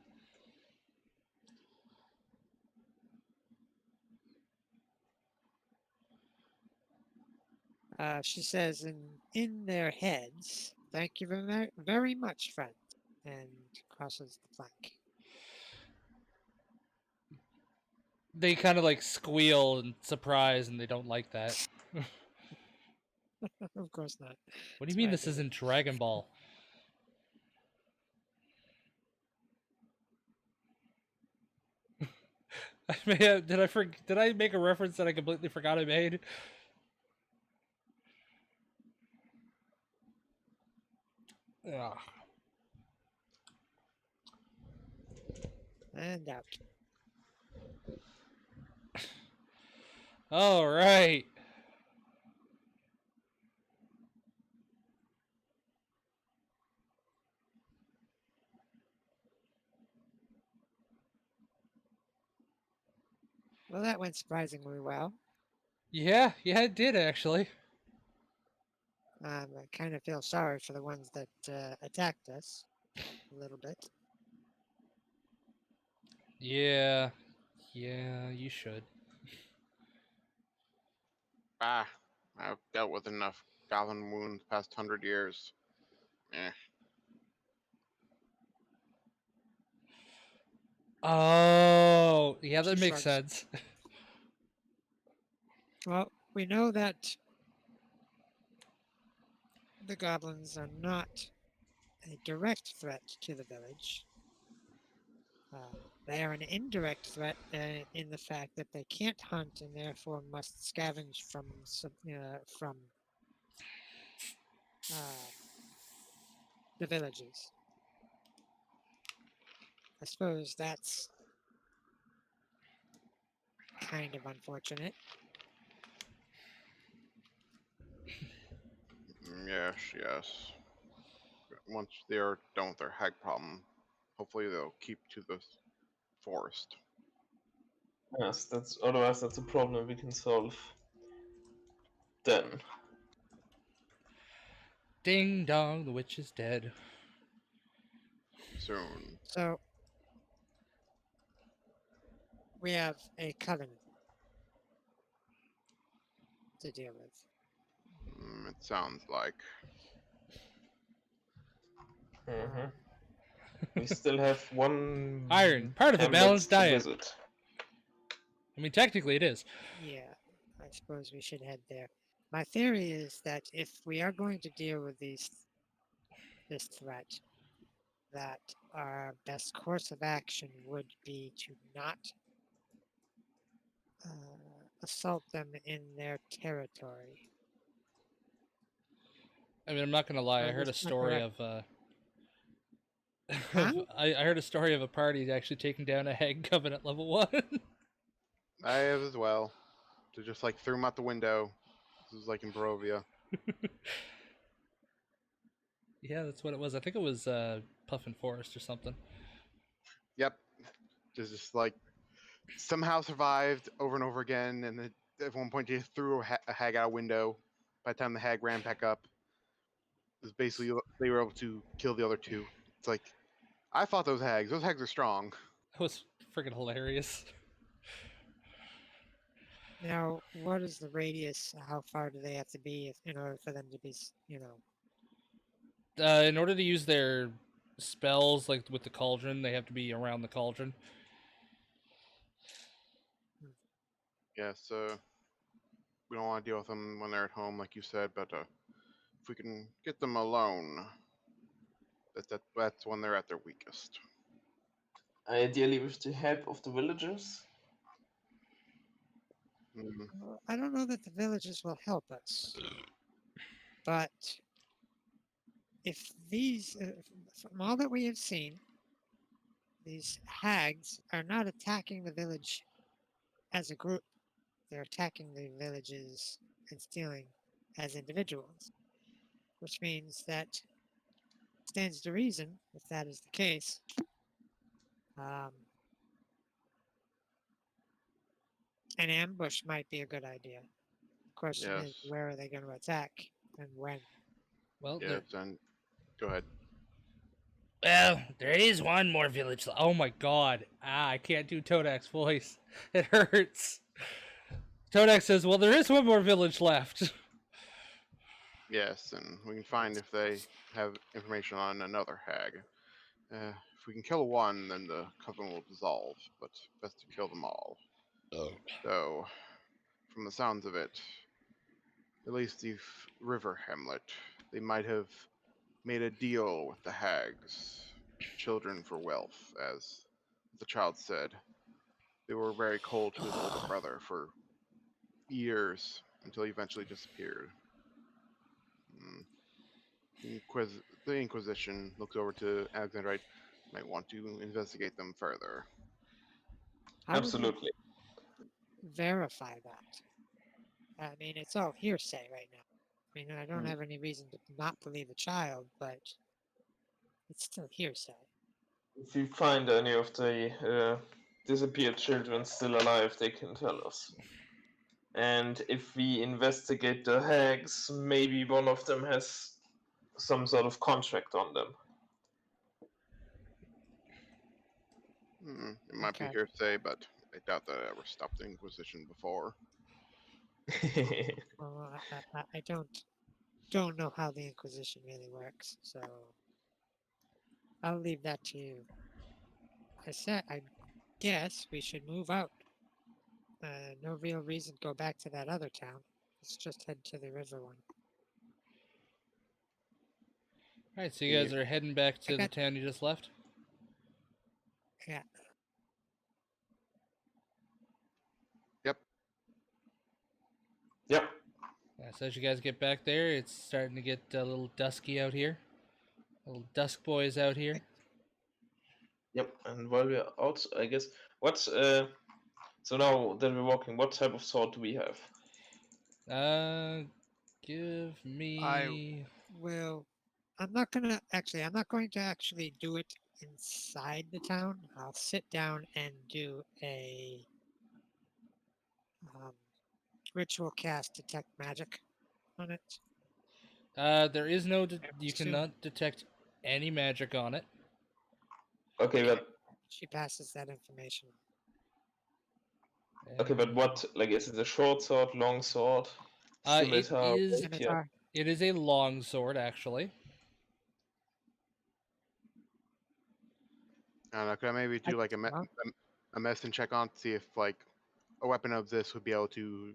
She says in their heads, thank you very, very much, friend, and crosses the plank. They kind of like squeal in surprise, and they don't like that. Of course not. What do you That's mean why I this did it. isn't Dragon Ball? Did I make a reference that I completely forgot I made? Ugh. And out. All right. Well, that went surprisingly well. Yeah, it did actually. I kind of feel sorry for the ones that attacked us a little bit. Yeah, you should. Ah, I've dealt with enough goblin wounds past 100 years. Eh. Oh, yeah, that She makes shrugs. sense. Well, we know that the goblins are not a direct threat to the village. They are an indirect threat in the fact that they can't hunt and therefore must scavenge from the villages. I suppose that's kind of unfortunate. Yes. Once they're done with their hag problem, hopefully they'll keep to the forest. Yes, that's a problem we can solve. Then. Ding dong, the witch is dead. Soon. So we have a covenant. to deal with. It sounds like. Mhm. We still have one Iron, part of a hamlet balanced to diet. visit. I mean, technically it is. Yeah, I suppose we should head there. My theory is that if we are going to deal with this threat, that our best course of action would be to not assault them in their territory. I mean, I'm not gonna lie. I heard a Understand story correct. of Huh? I heard a story of a party actually taking down a hag coven at level 1. I have as well. To just like threw him out the window. This is like in Barovia. Yeah, that's what it was. I think it was Puffin Forest or something. Yep. Just like somehow survived over and over again, and then at one point they threw a hag out a window. By the time the hag ran back up, it was basically they were able to kill the other two. It's like I fought those hags. Those hags are strong. That was freaking hilarious. Now, what is the radius? How far do they have to be in order for them to be, In order to use their spells, like with the cauldron, they have to be around the cauldron. Yeah, so we don't want to deal with them when they're at home, like you said. But if we can get them alone, that's when they're at their weakest. Ideally, with the help of the villagers. Mm, I don't know that the villages will help us, but if these, from all that we have seen, these hags are not attacking the village as a group. They're attacking the villages and stealing as individuals, which means that stands to reason, if that is the case, um, an ambush might be a good idea. The question is, yes, where are they going to attack and when? Well, yes, and go ahead. there is one more village. Oh my god! I can't do Todak's voice. It hurts. Todak says, "Well, there is one more village left." Yes, and we can find if they have information on another hag. If we can kill one, then the coven will dissolve, but best to kill them all. Oh. So, from the sounds of it, at least the river hamlet, they might have made a deal with the hags, children for wealth, as the child said. They were very cold to his older brother for years until he eventually disappeared. Mm. The Inquisition looks over to Alexandrite, might want to investigate them further. How would we Absolutely. verify that? I mean, it's all hearsay right now. I mean, I don't Mm. have any reason to not believe the child, but it's still hearsay. If we find any of the disappeared children still alive, they can tell us. And if we investigate the hags, maybe one of them has some sort of contract on them. It might be Okay. hearsay, but I doubt that it ever stopped the Inquisition before. Well, I don't know how the Inquisition really works, so I'll leave that to you. I guess we should move out. No real reason to go back to that other town. Let's just head to the river one. All right, so you guys are heading back to the got- town you just left. Yeah. Yep. Yep. Yeah, so as you guys get back there, it's starting to get a little dusky out here. Little dusk boys out here. Yep. And while we're out, I guess so now that we're walking, what type of sword do we have? Give me. Well, I'm not going to actually do it inside the town. I'll sit down and do a ritual cast detect magic on it. There is no. I You assume cannot detect any magic on it. Okay, Okay. but she passes that information on. okay, but And what, like, is it a short sword, long sword? It Scimitar, is rapier. Scimitar. it is a long sword, actually. I don't know. Could I maybe I do like a, guess so. a medicine check on to see if like a weapon of this would be able to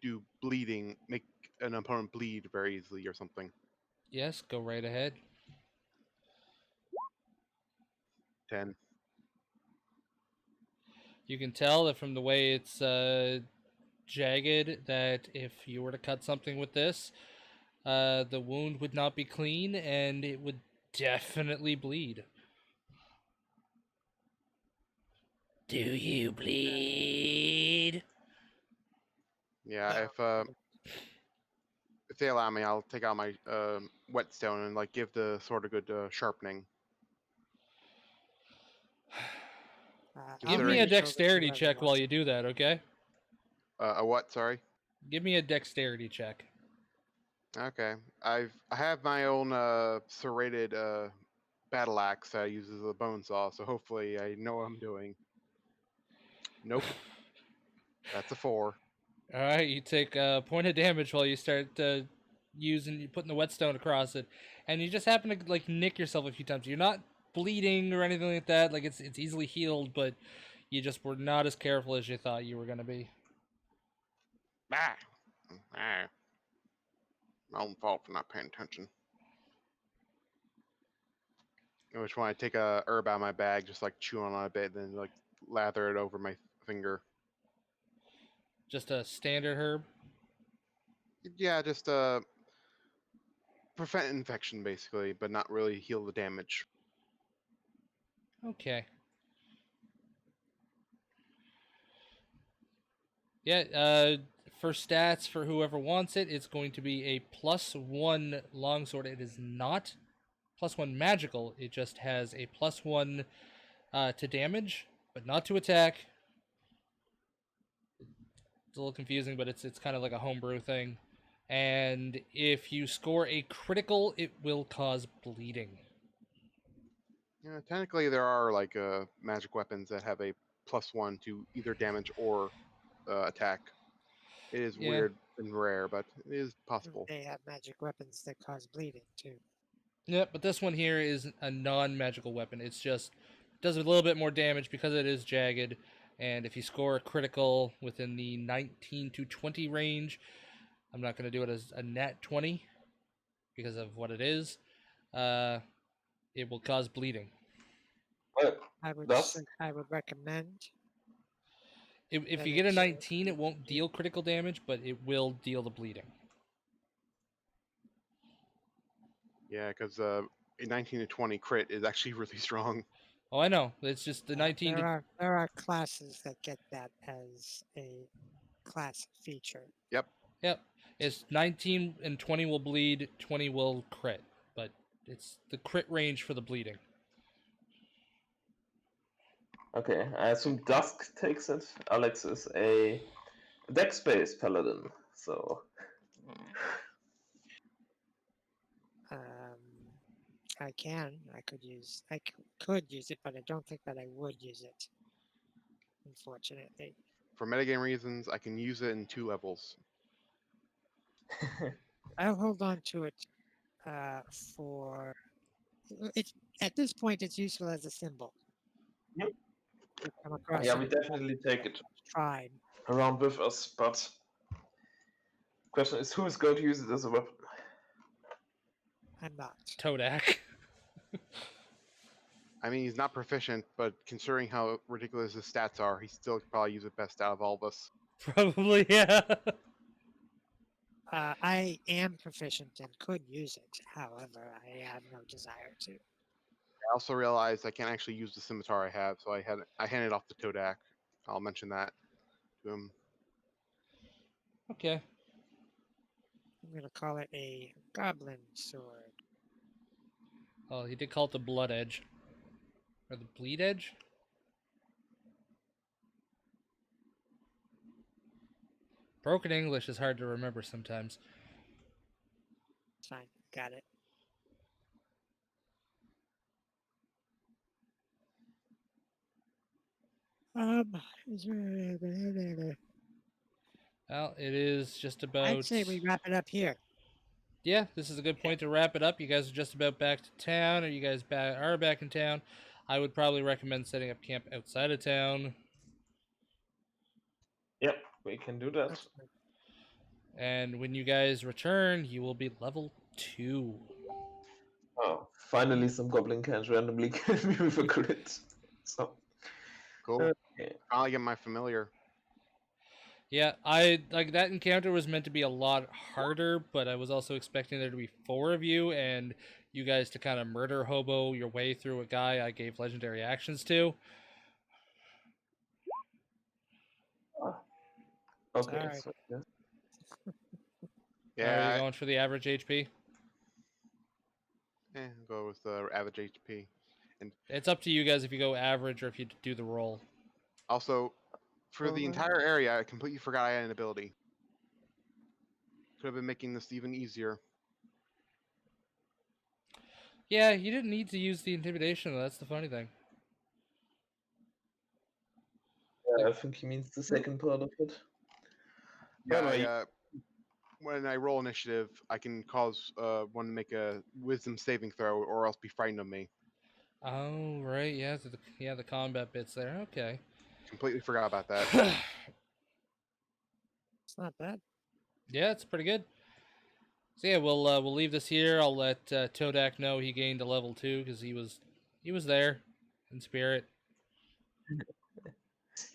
do bleeding, make an opponent bleed very easily or something? Yes, go right ahead. 10. You can tell that from the way it's jagged that if you were to cut something with this, the wound would not be clean and it would definitely bleed. Do you bleed? Yeah, No, if they allow me, I'll take out my whetstone and like give the sword a good sharpening. I'll Give me Considering- a hand it over to dexterity whoever check while wants you do that, okay? A what? Sorry. Give me a dexterity check. Okay. I have my own serrated battle axe that I use as a bone saw, so hopefully I know what I'm doing. Nope. That's a 4. All right, you take a point of damage while you start putting the whetstone across it, and you just happen to like nick yourself a few times. You're not bleeding or anything like that. Like it's easily healed, but you just were not as careful as you thought you were gonna be. Ah. Ah. My own fault for not paying attention. In which one I take a herb out of my bag, just like chew on it a bit, then like lather it over my finger. Just a standard herb. Yeah, just prevent infection basically, but not really heal the damage. Okay. Yeah. For stats for whoever wants it, it's going to be a +1 longsword. It is not +1 magical. It just has a +1 to damage, but not to attack. It's a little confusing, but it's kind of like a homebrew thing. And if you score a critical, it will cause bleeding. Yeah, technically there are like magic weapons that have a +1 to either damage or attack. It is Yeah. weird and rare, but it is possible. They have magic weapons that cause bleeding too. Yeah, but this one here is a non-magical weapon. It's just does a little bit more damage because it is jagged. And if you score a critical within the 19 to 20 range, I'm not going to do it as a nat 20 because of what it is. It will cause bleeding. Well, I would That's- I would recommend If that you get a it's, 19, it won't deal critical damage, but it will deal the bleeding. Yeah, because a 19 to 20 crit is actually really strong. Oh, I know. It's just the 19 to there are classes that get that as a class feature. Yep. It's 19 and 20 will bleed, 20 will crit, but it's the crit range for the bleeding. Okay, I assume Dusk takes it. Alex is a dex-based paladin, so I can. I could use. Could use it, but I don't think that I would use it. Unfortunately, For metagame reasons, I can use it in 2 levels. I'll hold on to it for. It's at this point. It's useful as a symbol. Yep. To come across yeah, it we definitely take it tribe. around with us. But question is, who is going to use it as a weapon? I'm not. Todak. I mean, he's not proficient, but considering how ridiculous his stats are, he still could probably use it best out of all of us. Probably, yeah. I am proficient and could use it. However, I have no desire to. I also realized I can't actually use the scimitar I have, so I handed off to Todak. I'll mention that to him. Okay. I'm gonna call it a goblin sword. Oh, he did call it the blood edge. Or the bleed edge? Broken English is hard to remember sometimes. Fine, got it. Is there- Well, it is just about. I'd say we wrap it up here. Yeah, this is a good point to wrap it up. You guys are just about back to town, or you guys are back in town. I would probably recommend setting up camp outside of town. Yep, we can do that. That's fine. And when you guys return, you will be level 2. Oh, finally some goblin cans randomly kill me with a crit. So, Cool. okay. Finally get my familiar. Yeah, I like that encounter was meant to be a lot harder, but I was also expecting there to be 4 of you and you guys to kind of murder hobo your way through a guy I gave legendary actions to. Okay, Alright. so yeah. Are you Yeah, going for the average HP? go with the average HP. It's up to you guys if you go average or if you do the roll. Also, for the Alright. entire area, I completely forgot I had an ability. Could have been making this even easier. Yeah, you didn't need to use the intimidation, though. That's the funny thing. Yeah, I think he means the second part of it. Yeah, By the way, when I roll initiative, I can cause one to make a wisdom saving throw or else be frightened of me. Oh, right. Yeah, the combat bits there. Okay. Completely forgot about that. It's not bad. Yeah, it's pretty good. So yeah, we'll leave this here. I'll let Todak know he gained a level 2 because he was there in spirit.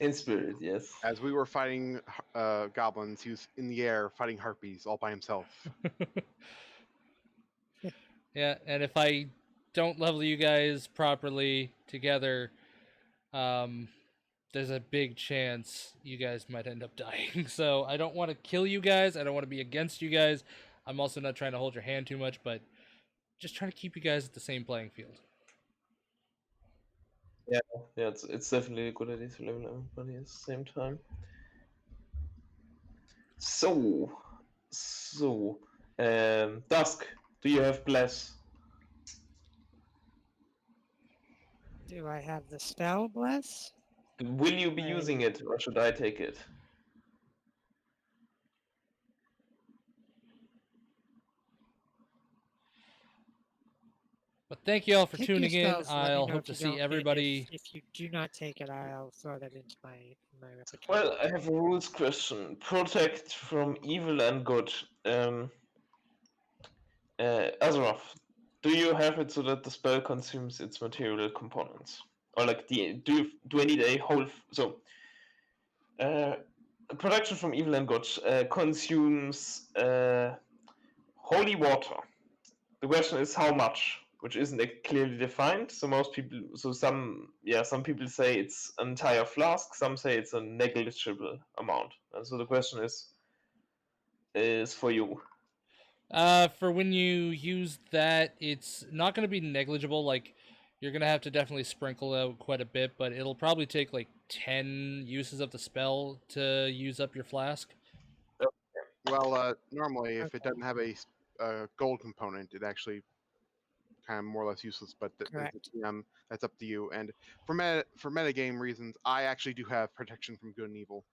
in spirit, yes. As we were fighting goblins, he was in the air fighting harpies all by himself. Yeah, and if I don't level you guys properly together, there's a big chance you guys might end up dying. So I don't want to kill you guys. I don't want to be against you guys. I'm also not trying to hold your hand too much, but just trying to keep you guys at the same playing field. Yeah, it's definitely a good idea to level everybody at the same time. So, Dusk, do you have bless? Do I have the spell bless? Will you be I- using it, or should I take it? But thank you all for Pick your tuning in. spells, let me I'll know hope if to you see don't- everybody. If you do not take it, I'll throw that into my repertoire. Well, I have a rules question. Protect from evil and good. Azeroth, do you have it so that the spell consumes its material components, or like do I need a whole? Protection from evil and good consumes holy water. The question is how much, which isn't clearly defined. So some people say it's an entire flask, some say it's a negligible amount. And so the question is for you. For when you use that, it's not going to be negligible. Like, you're going to have to definitely sprinkle out quite a bit, but it'll probably take like 10 uses of the spell to use up your flask. Well, normally, if it doesn't have a gold component, it actually kind of more or less useless. But Correct. that's up to you. And for metagame reasons, I actually do have protection from good and evil.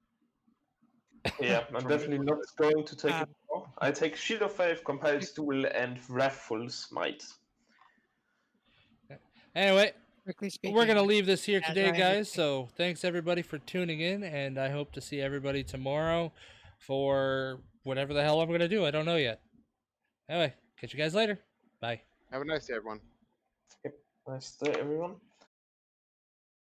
Yeah, I'm From- definitely not going to take it Um, now. I take Shield of Faith, Compile Stool, and Wrathful Smite. Anyway, Quickly speaking, we're going to leave this here as today, I guys. understand- So thanks everybody for tuning in, and I hope to see everybody tomorrow for whatever the hell I'm going to do. I don't know yet. Anyway, catch you guys later. Bye. Have a nice day, everyone. Nice day, everyone.